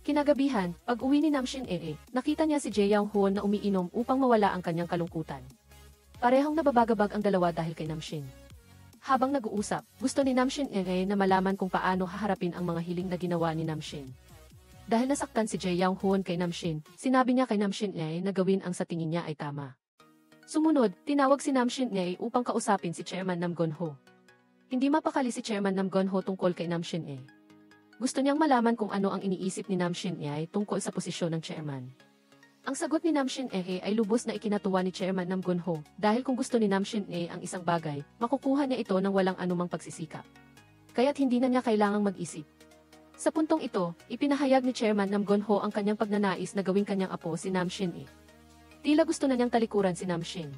Kinagabihan, pag-uwi ni Namshin nakita niya si Jae Young-hoon na umiinom upang mawala ang kanyang kalungkutan. Parehong nababagabag ang dalawa dahil kay Namshin. Habang nag-uusap, gusto ni Namshin na malaman kung paano haharapin ang mga hiling na ginawa ni Namshin. Dahil nasaktan si Jae Young-hoon kay Namshin, sinabi niya kay Namshin na gawin ang sa tingin niya ay tama. Sumunod, tinawag si Namshin upang kausapin si Chairman Nam Gon-ho. Hindi mapakali si Chairman Nam Gon-ho tungkol kay Namshin Gusto niyang malaman kung ano ang iniisip ni Namshin tungkol sa posisyon ng chairman. Ang sagot ni Namshin ay lubos na ikinatuwa ni Chairman Nam Gon-ho dahil kung gusto ni Namshin ang isang bagay, makukuha niya ito ng walang anumang pagsisikap. Kaya't hindi na niya kailangang mag-isip. Sa puntong ito, ipinahayag ni Chairman Nam Gon-ho ang kanyang pagnanais na gawing kanyang apo si Namshin Tila gusto na niyang talikuran si Namshin.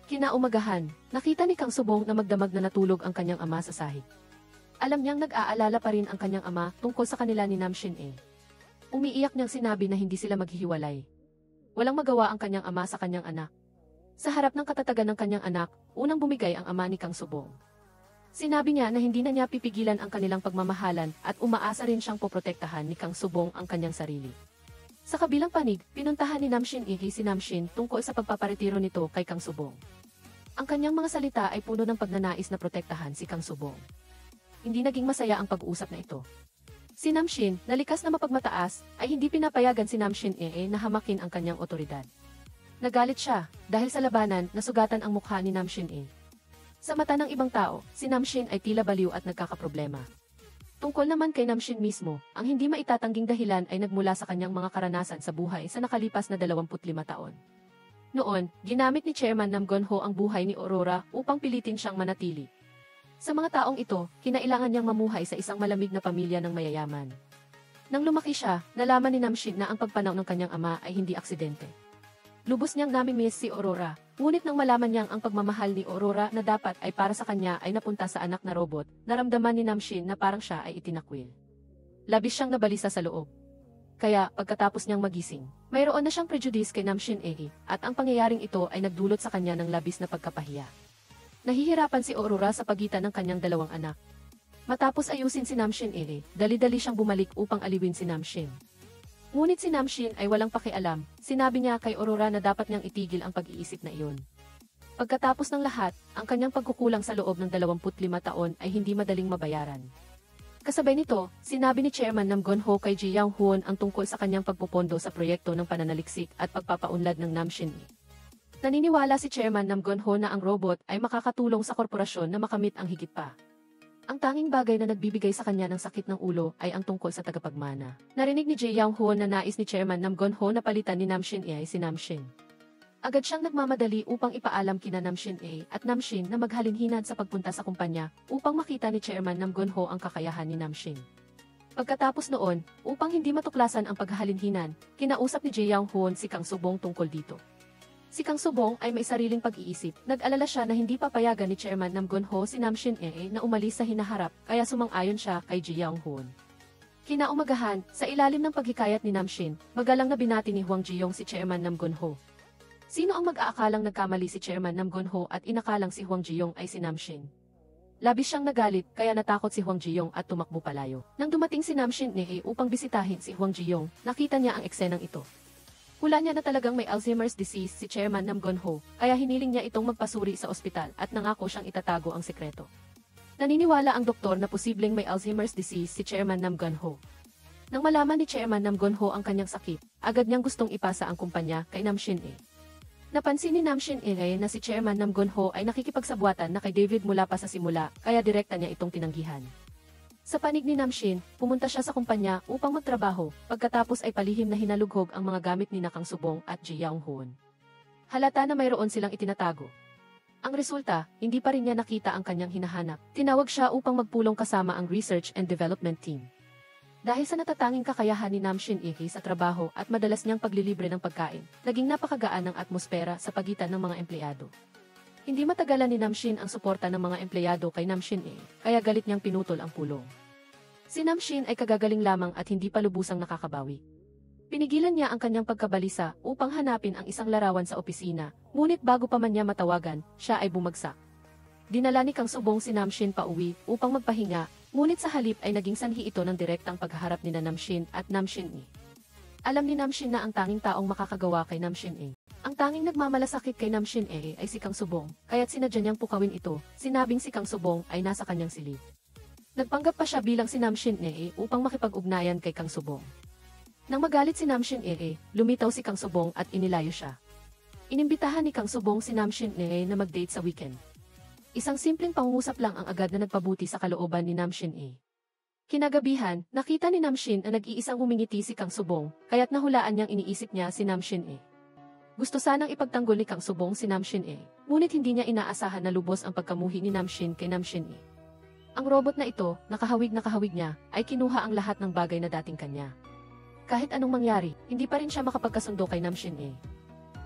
Kinaumagahan, nakita ni Kang Subong na magdamag na natulog ang kanyang ama sa sahig. Alam niyang nag-aalala pa rin ang kanyang ama tungkol sa kanila ni Namshin Umiiyak niyang sinabi na hindi sila maghihiwalay. Walang magawa ang kanyang ama sa kanyang anak. Sa harap ng katatagan ng kanyang anak, unang bumigay ang ama ni Kang Subong. Sinabi niya na hindi na niya pipigilan ang kanilang pagmamahalan at umaasa rin siyang poprotektahan ni Kang Subong ang kanyang sarili. Sa kabilang panig, pinuntahan ni Namshin si Namshin tungkol sa pagpaparetiro nito kay Kang Subong. Ang kanyang mga salita ay puno ng pagnanais na protektahan si Kang Subong. Hindi naging masaya ang pag-uusap na ito. Si Namshin, na likas na mapagmataas, ay hindi pinapayagan si Namshin na hamakin ang kanyang otoridad. Nagalit siya, dahil sa labanan, nasugatan ang mukha ni Namshin Sa mata ng ibang tao, si Namshin ay tila baliw at nagkakaproblema. Tungkol naman kay Namshin mismo, ang hindi maitatangging dahilan ay nagmula sa kanyang mga karanasan sa buhay sa nakalipas na 25 taon. Noon, ginamit ni Chairman Nam Gon-ho ang buhay ni Aurora upang pilitin siyang manatili. Sa mga taong ito, kinailangan niyang mamuhay sa isang malamig na pamilya ng mayayaman. Nang lumaki siya, nalaman ni Namshin na ang pagpanaw ng kanyang ama ay hindi aksidente. Lubos niyang namimiss si Aurora, ngunit nang malaman niyang ang pagmamahal ni Aurora na dapat ay para sa kanya ay napunta sa anak na robot, naramdaman ni Namshin na parang siya ay itinakwil. Labis siyang nabalisa sa loob. Kaya, pagkatapos niyang magising, mayroon na siyang prejudice kay Namshin at ang pangyayaring ito ay nagdulot sa kanya ng labis na pagkapahiya. Nahihirapan si Aurora sa pagitan ng kanyang dalawang anak. Matapos ayusin si Namshin dali-dali siyang bumalik upang aliwin si Namshin. Ngunit si Namshin ay walang pakialam, sinabi niya kay Aurora na dapat niyang itigil ang pag-iisip na iyon. Pagkatapos ng lahat, ang kanyang pagkukulang sa loob ng 25 taon ay hindi madaling mabayaran. Kasabay nito, sinabi ni Chairman Nam Gon-ho kay Jae Young-hoon ang tungkol sa kanyang pagpupondo sa proyekto ng pananaliksik at pagpapaunlad ng Namshin Naniniwala si Chairman Nam Gon-ho na ang robot ay makakatulong sa korporasyon na makamit ang higit pa. Ang tanging bagay na nagbibigay sa kanya ng sakit ng ulo ay ang tungkol sa tagapagmana. Narinig ni Jae Young-hoon na nais ni Chairman Nam Gon-ho na palitan ni Namshin si Namshin. Agad siyang nagmamadali upang ipaalam kina Namshin at Namshin na maghalinhinan sa pagpunta sa kumpanya upang makita ni Chairman Nam Gon-ho ang kakayahan ni Namshin. Pagkatapos noon, upang hindi matuklasan ang paghalinhinan, kinausap ni Jae Young-hoon si Kang Subong tungkol dito. Si Kang Subong ay may sariling pag-iisip. Nag-alala siya na hindi papayagan ni Chairman Nam Gon-ho si Namshin na umalis sa hinaharap, kaya sumang-ayon siya kay Jae Young-hoon. Kinaumagahan, sa ilalim ng paghikayat ni Namshin, magalang na binati ni Hwang Ji-yong si Chairman Nam Gon-ho. Sino ang mag-aakalang nagkamali si Chairman Nam Gon-ho at inakalang si Hwang Ji-yong ay si Namshin? Labis siyang nagalit, kaya natakot si Hwang Ji-yong at tumakbo palayo. Nang dumating si Namshin upang bisitahin si Hwang Ji-yong, nakita niya ang eksenang ito. Hula niya na talagang may Alzheimer's disease si Chairman Nam Gon-ho, kaya hiniling niya itong magpasuri sa ospital at nangako siyang itatago ang sekreto. Naniniwala ang doktor na posibleng may Alzheimer's disease si Chairman Nam Gon-ho. Nang malaman ni Chairman Nam Gon-ho ang kanyang sakit, agad niyang gustong ipasa ang kumpanya kay Nam Shin-e. Napansin ni Nam Shin-e na si Chairman Nam Gon-ho ay nakikipagsabwatan na kay David mula pa sa simula, kaya direkta niya itong tinanggihan. Sa panig ni Nam Shin, pumunta siya sa kumpanya upang magtrabaho, pagkatapos ay palihim na hinalughog ang mga gamit ni Kang Subong at Ji Young-hoon. Halata na mayroon silang itinatago. Ang resulta, hindi pa rin niya nakita ang kanyang hinahanap. Tinawag siya upang magpulong kasama ang Research and Development Team. Dahil sa natatanging kakayahan ni Nam Shin-e sa trabaho at madalas niyang paglilibre ng pagkain, naging napakagaan ang atmosfera sa pagitan ng mga empleyado. Hindi matagalan ni Nam Shin ang suporta ng mga empleyado kay Nam Shin-e, kaya galit niyang pinutol ang pulong. Si Nam Shin ay kagagaling lamang at hindi pa lubusang nakakabawi. Pinigilan niya ang kanyang pagkabalisa upang hanapin ang isang larawan sa opisina, ngunit bago pa man niya matawagan, siya ay bumagsak. Dinala ni Kang Subong si Nam Shin pauwi upang magpahinga, ngunit sa halip ay naging sanhi ito ng direktang paghaharap ni Nam Shin at Nam Shin-e. Alam ni Nam Shin na ang tanging taong makakagawa kay Nam Shin-e. Ang tanging nagmamalasakit kay Nam Shin-e ay si Kang Subong, kaya't sinadya niyang pukawin ito, sinabing si Kang Subong ay nasa kanyang silid. Nagpanggap pa siya bilang si Nam Shin-e upang makipag-ugnayan kay Kang Subong. Nang magalit si Nam Shin-e, lumitaw si Kang Subong at inilayo siya. Inimbitahan ni Kang Subong si Nam Shin-e na mag-date sa weekend. Isang simpleng pangungusap lang ang agad na nagpabuti sa kalooban ni Nam Shin-e. Kinagabihan, nakita ni Nam Shin na nag-iisang humingiti si Kang Subong, kaya't nahulaan niyang iniisip niya si Nam Shin-e. Gusto sanang ipagtanggol ni Kang Subong si Nam Shin-e, ngunit hindi niya inaasahan na lubos ang pagkamuhi ni Nam Shin kay Nam Shin-e. Ang robot na ito, nakahawig niya, ay kinuha ang lahat ng bagay na dating kanya. Kahit anong mangyari, hindi pa rin siya makapagkasundo kay Nam Shin-e.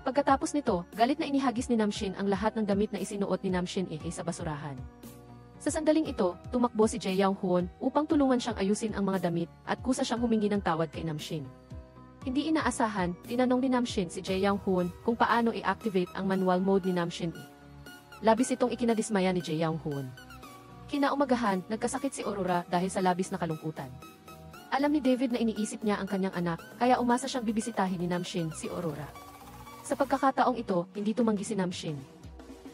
Pagkatapos nito, galit na inihagis ni Nam Shin ang lahat ng damit na isinuot ni Nam Shin-e sa basurahan. Sa sandaling ito, tumakbo si Ji Young-hoon upang tulungan siyang ayusin ang mga damit at kusa siyang humingi ng tawad kay Nam Shin. Hindi inaasahan, tinanong ni Nam Shin si Ji Young-hoon kung paano i-activate ang manual mode ni Nam Shin-e. Labis itong ikinadismaya ni Ji Young-hoon. Kinaumagahan, nagkasakit si Aurora dahil sa labis na kalungkutan. Alam ni David na iniisip niya ang kanyang anak, kaya umasa siyang bibisitahin ni Nam Shin si Aurora. Sa pagkakataong ito, hindi tumanggi si Nam Shin.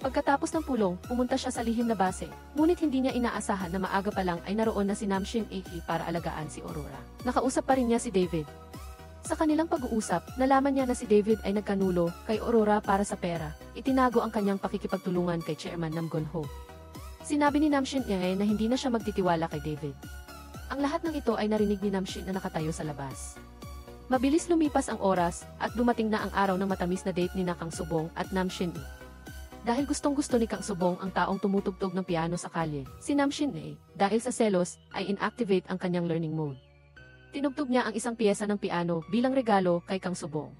Pagkatapos ng pulong, pumunta siya sa lihim na base, ngunit hindi niya inaasahan na maaga pa lang ay naroon na si Nam Shin-e para alagaan si Aurora. Nakausap pa rin niya si David. Sa kanilang pag-uusap, nalaman niya na si David ay nagkanulo kay Aurora para sa pera. Itinago ang kanyang pakikipagtulungan kay Chairman Nam Gon-ho. Sinabi ni Nam Shin-e na hindi na siya magtitiwala kay David. Ang lahat ng ito ay narinig ni Nam Shin na nakatayo sa labas. Mabilis lumipas ang oras at dumating na ang araw ng matamis na date ni Kang Subong at Nam Shin-e. Dahil gustong-gusto ni Kang Subong ang taong tumutugtog ng piano sa kalye, si Nam Shin-e, dahil sa selos, ay inactivate ang kanyang learning mode. Tinugtog niya ang isang piyesa ng piano bilang regalo kay Kang Subong.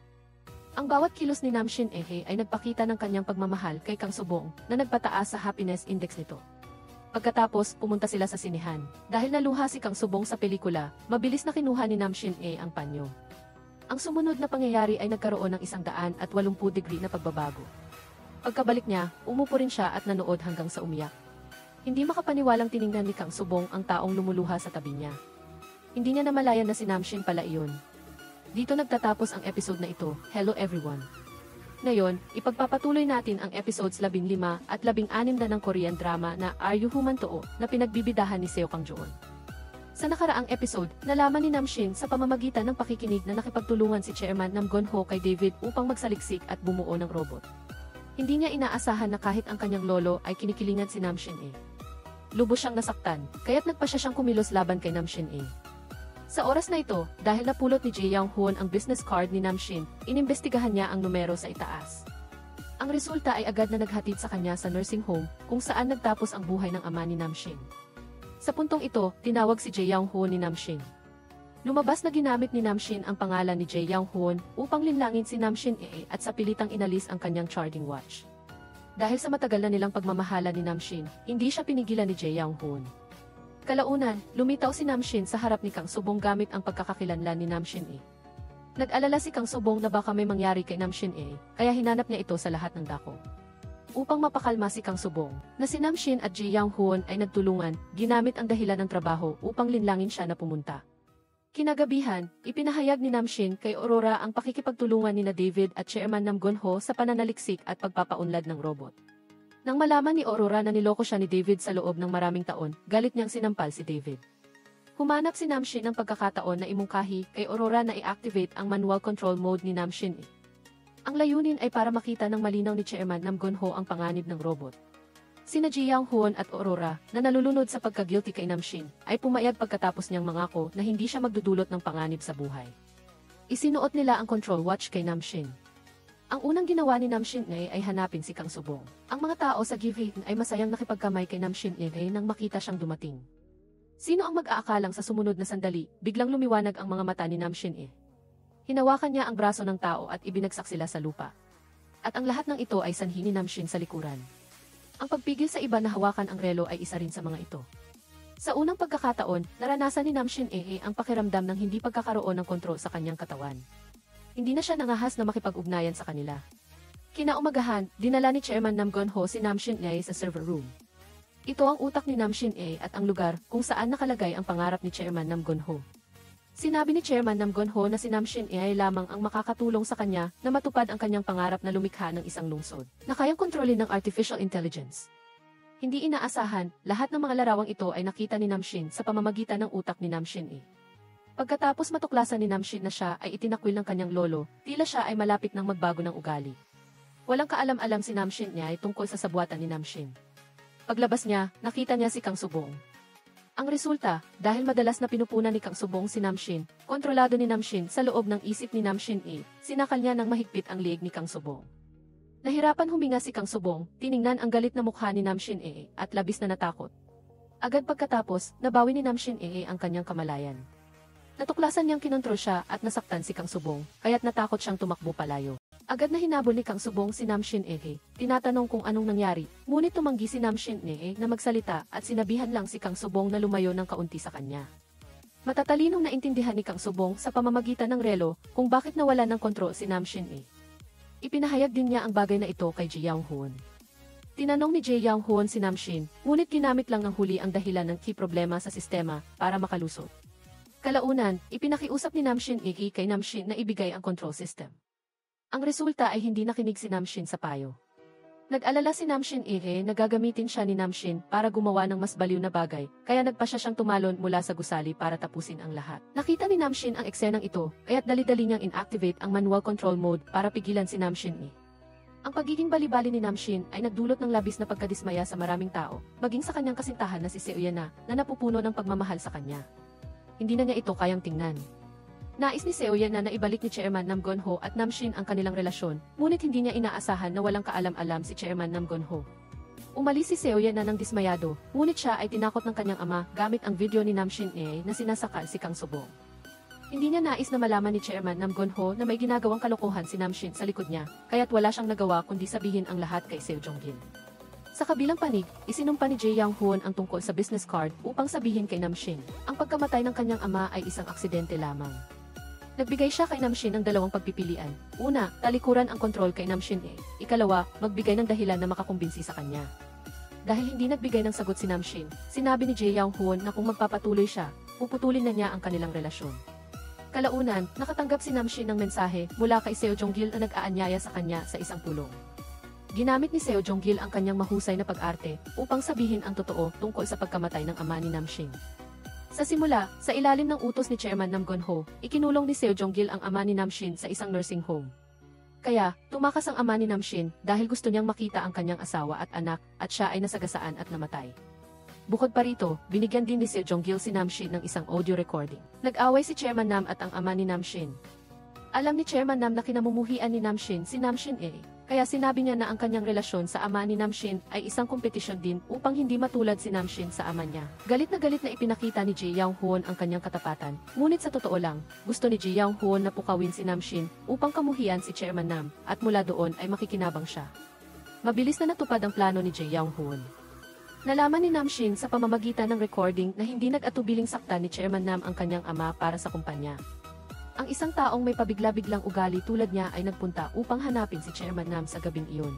Ang bawat kilos ni Nam Shin-e ay nagpakita ng kanyang pagmamahal kay Kang Subong na nagpataas sa happiness index nito. Pagkatapos, pumunta sila sa sinehan. Dahil naluha si Kang Subong sa pelikula, mabilis na kinuha ni Nam Shin-e ang panyo. Ang sumunod na pangyayari ay nagkaroon ng 180 degree na pagbabago. Pagkabalik niya, umupo rin siya at nanood hanggang sa umiyak. Hindi makapaniwalang tiningnan ni Kang Subong ang taong lumuluha sa tabi niya. Hindi niya namalayan na si Nam Shin pala iyon. Dito nagtatapos ang episode na ito. Hello everyone! Ngayon, ipagpapatuloy natin ang episodes 15 at 16 na ng Korean drama na Are You Human To na pinagbibidahan ni Seo Kang-joon. Sa nakaraang episode, nalaman ni Nam Shin sa pamamagitan ng pakikinig na nakipagtulungan si Chairman Nam Gon-ho kay David upang magsaliksik at bumuo ng robot. Hindi niya inaasahan na kahit ang kanyang lolo ay kinikilingan si Nam Shin-e. Lubos siyang nasaktan, kaya't nagpa siyang kumilos laban kay Nam Shin-e. Sa oras na ito, dahil napulot ni Ji Young-hoon ang business card ni Nam Shin, inimbestigahan niya ang numero sa itaas. Ang resulta ay agad na naghatid sa kanya sa nursing home, kung saan nagtapos ang buhay ng ama ni Nam Shin. Sa puntong ito, tinawag si Ji Young-hoon ni Nam Shin. Lumabas na ginamit ni Nam Shin ang pangalan ni Ji Young-hoon upang linlangin si Nam Shin-e at sa pilitang inalis ang kanyang charging watch. Dahil sa matagal na nilang pagmamahala ni Nam Shin, hindi siya pinigilan ni Ji Young-hoon. Kalaunan, lumitaw si Nam Shin sa harap ni Kang Subong gamit ang pagkakakilanlan ni Nam Shin-e. Nag-alala si Kang Subong na baka may mangyari kay Nam Shin-e, kaya hinanap niya ito sa lahat ng dako. Upang mapakalma si Kang Subong, na si Nam Shin at Ji Young-hoon ay nagtulungan, ginamit ang dahilan ng trabaho upang linlangin siya na pumunta. Kinagabihan, ipinahayag ni Namshin kay Aurora ang pakikipagtulungan nina David at Chairman Nam Gon-ho sa pananaliksik at pagpapaunlad ng robot. Nang malaman ni Aurora na niloko siya ni David sa loob ng maraming taon, galit niyang sinampal si David. Humanap si Namshin ng pagkakataon na imungkahi kay Aurora na i-activate ang manual control mode ni Namshin. Ang layunin ay para makita ng malinaw ni Chairman Nam Gon-ho ang panganib ng robot. Sina Ji Young-hoon at Aurora, na nalulunod sa pagka-guilty kay Namshin, ay pumayag pagkatapos niyang mangako na hindi siya magdudulot ng panganib sa buhay. Isinuot nila ang control watch kay Namshin. Ang unang ginawa ni Namshin ay hanapin si Kang Subong. Ang mga tao sa Give ay masayang nakipagkamay kay Namshin nang makita siyang dumating. Sino ang mag-aakalang sa sumunod na sandali, biglang lumiwanag ang mga mata ni Namshin. Hinawakan niya ang braso ng tao at ibinagsak sila sa lupa. At ang lahat ng ito ay sanhi ni Namshin sa likuran. Ang pagpigil sa iba na hawakan ang relo ay isa rin sa mga ito. Sa unang pagkakataon, naranasan ni Namshin ang pakiramdam ng hindi pagkakaroon ng kontrol sa kanyang katawan. Hindi na siya nangahas na makipag-ugnayan sa kanila. Kinaumagahan, dinala ni Chairman Nam Gon-ho si Namshin sa server room. Ito ang utak ni Namshin at ang lugar kung saan nakalagay ang pangarap ni Chairman Nam Gon-ho. Sinabi ni Chairman Nam Gon-ho na si Namshin ay lamang ang makakatulong sa kanya na matupad ang kanyang pangarap na lumikha ng isang lungsod na kayang kontrolin ng artificial intelligence. Hindi inaasahan, lahat ng mga larawang ito ay nakita ni Namshin sa pamamagitan ng utak ni Namshin. Pagkatapos matuklasan ni Namshin na siya ay itinakwil ng kanyang lolo, tila siya ay malapit ng magbago ng ugali. Walang kaalam-alam si Namshin ay tungkol sa sabuatan ni Namshin. Paglabas niya, nakita niya si Kang Subong. Ang resulta, dahil madalas na pinupunan ni Kang Subong si Namshin, kontrolado ni Namshin sa loob ng isip ni Namshin sinakal niya ng mahigpit ang liig ni Kang Subong. Nahirapan huminga si Kang Subong, tiningnan ang galit na mukha ni Namshin at labis na natakot. Agad pagkatapos, nabawi ni Namshin ang kanyang kamalayan. Natuklasan niyang kinontrol siya at nasaktan si Kang Subong, kaya't natakot siyang tumakbo palayo. Agad na hinabol ni Kang Subong si Namshin tinatanong kung anong nangyari, ngunit tumanggi si Namshin na magsalita at sinabihan lang si Kang Subong na lumayo ng kaunti sa kanya. Matatalinong naintindihan ni Kang Subong sa pamamagitan ng relo kung bakit nawalan ng kontrol si Namshin. Ipinahayag din niya ang bagay na ito kay Ji Young-hoon. Tinanong ni Ji Young-hoon si Namshin, ngunit ginamit lang ng huli ang dahilan ng key problema sa sistema para makalusot. Kalaunan, ipinakiusap ni Namshin kay Namshin na ibigay ang control system. Ang resulta ay hindi nakinig si Namshin sa payo. Nag-alala si Namshin na gagamitin siya ni Namshin para gumawa ng mas baliw na bagay, kaya nagpasya siyang tumalon mula sa gusali para tapusin ang lahat. Nakita ni Namshin ang eksenang ito, kaya't dali-dali niyang inactivate ang manual control mode para pigilan si Namshin. Ang pagiging bali-bali ni Namshin ay nagdulot ng labis na pagkadismaya sa maraming tao, maging sa kanyang kasintahan na si Seo Yana, na napupuno ng pagmamahal sa kanya. Hindi na niya ito kayang tingnan. Nais ni Seo Yana na ibalik ni Chairman Nam Gon-ho at Namshin ang kanilang relasyon, ngunit hindi niya inaasahan na walang kaalam-alam si Chairman Nam Gon-ho. Umalis si Seo Yana ng dismayado, ngunit siya ay tinakot ng kanyang ama gamit ang video ni Namshin na sinasakal si Kang Subong. Hindi niya nais na malaman ni Chairman Nam Gon-ho na may ginagawang kalokohan si Namshin sa likod niya, kaya't wala siyang nagawa kundi sabihin ang lahat kay Seo Jong-gil. Sa kabilang panig, isinumpa ni Ji Young-hoon ang tungkol sa business card upang sabihin kay Namshin, ang pagkamatay ng kanyang ama ay isang aksidente lamang. Nagbigay siya kay Namshin ng dalawang pagpipilian. Una, talikuran ang kontrol kay Namshin Ikalawa, magbigay ng dahilan na makakumbinsi sa kanya. Dahil hindi nagbigay ng sagot si Namshin, sinabi ni Ji Young-hoon na kung magpapatuloy siya, puputulin na niya ang kanilang relasyon. Kalaunan, nakatanggap si Namshin ng mensahe mula kay Seo Jong-gil na nag-aanyaya sa kanya sa isang pulong. Ginamit ni Seo Jong-gil ang kanyang mahusay na pag-arte upang sabihin ang totoo tungkol sa pagkamatay ng ama ni Namshin. Sa simula, sa ilalim ng utos ni Chairman Nam Gon-ho, ikinulong ni Seo Jong-gil ang ama ni Namshin sa isang nursing home. Kaya, tumakas ang ama ni Namshin dahil gusto niyang makita ang kanyang asawa at anak at siya ay nasagasaan at namatay. Bukod pa rito, binigyan din ni Seo Jong-gil si Namshin ng isang audio recording. Nag-away si Chairman Nam at ang ama ni Namshin. Alam ni Chairman Nam na kinamumuhian ni Namshin si Namshin kaya sinabi niya na ang kanyang relasyon sa ama ni Namshin ay isang kompetisyon din upang hindi matulad si Namshin sa ama niya. Galit na ipinakita ni Ji Young-hoon ang kanyang katapatan, ngunit sa totoo lang, gusto ni Ji Young-hoon na pukawin si Namshin upang kamuhian si Chairman Nam, at mula doon ay makikinabang siya. Mabilis na natupad ang plano ni Ji Young-hoon. Nalaman ni Namshin sa pamamagitan ng recording na hindi nag-atubiling saktan ni Chairman Nam ang kanyang ama para sa kumpanya. Ang isang taong may pabigla-biglang ugali tulad niya ay nagpunta upang hanapin si Chairman Nam sa gabing iyon.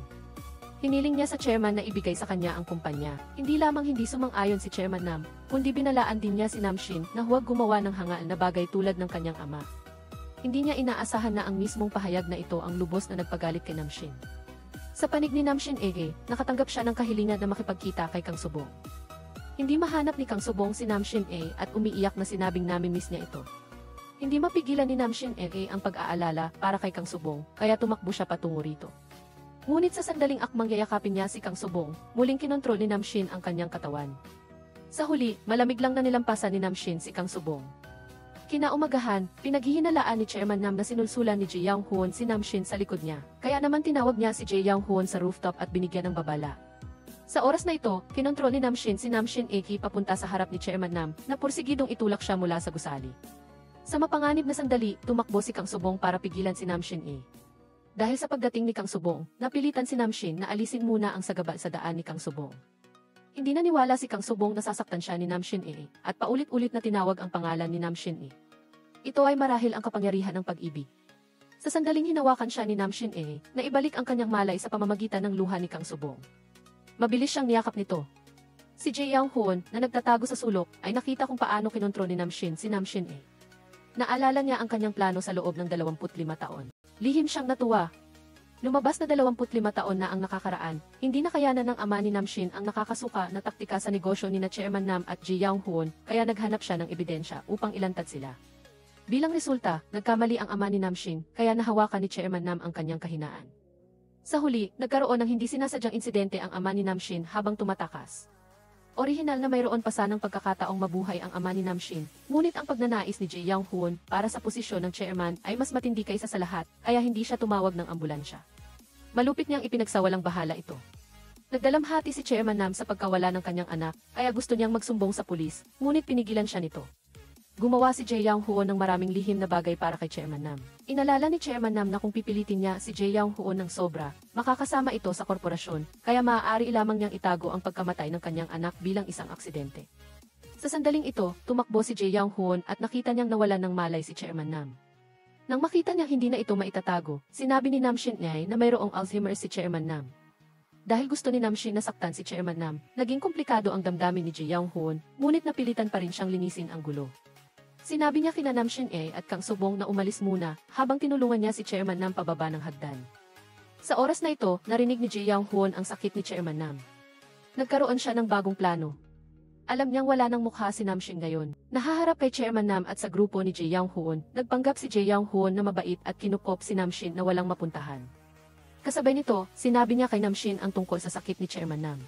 Hiniling niya sa chairman na ibigay sa kanya ang kumpanya. Hindi lamang hindi sumang-ayon si Chairman Nam, kundi binalaan din niya si Namshin na huwag gumawa ng hangal na bagay tulad ng kanyang ama. Hindi niya inaasahan na ang mismong pahayag na ito ang lubos na nagpagalit kay Namshin. Sa panig ni Namshin nakatanggap siya ng kahilingan na makipagkita kay Kang Subong. Hindi mahanap ni Kang Subong si Namshin at umiiyak na sinabing namimiss niya ito. Hindi mapigilan ni Namshin ang pag-aalala para kay Kang Subong, kaya tumakbo siya patungo rito. Ngunit sa sandaling akmang yayakapin niya si Kang Subong, muling kinontrol ni Namshin ang kanyang katawan. Sa huli, malamig lang na nilampasan ni Namshin si Kang Subong. Kinaumagahan, pinaghihinalaan ni Chairman Nam na sinulsulan ni Ji Young Hoon si Namshin sa likod niya, kaya naman tinawag niya si Ji Young Hoon sa rooftop at binigyan ng babala. Sa oras na ito, kinontrol ni Namshin si Namshin papunta sa harap ni Chairman Nam na pursigidong itulak siya mula sa gusali. Sa mapanganib na sandali, tumakbo si Kang Subong para pigilan si Namshin Dahil sa pagdating ni Kang Subong, napilitan si Namshin na alisin muna ang sagabal sa daan ni Kang Subong. Hindi naniwala si Kang Subong na sasaktan siya ni Namshin at paulit-ulit na tinawag ang pangalan ni Namshin Ito ay marahil ang kapangyarihan ng pag-ibig. Sa sandaling hinawakan siya ni Namshin na ibalik ang kanyang malay sa pamamagitan ng luha ni Kang Subong. Mabilis siyang niyakap nito. Si Ji Young Hoon na nagtatago sa sulok ay nakita kung paano kinontrol ni Namshin si Namshin Naalala niya ang kanyang plano sa loob ng 25 taon. Lihim siyang natuwa. Lumabas na 25 taon na ang nakakaraan, hindi nakayanan ng ama ni Namshin ang nakakasuka na taktika sa negosyo ni na Chairman Nam at Ji Young Hoon, kaya naghanap siya ng ebidensya upang ilantad sila. Bilang resulta, nagkamali ang ama ni Namshin, kaya nahawakan ni Chairman Nam ang kanyang kahinaan. Sa huli, nagkaroon ng hindi sinasadyang insidente ang ama ni Namshin habang tumatakas. Orihinal na mayroon pa sanang pagkakataong mabuhay ang ama ni Namshin, ngunit ang pagnanais ni Ji Young Hoon para sa posisyon ng chairman ay mas matindi kaysa sa lahat, kaya hindi siya tumawag ng ambulansya. Malupit niyang ipinagsawalang bahala ito. Nagdalamhati si Chairman Nam sa pagkawala ng kanyang anak, kaya gusto niyang magsumbong sa pulis, ngunit pinigilan siya nito. Gumawa si Ji Young Hoon ng maraming lihim na bagay para kay Chairman Nam. Inalala ni Chairman Nam na kung pipilitin niya si Ji Young Hoon ng sobra, makakasama ito sa korporasyon, kaya maaari lamang niyang itago ang pagkamatay ng kanyang anak bilang isang aksidente. Sa sandaling ito, tumakbo si Ji Young Hoon at nakita niyang nawalan ng malay si Chairman Nam. Nang makita niyang hindi na ito maitatago, sinabi ni Namshin na mayroong Alzheimer si Chairman Nam. Dahil gusto ni Namshin na saktan si Chairman Nam, naging komplikado ang damdamin ni Ji Young Hoon, ngunit napilitan pa rin siyang linisin ang gulo. Sinabi niya kina Namshin at Kang Subong na umalis muna, habang tinulungan niya si Chairman Nam pababa ng hagdan. Sa oras na ito, narinig ni Ji Young Hoon ang sakit ni Chairman Nam. Nagkaroon siya ng bagong plano. Alam niyang wala ng mukha si Namshin ngayon. Nahaharap kay Chairman Nam at sa grupo ni Ji Young Hoon, nagpanggap si Ji Young Hoon na mabait at kinukop si Namshin na walang mapuntahan. Kasabay nito, sinabi niya kay Namshin ang tungkol sa sakit ni Chairman Nam.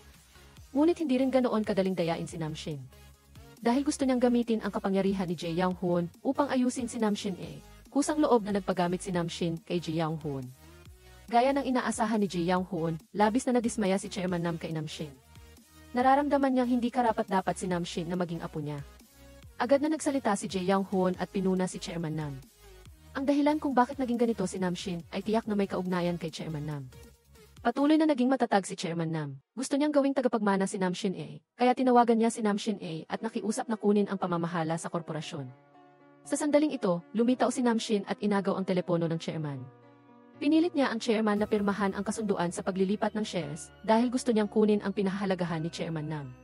Ngunit hindi rin ganoon kadaling dayain si Namshin. Dahil gusto niyang gamitin ang kapangyarihan ni Ji Young Hoon upang ayusin si Namshin kusang loob na nagpagamit si Namshin kay Ji Young Hoon. Gaya ng inaasahan ni Ji Young Hoon, labis na nadismaya si Chairman Nam kay Namshin. Nararamdaman niyang hindi karapat-dapat si Namshin na maging apo niya. Agad na nagsalita si Ji Young Hoon at pinuna si Chairman Nam. Ang dahilan kung bakit naging ganito si Namshin ay tiyak na may kaugnayan kay Chairman Nam. Patuloy na naging matatag si Chairman Nam. Gusto niyang gawing tagapagmana si Namshin kaya tinawagan niya si Namshin at nakiusap na kunin ang pamamahala sa korporasyon. Sa sandaling ito, lumitaw si Namshin at inagaw ang telepono ng chairman. Pinilit niya ang chairman na pirmahan ang kasunduan sa paglilipat ng shares dahil gusto niyang kunin ang pinahahalagahan ni Chairman Nam.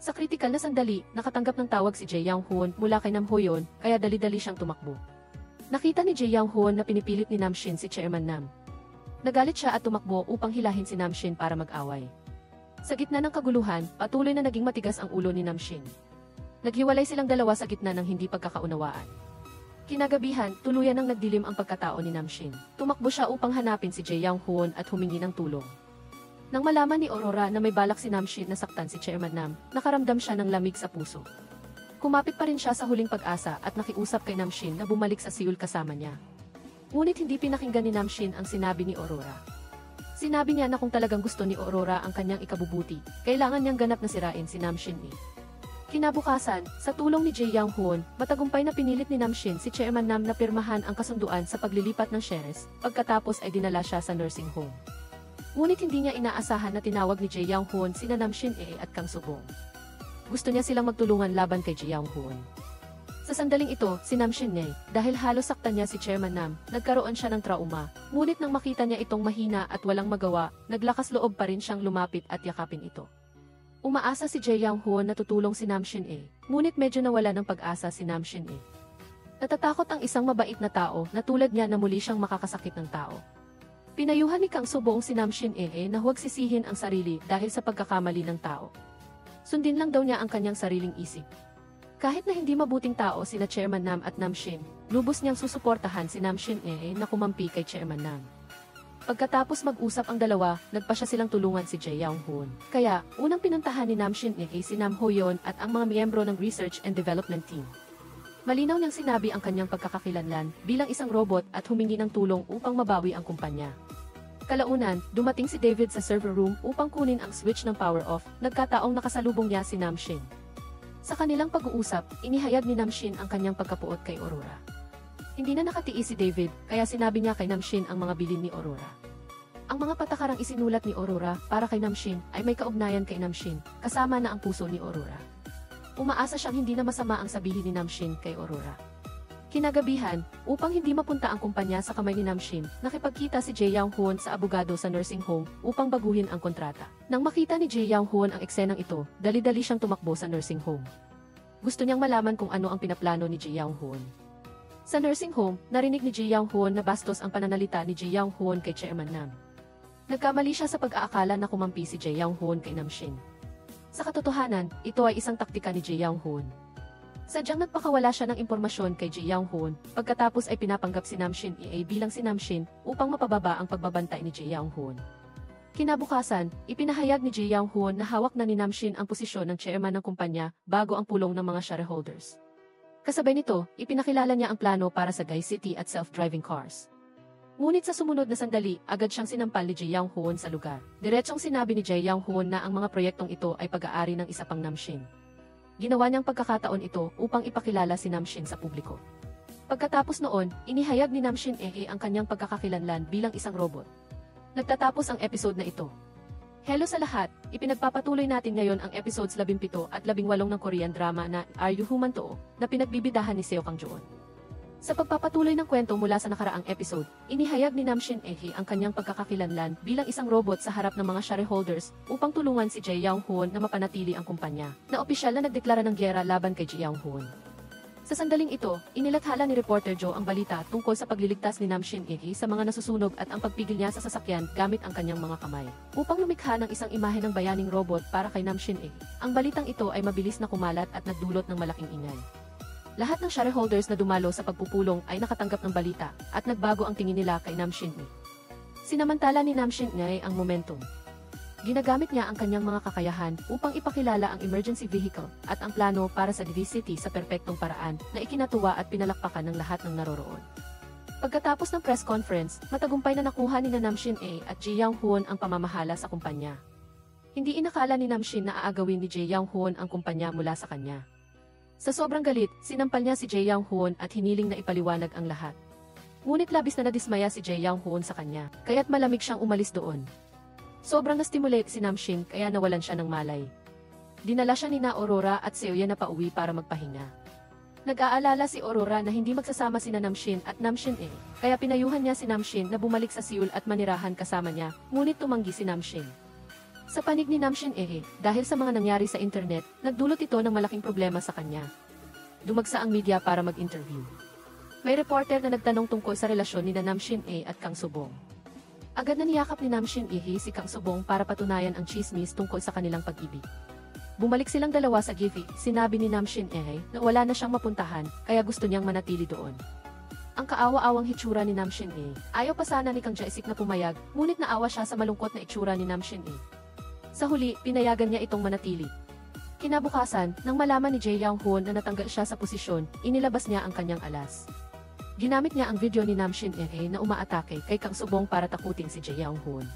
Sa kritikal na sandali, nakatanggap ng tawag si Ji Young Hoon mula kay Nam Hoyon, kaya dali-dali siyang tumakbo. Nakita ni Ji Young Hoon na pinipilit ni Namshin si Chairman Nam. Nagalit siya at tumakbo upang hilahin si Namshin para mag-away. Sa gitna ng kaguluhan, patuloy na naging matigas ang ulo ni Namshin. Naghiwalay silang dalawa sa gitna ng hindi pagkakaunawaan. Kinagabihan, tuluyan nang nagdilim ang pagkatao ni Namshin. Tumakbo siya upang hanapin si Ji Young Hoon at humingi ng tulong. Nang malaman ni Aurora na may balak si Namshin na saktan si Chairman Nam, nakaramdam siya ng lamig sa puso. Kumapit pa rin siya sa huling pag-asa at nakiusap kay Namshin na bumalik sa Seoul kasama niya. Ngunit hindi pinakinggan ni Namshin ang sinabi ni Aurora. Sinabi niya na kung talagang gusto ni Aurora ang kanyang ikabubuti, kailangan niyang ganap na sirain si Namshin Kinabukasan, sa tulong ni Ji Young Hoon, matagumpay na pinilit ni Namshin si Chairman Nam na pirmahan ang kasunduan sa paglilipat ng shares, pagkatapos ay dinala siya sa nursing home. Ngunit hindi niya inaasahan na tinawag ni Ji Young Hoon sina Namshin at Kang Subong. Gusto niya silang magtulungan laban kay Ji Young Hoon. Sa sandaling ito, si Nam Shin-nae, dahil halos saktan niya si Chairman Nam, nagkaroon siya ng trauma. Ngunit nang makita niya itong mahina at walang magawa, naglakas loob pa rin siyang lumapit at yakapin ito. Umaasa si Jae Young-hoon na tutulong si Nam Shin-nae, ngunit medyo nawala ng pag-asa si Nam Shin-nae. Natatakot ang isang mabait na tao na tulad niya na muli siyang makakasakit ng tao. Pinayuhan ni Kang So-bong si Nam Shin-nae na huwag sisihin ang sarili dahil sa pagkakamali ng tao. Sundin lang daw niya ang kanyang sariling isip. Kahit na hindi mabuting tao sina Chairman Nam at Nam Shin, lubos niyang susuportahan si Nam Shin-nae na kumampi kay Chairman Nam. Pagkatapos mag-usap ang dalawa, nagpasya silang tulungan si Jae Young-hoon. Kaya, unang pinuntahan ni Nam Shin-nae si Nam Ho-yeon at ang mga miyembro ng Research and Development Team. Malinaw niyang sinabi ang kanyang pagkakakilanlan bilang isang robot at humingi ng tulong upang mabawi ang kumpanya. Kalaunan, dumating si David sa server room upang kunin ang switch ng power off, nagkataong nakasalubong niya si Nam Shin. Sa kanilang pag-uusap, inihayag ni Nam Shin ang kanyang pagkapuot kay Aurora. Hindi na nakatiis si David, kaya sinabi niya kay Nam Shin ang mga bilin ni Aurora. Ang mga patakarang isinulat ni Aurora para kay Nam Shin ay may kaugnayan kay Nam Shin, kasama na ang puso ni Aurora. Umaasa siyang hindi na masama ang sabihin ni Nam Shin kay Aurora. Kinagabihan, upang hindi mapunta ang kumpanya sa kamay ni Nam Shin, nakipagkita si Jae Young-hoon sa abogado sa nursing home upang baguhin ang kontrata. Nang makita ni Jae Young-hoon ang eksenang ito, dali-dali siyang tumakbo sa nursing home. Gusto niyang malaman kung ano ang pinaplano ni Jae Young-hoon. Sa nursing home, narinig ni Jae Young-hoon na bastos ang pananalita ni Jae Young-hoon kay Chairman Nam. Nagkamali siya sa pag-aakala na kumampi si Jae Young-hoon kay Nam Shin. Sa katotohanan, ito ay isang taktika ni Jae Young-hoon. Sadyang nagpakawala siya ng impormasyon kay Jae Young-hoon, pagkatapos ay pinapanggap si Nam Shin-nae bilang si Nam Shin upang mapababa ang pagbabantay ni Jae Young-hoon. Kinabukasan, ipinahayag ni Jae Young-hoon na hawak na ni Nam Shin ang posisyon ng chairman ng kumpanya bago ang pulong ng mga shareholders. Kasabay nito, ipinakilala niya ang plano para sa Gai City at self-driving cars. Ngunit sa sumunod na sandali, agad siyang sinampal ni Jae Young-hoon sa lugar. Diretsong sinabi ni Jae Young-hoon na ang mga proyektong ito ay pag-aari ng isa pang Nam Shin. Ginawa niyang pagkakataon ito upang ipakilala si Nam Shin sa publiko. Pagkatapos noon, inihayag ni Nam Shin-nae ang kanyang pagkakakilanlan bilang isang robot. Nagtatapos ang episode na ito. Hello sa lahat, ipinagpapatuloy natin ngayon ang episodes 17 at 18 ng Korean drama na Are You Human To? Na pinagbibidahan ni Seo Kang-joon. Sa pagpapatuloy ng kwento mula sa nakaraang episode, inihayag ni Nam Shin-nae ang kanyang pagkakakilanlan bilang isang robot sa harap ng mga shareholders upang tulungan si Jae Young-hoon na mapanatili ang kumpanya, na opisyal na nagdeklara ng gyera laban kay Jae Young-hoon. Sa sandaling ito, inilathala ni Reporter Joe ang balita tungkol sa pagliligtas ni Nam Shin-nae sa mga nasusunog at ang pagpigil niya sa sasakyan gamit ang kanyang mga kamay. Upang lumikha ng isang imahe ng bayaning robot para kay Nam Shin-nae, ang balitang ito ay mabilis na kumalat at nagdulot ng malaking ingay. Lahat ng shareholders na dumalo sa pagpupulong ay nakatanggap ng balita at nagbago ang tingin nila kay Nam Shin-nae. Sinamantala ni Nam Shin-nae ang momentum. Ginagamit niya ang kanyang mga kakayahan upang ipakilala ang emergency vehicle at ang plano para sa Gai City sa perpektong paraan na ikinatuwa at pinalakpakan ng lahat ng naroroon. Pagkatapos ng press conference, matagumpay na nakuha ni Nam Shin-nae at Jae Young-hoon ang pamamahala sa kumpanya. Hindi inakala ni Nam Shin na aagawin ni Jae Young-hoon ang kumpanya mula sa kanya. Sa sobrang galit, sinampal niya si Jae Young-hoon at hiniling na ipaliwanag ang lahat. Ngunit labis na nadismaya si Jae Young-hoon sa kanya, kaya't malamig siyang umalis doon. Sobrang na-stimulate si Nam Shin kaya nawalan siya ng malay. Dinala siya ni na Aurora at Seo na pauwi para magpahinga. Nag-aalala si Aurora na hindi magsasama sina Nam Shin at Nam Shin-nae, kaya pinayuhan niya si Nam Shin na bumalik sa Seoul at manirahan kasama niya, ngunit tumanggi si Nam Shin. Sa panig ni Nam Shin-nae, dahil sa mga nangyari sa internet, nagdulot ito ng malaking problema sa kanya. Dumagsa ang media para mag-interview. May reporter na nagtanong tungkol sa relasyon ni Nam Shin-nae at Kang So-bong. Agad na niyakap ni Nam Shin-nae si Kang So-bong para patunayan ang chismis tungkol sa kanilang pag-ibig. Bumalik silang dalawa sa Gifi, sinabi ni Nam Shin-nae na wala na siyang mapuntahan, kaya gusto niyang manatili doon. Ang kaawa-awang hitsura ni Nam Shin-nae, ayaw pa sana ni Kang Jae-sik na pumayag, ngunit naawa siya sa malungkot na itsura ni Nam Shin-nae. Sa huli, pinayagan niya itong manatili. Kinabukasan, nang malaman ni Jae Young-hoon na natanggal siya sa posisyon, inilabas niya ang kanyang alas. Ginamit niya ang video ni Nam Shin-nae na umaatake kay Kang So-bong para takutin si Jae Young-hoon.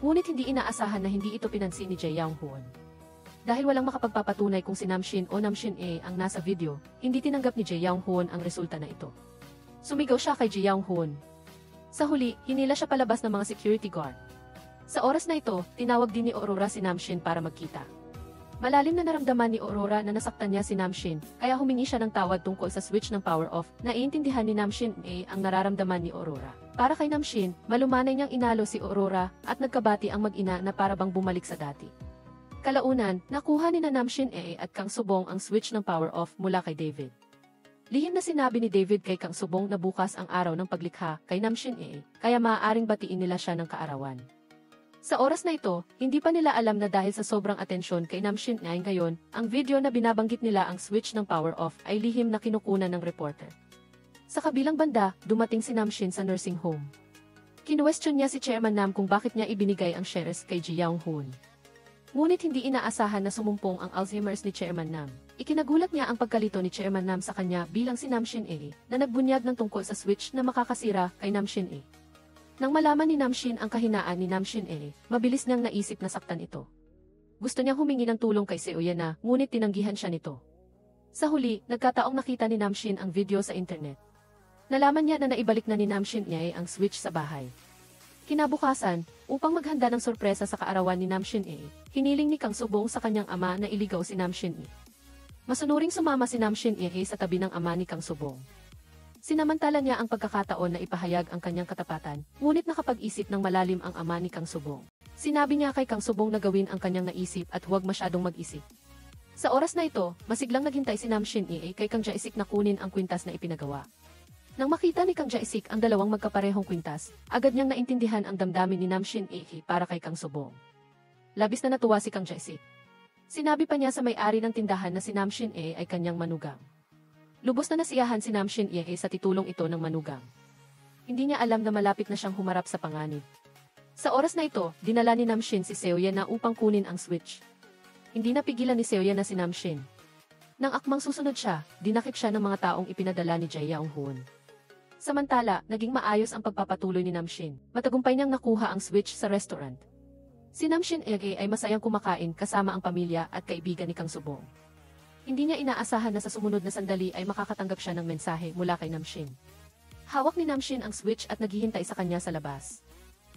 Ngunit hindi inaasahan na hindi ito pinansin ni Jae Young-hoon. Dahil walang makapagpapatunay kung si Nam Shin o Nam Shin-nae ang nasa video, hindi tinanggap ni Jae Young-hoon ang resulta na ito. Sumigaw siya kay Jae Young-hoon. Sa huli, hinila siya palabas ng mga security guard. Sa oras na ito, tinawag din ni Aurora si Nam Shin para magkita. Malalim na naramdaman ni Aurora na nasaktan niya si Namshin, kaya humingi siya ng tawad tungkol sa switch ng power off. Naiintindihan ni Namshin ang nararamdaman ni Aurora. Para kay Namshin, malumanay niyang inalo si Aurora at nagkabati ang mag-ina na para bang bumalik sa dati. Kalaunan, nakuha ni Namshin at Kang Subong ang switch ng power off mula kay David. Lihim na sinabi ni David kay Kang Subong na bukas ang araw ng paglikha kay Namshin kaya maaaring batiin nila siya ng kaarawan. Sa oras na ito, hindi pa nila alam na dahil sa sobrang atensyon kay Namshin ngayon, ang video na binabanggit nila ang switch ng power off ay lihim na kinukunan ng reporter. Sa kabilang banda, dumating si Namshin sa nursing home. Kinuwestiyon niya si Chairman Nam kung bakit niya ibinigay ang shares kay Ji Young-hoon. Ngunit hindi inaasahan na sumumpong ang Alzheimer's ni Chairman Nam. Ikinagulat niya ang pagkalito ni Chairman Nam sa kanya bilang si Namshin na nagbunyag ng tungkol sa switch na makakasira kay Namshin Nang malaman ni Namshin ang kahinaan ni Namshin mabilis niyang naisip na saktan ito. Gusto niyang humingi ng tulong kay Seo Yena, ngunit tinanggihan siya nito. Sa huli, nagkataong nakita ni Namshin ang video sa internet. Nalaman niya na naibalik na ni Namshin ang switch sa bahay. Kinabukasan, upang maghanda ng sorpresa sa kaarawan ni Namshin hiniling ni Kang Subong sa kanyang ama na iligaw si Namshin Masunuring sumama si Namshin sa tabi ng ama ni Kang Subong. Sinamantala niya ang pagkakataon na ipahayag ang kanyang katapatan, ngunit nakapag-isip ng malalim ang ama ni Kang Subong. Sinabi niya kay Kang Subong na gawin ang kanyang naisip at huwag masyadong mag-isip. Sa oras na ito, masiglang naghintay si Namshin kay Kang Jae-sik na kunin ang kwintas na ipinagawa. Nang makita ni Kang Jae-sik ang dalawang magkaparehong kwintas, agad niyang naintindihan ang damdamin ni Namshin para kay Kang Subong. Labis na natuwa si Kang Jae-sik. Sinabi pa niya sa may-ari ng tindahan na si Namshin ay kanyang manugang. Lubos na nasiyahan si Namshin sa titulong ito ng manugang. Hindi niya alam na malapit na siyang humarap sa panganib. Sa oras na ito, dinala ni Namshin si Seo Yena upang kunin ang switch. Hindi napigilan ni Seo Yena si Namshin. Nang akmang susunod siya, dinakip siya ng mga taong ipinadala ni Jae Young-hoon. Samantala, naging maayos ang pagpapatuloy ni Namshin. Matagumpay niyang nakuha ang switch sa restaurant. Si Namshin ay masayang kumakain kasama ang pamilya at kaibigan ni Kang Subong. Hindi niya inaasahan na sa sumunod na sandali ay makakatanggap siya ng mensahe mula kay Namshin. Hawak ni Namshin ang switch at naghihintay sa kanya sa labas.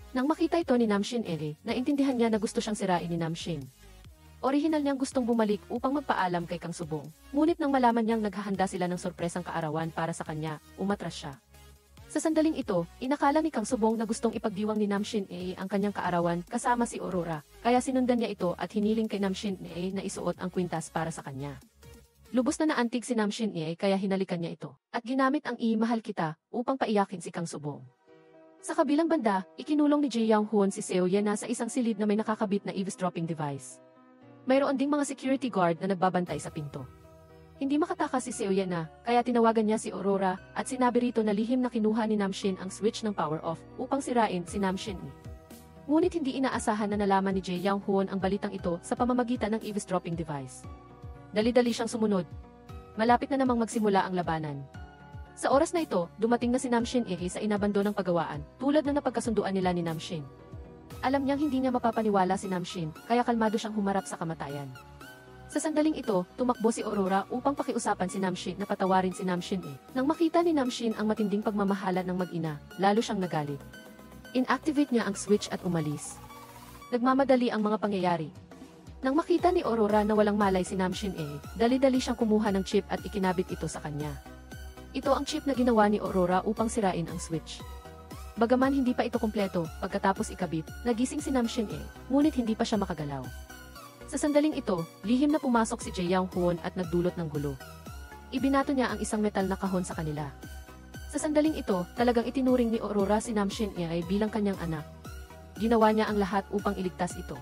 Nang makita ito ni Namshin naintindihan niya na gusto siyang sirain ni Namshin. Orihinal niyang gustong bumalik upang magpaalam kay Kang Subong. Ngunit nang malaman niyang naghahanda sila ng sorpresang kaarawan para sa kanya, umatras siya. Sa sandaling ito, inakala ni Kang Subong na gustong ipagdiwang ni Namshin ang kanyang kaarawan kasama si Aurora, kaya sinundan niya ito at hiniling kay Namshin na isuot ang kwintas para sa kanya. Lubos na naantig si Namshin kaya hinalikan niya ito, at ginamit ang "mahal kita" upang paiyakin si Kang Subong. Sa kabilang banda, ikinulong ni Jae Young-hoon si Seo Yena sa isang silid na may nakakabit na eavesdropping device. Mayroon ding mga security guard na nagbabantay sa pinto. Hindi makatakas si Seo Yena, kaya tinawagan niya si Aurora at sinabi rito na lihim na kinuha ni Namshin ang switch ng power off upang sirain si Namshin. Ngunit hindi inaasahan na nalaman ni Jae Young-hoon ang balitang ito sa pamamagitan ng eavesdropping device. Dali-dali siyang sumunod. Malapit na namang magsimula ang labanan. Sa oras na ito, dumating na si Namshin sa inabandonang pagawaan, tulad na napagkasunduan nila ni Namshin. Alam niyang hindi niya mapapaniwala si Namshin, kaya kalmado siyang humarap sa kamatayan. Sa sandaling ito, tumakbo si Aurora upang pakiusapan si Namshin na patawarin si Namshin Nang makita ni Namshin ang matinding pagmamahalan ng mag-ina, lalo siyang nagalit. Inactivate niya ang switch at umalis. Nagmamadali ang mga pangyayari. Nang makita ni Aurora na walang malay si Namshin dali-dali siyang kumuha ng chip at ikinabit ito sa kanya. Ito ang chip na ginawa ni Aurora upang sirain ang switch. Bagaman hindi pa ito kumpleto, pagkatapos ikabit, nagising si Namshin ngunit hindi pa siya makagalaw. Sa sandaling ito, lihim na pumasok si Jae Young-hoon at nagdulot ng gulo. Ibinato niya ang isang metal na kahon sa kanila. Sa sandaling ito, talagang itinuring ni Aurora si Namshin bilang kanyang anak. Ginawa niya ang lahat upang iligtas ito.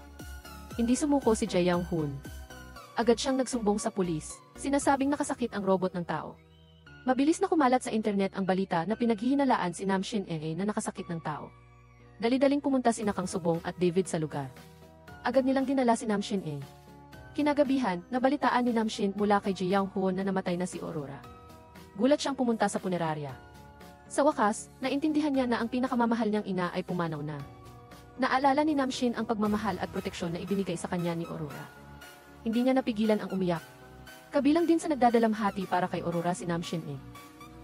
Hindi sumuko si Jae Young-hoon. Agad siyang nagsumbong sa pulis, sinasabing nakasakit ang robot ng tao. Mabilis na kumalat sa internet ang balita na pinaghihinalaan si Namshin na nakasakit ng tao. Dali-daling pumunta sina Kang Subong at David sa lugar. Agad nilang dinala si Namshin Kinagabihan, nabalitaan ni Namshin mula kay Jae Young-hoon na namatay na si Aurora. Gulat siyang pumunta sa punerarya. Sa wakas, naintindihan niya na ang pinakamamahal niyang ina ay pumanaw na. Naalala ni Namshin ang pagmamahal at proteksyon na ibinigay sa kanya ni Aurora. Hindi niya napigilan ang umiyak. Kabilang din sa nagdadalamhati para kay Aurora si Namshin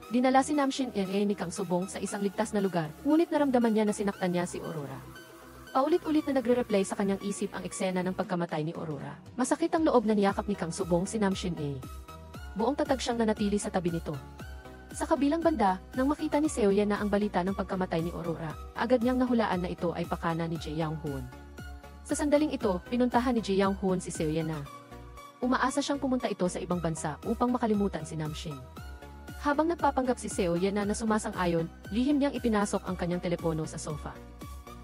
Dinala si Namshin ni Kang Subong sa isang ligtas na lugar, ngunit naramdaman niya na sinaktan niya si Aurora. Paulit-ulit na nagre-replay sa kanyang isip ang eksena ng pagkamatay ni Aurora. Masakit ang loob na niyakap ni Kang Subong si Namshin A. Buong tatag siyang nanatili sa tabi nito. Sa kabilang banda, nang makita ni Seo Yan na ang balita ng pagkamatay ni Aurora, agad niyang nahulaan na ito ay pakana ni Jae Young Hoon. Sa sandaling ito, pinuntahan ni Jae Young Hoon si Seo Yan na. Umaasa siyang pumunta ito sa ibang bansa upang makalimutan si Namshin. Habang nagpapanggap si Seo Yan na sumasang-ayon, lihim niyang ipinasok ang kanyang telepono sa sofa.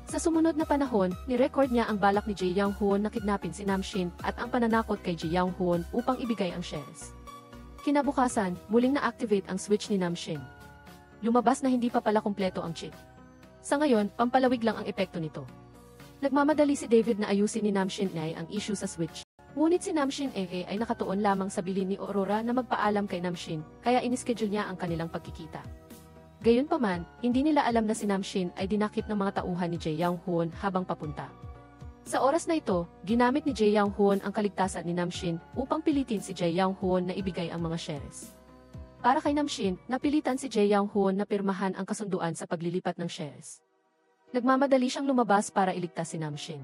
Sa sumunod na panahon, ni-record niya ang balak ni Jae Young Hoon na kidnapin si Namshin at ang pananakot kay Jae Young Hoon upang ibigay ang shares. Kinabukasan, muling na-activate ang switch ni Namshin. Lumabas na hindi pa pala kumpleto ang chip. Sa ngayon, pampalawig lang ang epekto nito. Nagmamadali si David na ayusin ni Namshin A ang issue sa switch. Ngunit si Namshin A ay nakatuon lamang sa bilin ni Aurora na magpaalam kay Namshin, kaya inischedule niya ang kanilang pagkikita. Gayunpaman, hindi nila alam na si Namshin ay dinakip ng mga tauhan ni Jae Young Hoon habang papunta. Sa oras na ito, ginamit ni Jae Young Hoon ang kaligtasan ni Namshin upang pilitin si Jae Young Hoon na ibigay ang mga shares. Para kay Namshin, napilitan si Jae Young Hoon na pirmahan ang kasunduan sa paglilipat ng shares. Nagmamadali siyang lumabas para iligtas si Namshin.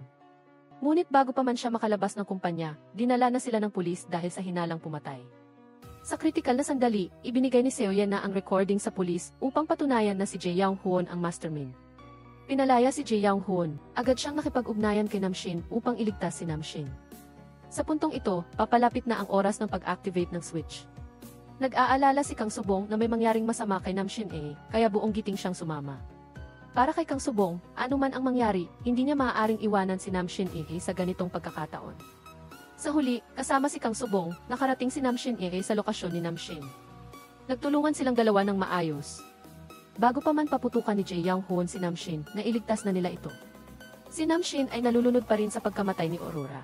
Ngunit bago pa man siya makalabas ng kumpanya, dinala na sila ng pulis dahil sa hinalang pumatay. Sa kritikal na sandali, ibinigay ni Seo Yan na ang recording sa pulis upang patunayan na si Jae Young Hoon ang mastermind. Pinalaya si Jae Young Hoon, agad siyang nakipag-ugnayan kay Namshin upang iligtas si Namshin. Sa puntong ito, papalapit na ang oras ng pag-activate ng switch. Nag-aalala si Kang Subong na may mangyaring masama kay Namshin A, kaya buong giting siyang sumama. Para kay Kang Subong, anuman ang mangyari, hindi niya maaaring iwanan si Namshin A sa ganitong pagkakataon. Sa huli, kasama si Kang Subong, nakarating si Namshin A sa lokasyon ni Namshin. Nagtulungan silang dalawa ng maayos. Bago pa man paputukan ni Jae Young Hoon si Namshin, nailigtas na nila ito. Si Namshin ay nalulunod pa rin sa pagkamatay ni Aurora.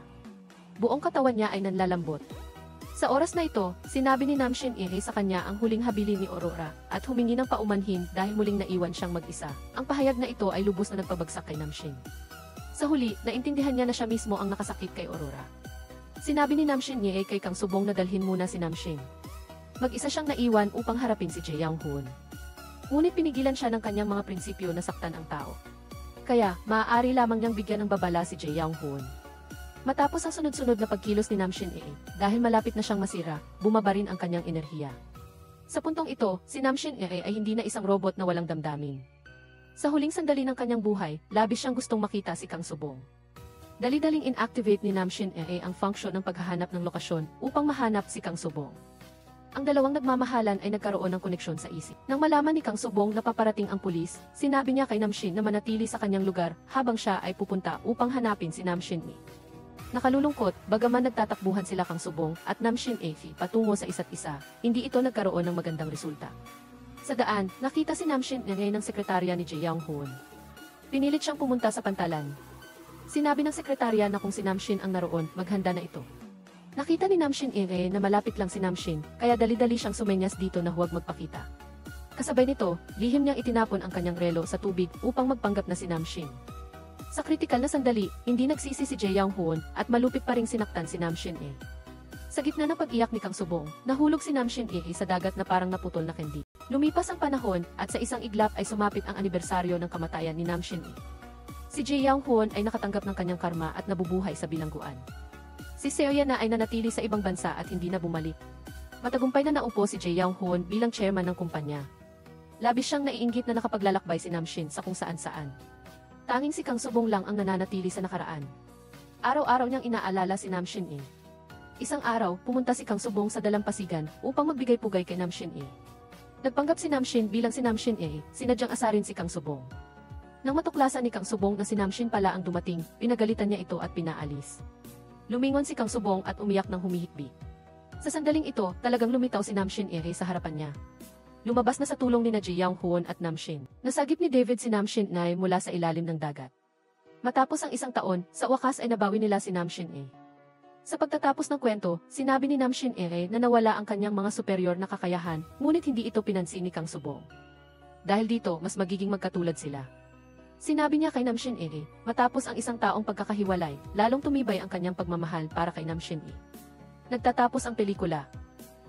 Buong katawan niya ay nanlalambot. Sa oras na ito, sinabi ni Namshin A sa kanya ang huling habili ni Aurora at humingi ng paumanhin dahil muling naiwan siyang mag-isa. Ang pahayag na ito ay lubos na nagpabagsak kay Namshin. Sa huli, naintindihan niya na siya mismo ang nakasakit kay Aurora. Sinabi ni Namshin A kay Kang Subong na dalhin muna si Namshin. Mag-isa siyang naiwan upang harapin si Jae Young Hoon. Ngunit pinigilan siya ng kanyang mga prinsipyo na saktan ang tao. Kaya, maaari lamang niyang bigyan ng babala si Jae Young Hoon. Matapos ang sunod-sunod na pagkilos ni Namshin A, dahil malapit na siyang masira, bumaba rin ang kanyang enerhiya. Sa puntong ito, si Namshin A ay hindi na isang robot na walang damdamin. Sa huling sandali ng kanyang buhay, labis siyang gustong makita si Kang Subong. Dali-daling inactivate ni Namshin A ang function ng paghahanap ng lokasyon upang mahanap si Kang Subong. Ang dalawang nagmamahalan ay nagkaroon ng koneksyon sa isip. Nang malaman ni Kang Subong na paparating ang pulis, sinabi niya kay Namshin na manatili sa kanyang lugar habang siya ay pupunta upang hanapin si Namshin A. Nakalulungkot, bagaman nagtatakbuhan sila Kang Subong at Namshin A patungo sa isa't isa, hindi ito nagkaroon ng magandang resulta. Sa daan, nakita si Namshin A ng sekretarya ni Jae Young Hoon. Pinilit siyang pumunta sa pantalan. Sinabi ng sekretarya na kung si Namshin ang naroon, maghanda na ito. Nakita ni Namshin A na malapit lang si Namshin, kaya dali-dali siyang sumenyas dito na huwag magpakita. Kasabay nito, lihim niyang itinapon ang kanyang relo sa tubig upang magpanggap na si Namshin. Sa kritikal na sandali, hindi nagsisi si Jae Young Hoon at malupit pa ring sinaktan si Namshin A. Sa gitna ng pag-iyak ni Kang Subong, nahulog si Namshin A sa dagat na parang naputol na kendi. Lumipas ang panahon at sa isang iglap ay sumapit ang anibersaryo ng kamatayan ni Namshin A. Si Jae Young Hoon ay nakatanggap ng kanyang karma at nabubuhay sa bilangguan. Si Seo Yan na ay nanatili sa ibang bansa at hindi na bumalik. Matagumpay na naupo si Jae Young Hoon bilang chairman ng kumpanya. Labis siyang naiinggit na nakapaglalakbay si Namshin sa kung saan-saan. Tanging si Kang Subong lang ang nananatili sa nakaraan. Araw-araw niyang inaalala si Namshin A. Isang araw, pumunta si Kang Subong sa dalampasigan upang magbigay-pugay kay Namshin A. Nagpanggap si Namshin bilang si Namshin A, sinadyang asarin si Kang Subong. Nang matuklasan ni Kang Subong na si Namshin pala ang dumating, pinagalitan niya ito at pinaalis. Lumingon si Kang Subong at umiyak ng humihikbi. Sa sandaling ito, talagang lumitaw si Namshin A sa harapan niya. Lumabas na sa tulong ni Jae Young Hoon at Namshin. Nasagip ni David si Namshin A mula sa ilalim ng dagat. Matapos ang isang taon, sa wakas ay nabawi nila si Namshin A. Sa pagtatapos ng kwento, sinabi ni Namshin A na nawala ang kanyang mga superior na kakayahan, ngunit hindi ito pinansin ni Kang Subong. Dahil dito, mas magiging magkatulad sila. Sinabi niya kay Namshin A, matapos ang isang taong pagkakahiwalay, lalong tumibay ang kanyang pagmamahal para kay Namshin A. Nagtatapos ang pelikula.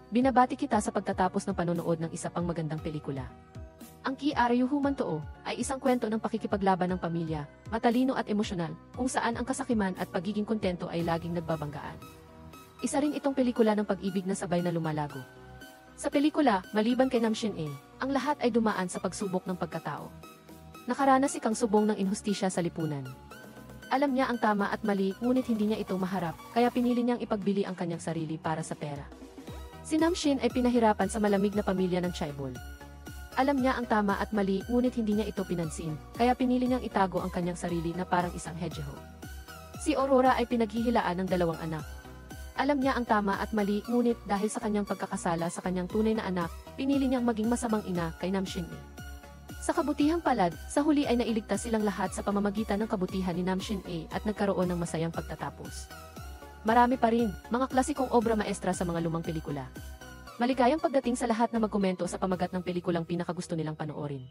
Binabati kita sa pagtatapos ng panonood ng isa pang magandang pelikula. Ang Kiaryuhuman Too ay isang kwento ng pakikipaglaban ng pamilya, matalino at emosyonal, kung saan ang kasakiman at pagiging kontento ay laging nagbabanggaan. Isa rin itong pelikula ng pag-ibig na sabay na lumalago. Sa pelikula, maliban kay Nam Shin-ae, ang lahat ay dumaan sa pagsubok ng pagkatao. Nakaranas si Kang Subong ng inhustisya sa lipunan. Alam niya ang tama at mali, ngunit hindi niya ito maharap, kaya pinili niyang ipagbili ang kanyang sarili para sa pera. Si Nam Shin ay pinahirapan sa malamig na pamilya ng Chaebol. Alam niya ang tama at mali, ngunit hindi niya ito pinansin, kaya pinili niyang itago ang kanyang sarili na parang isang hedgehog. Si Aurora ay pinaghihilaan ng 2 anak. Alam niya ang tama at mali, ngunit dahil sa kanyang pagkakasala sa kanyang tunay na anak, pinili niyang maging masamang ina kay Nam Shin-ae. Sa kabutihang palad, sa huli ay nailigtas silang lahat sa pamamagitan ng kabutihan ni Nam Shin-ae at nagkaroon ng masayang pagtatapos. Marami pa rin, mga klasikong obra maestra sa mga lumang pelikula. Maligayang pagdating sa lahat na magkomento sa pamagat ng pelikulang pinakagusto nilang panoorin.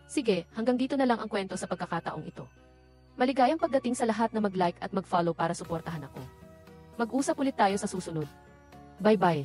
Sige, hanggang dito na lang ang kwento sa pagkakataong ito. Maligayang pagdating sa lahat na mag-like at mag-follow para suportahan ako. Mag-usap ulit tayo sa susunod. Bye-bye!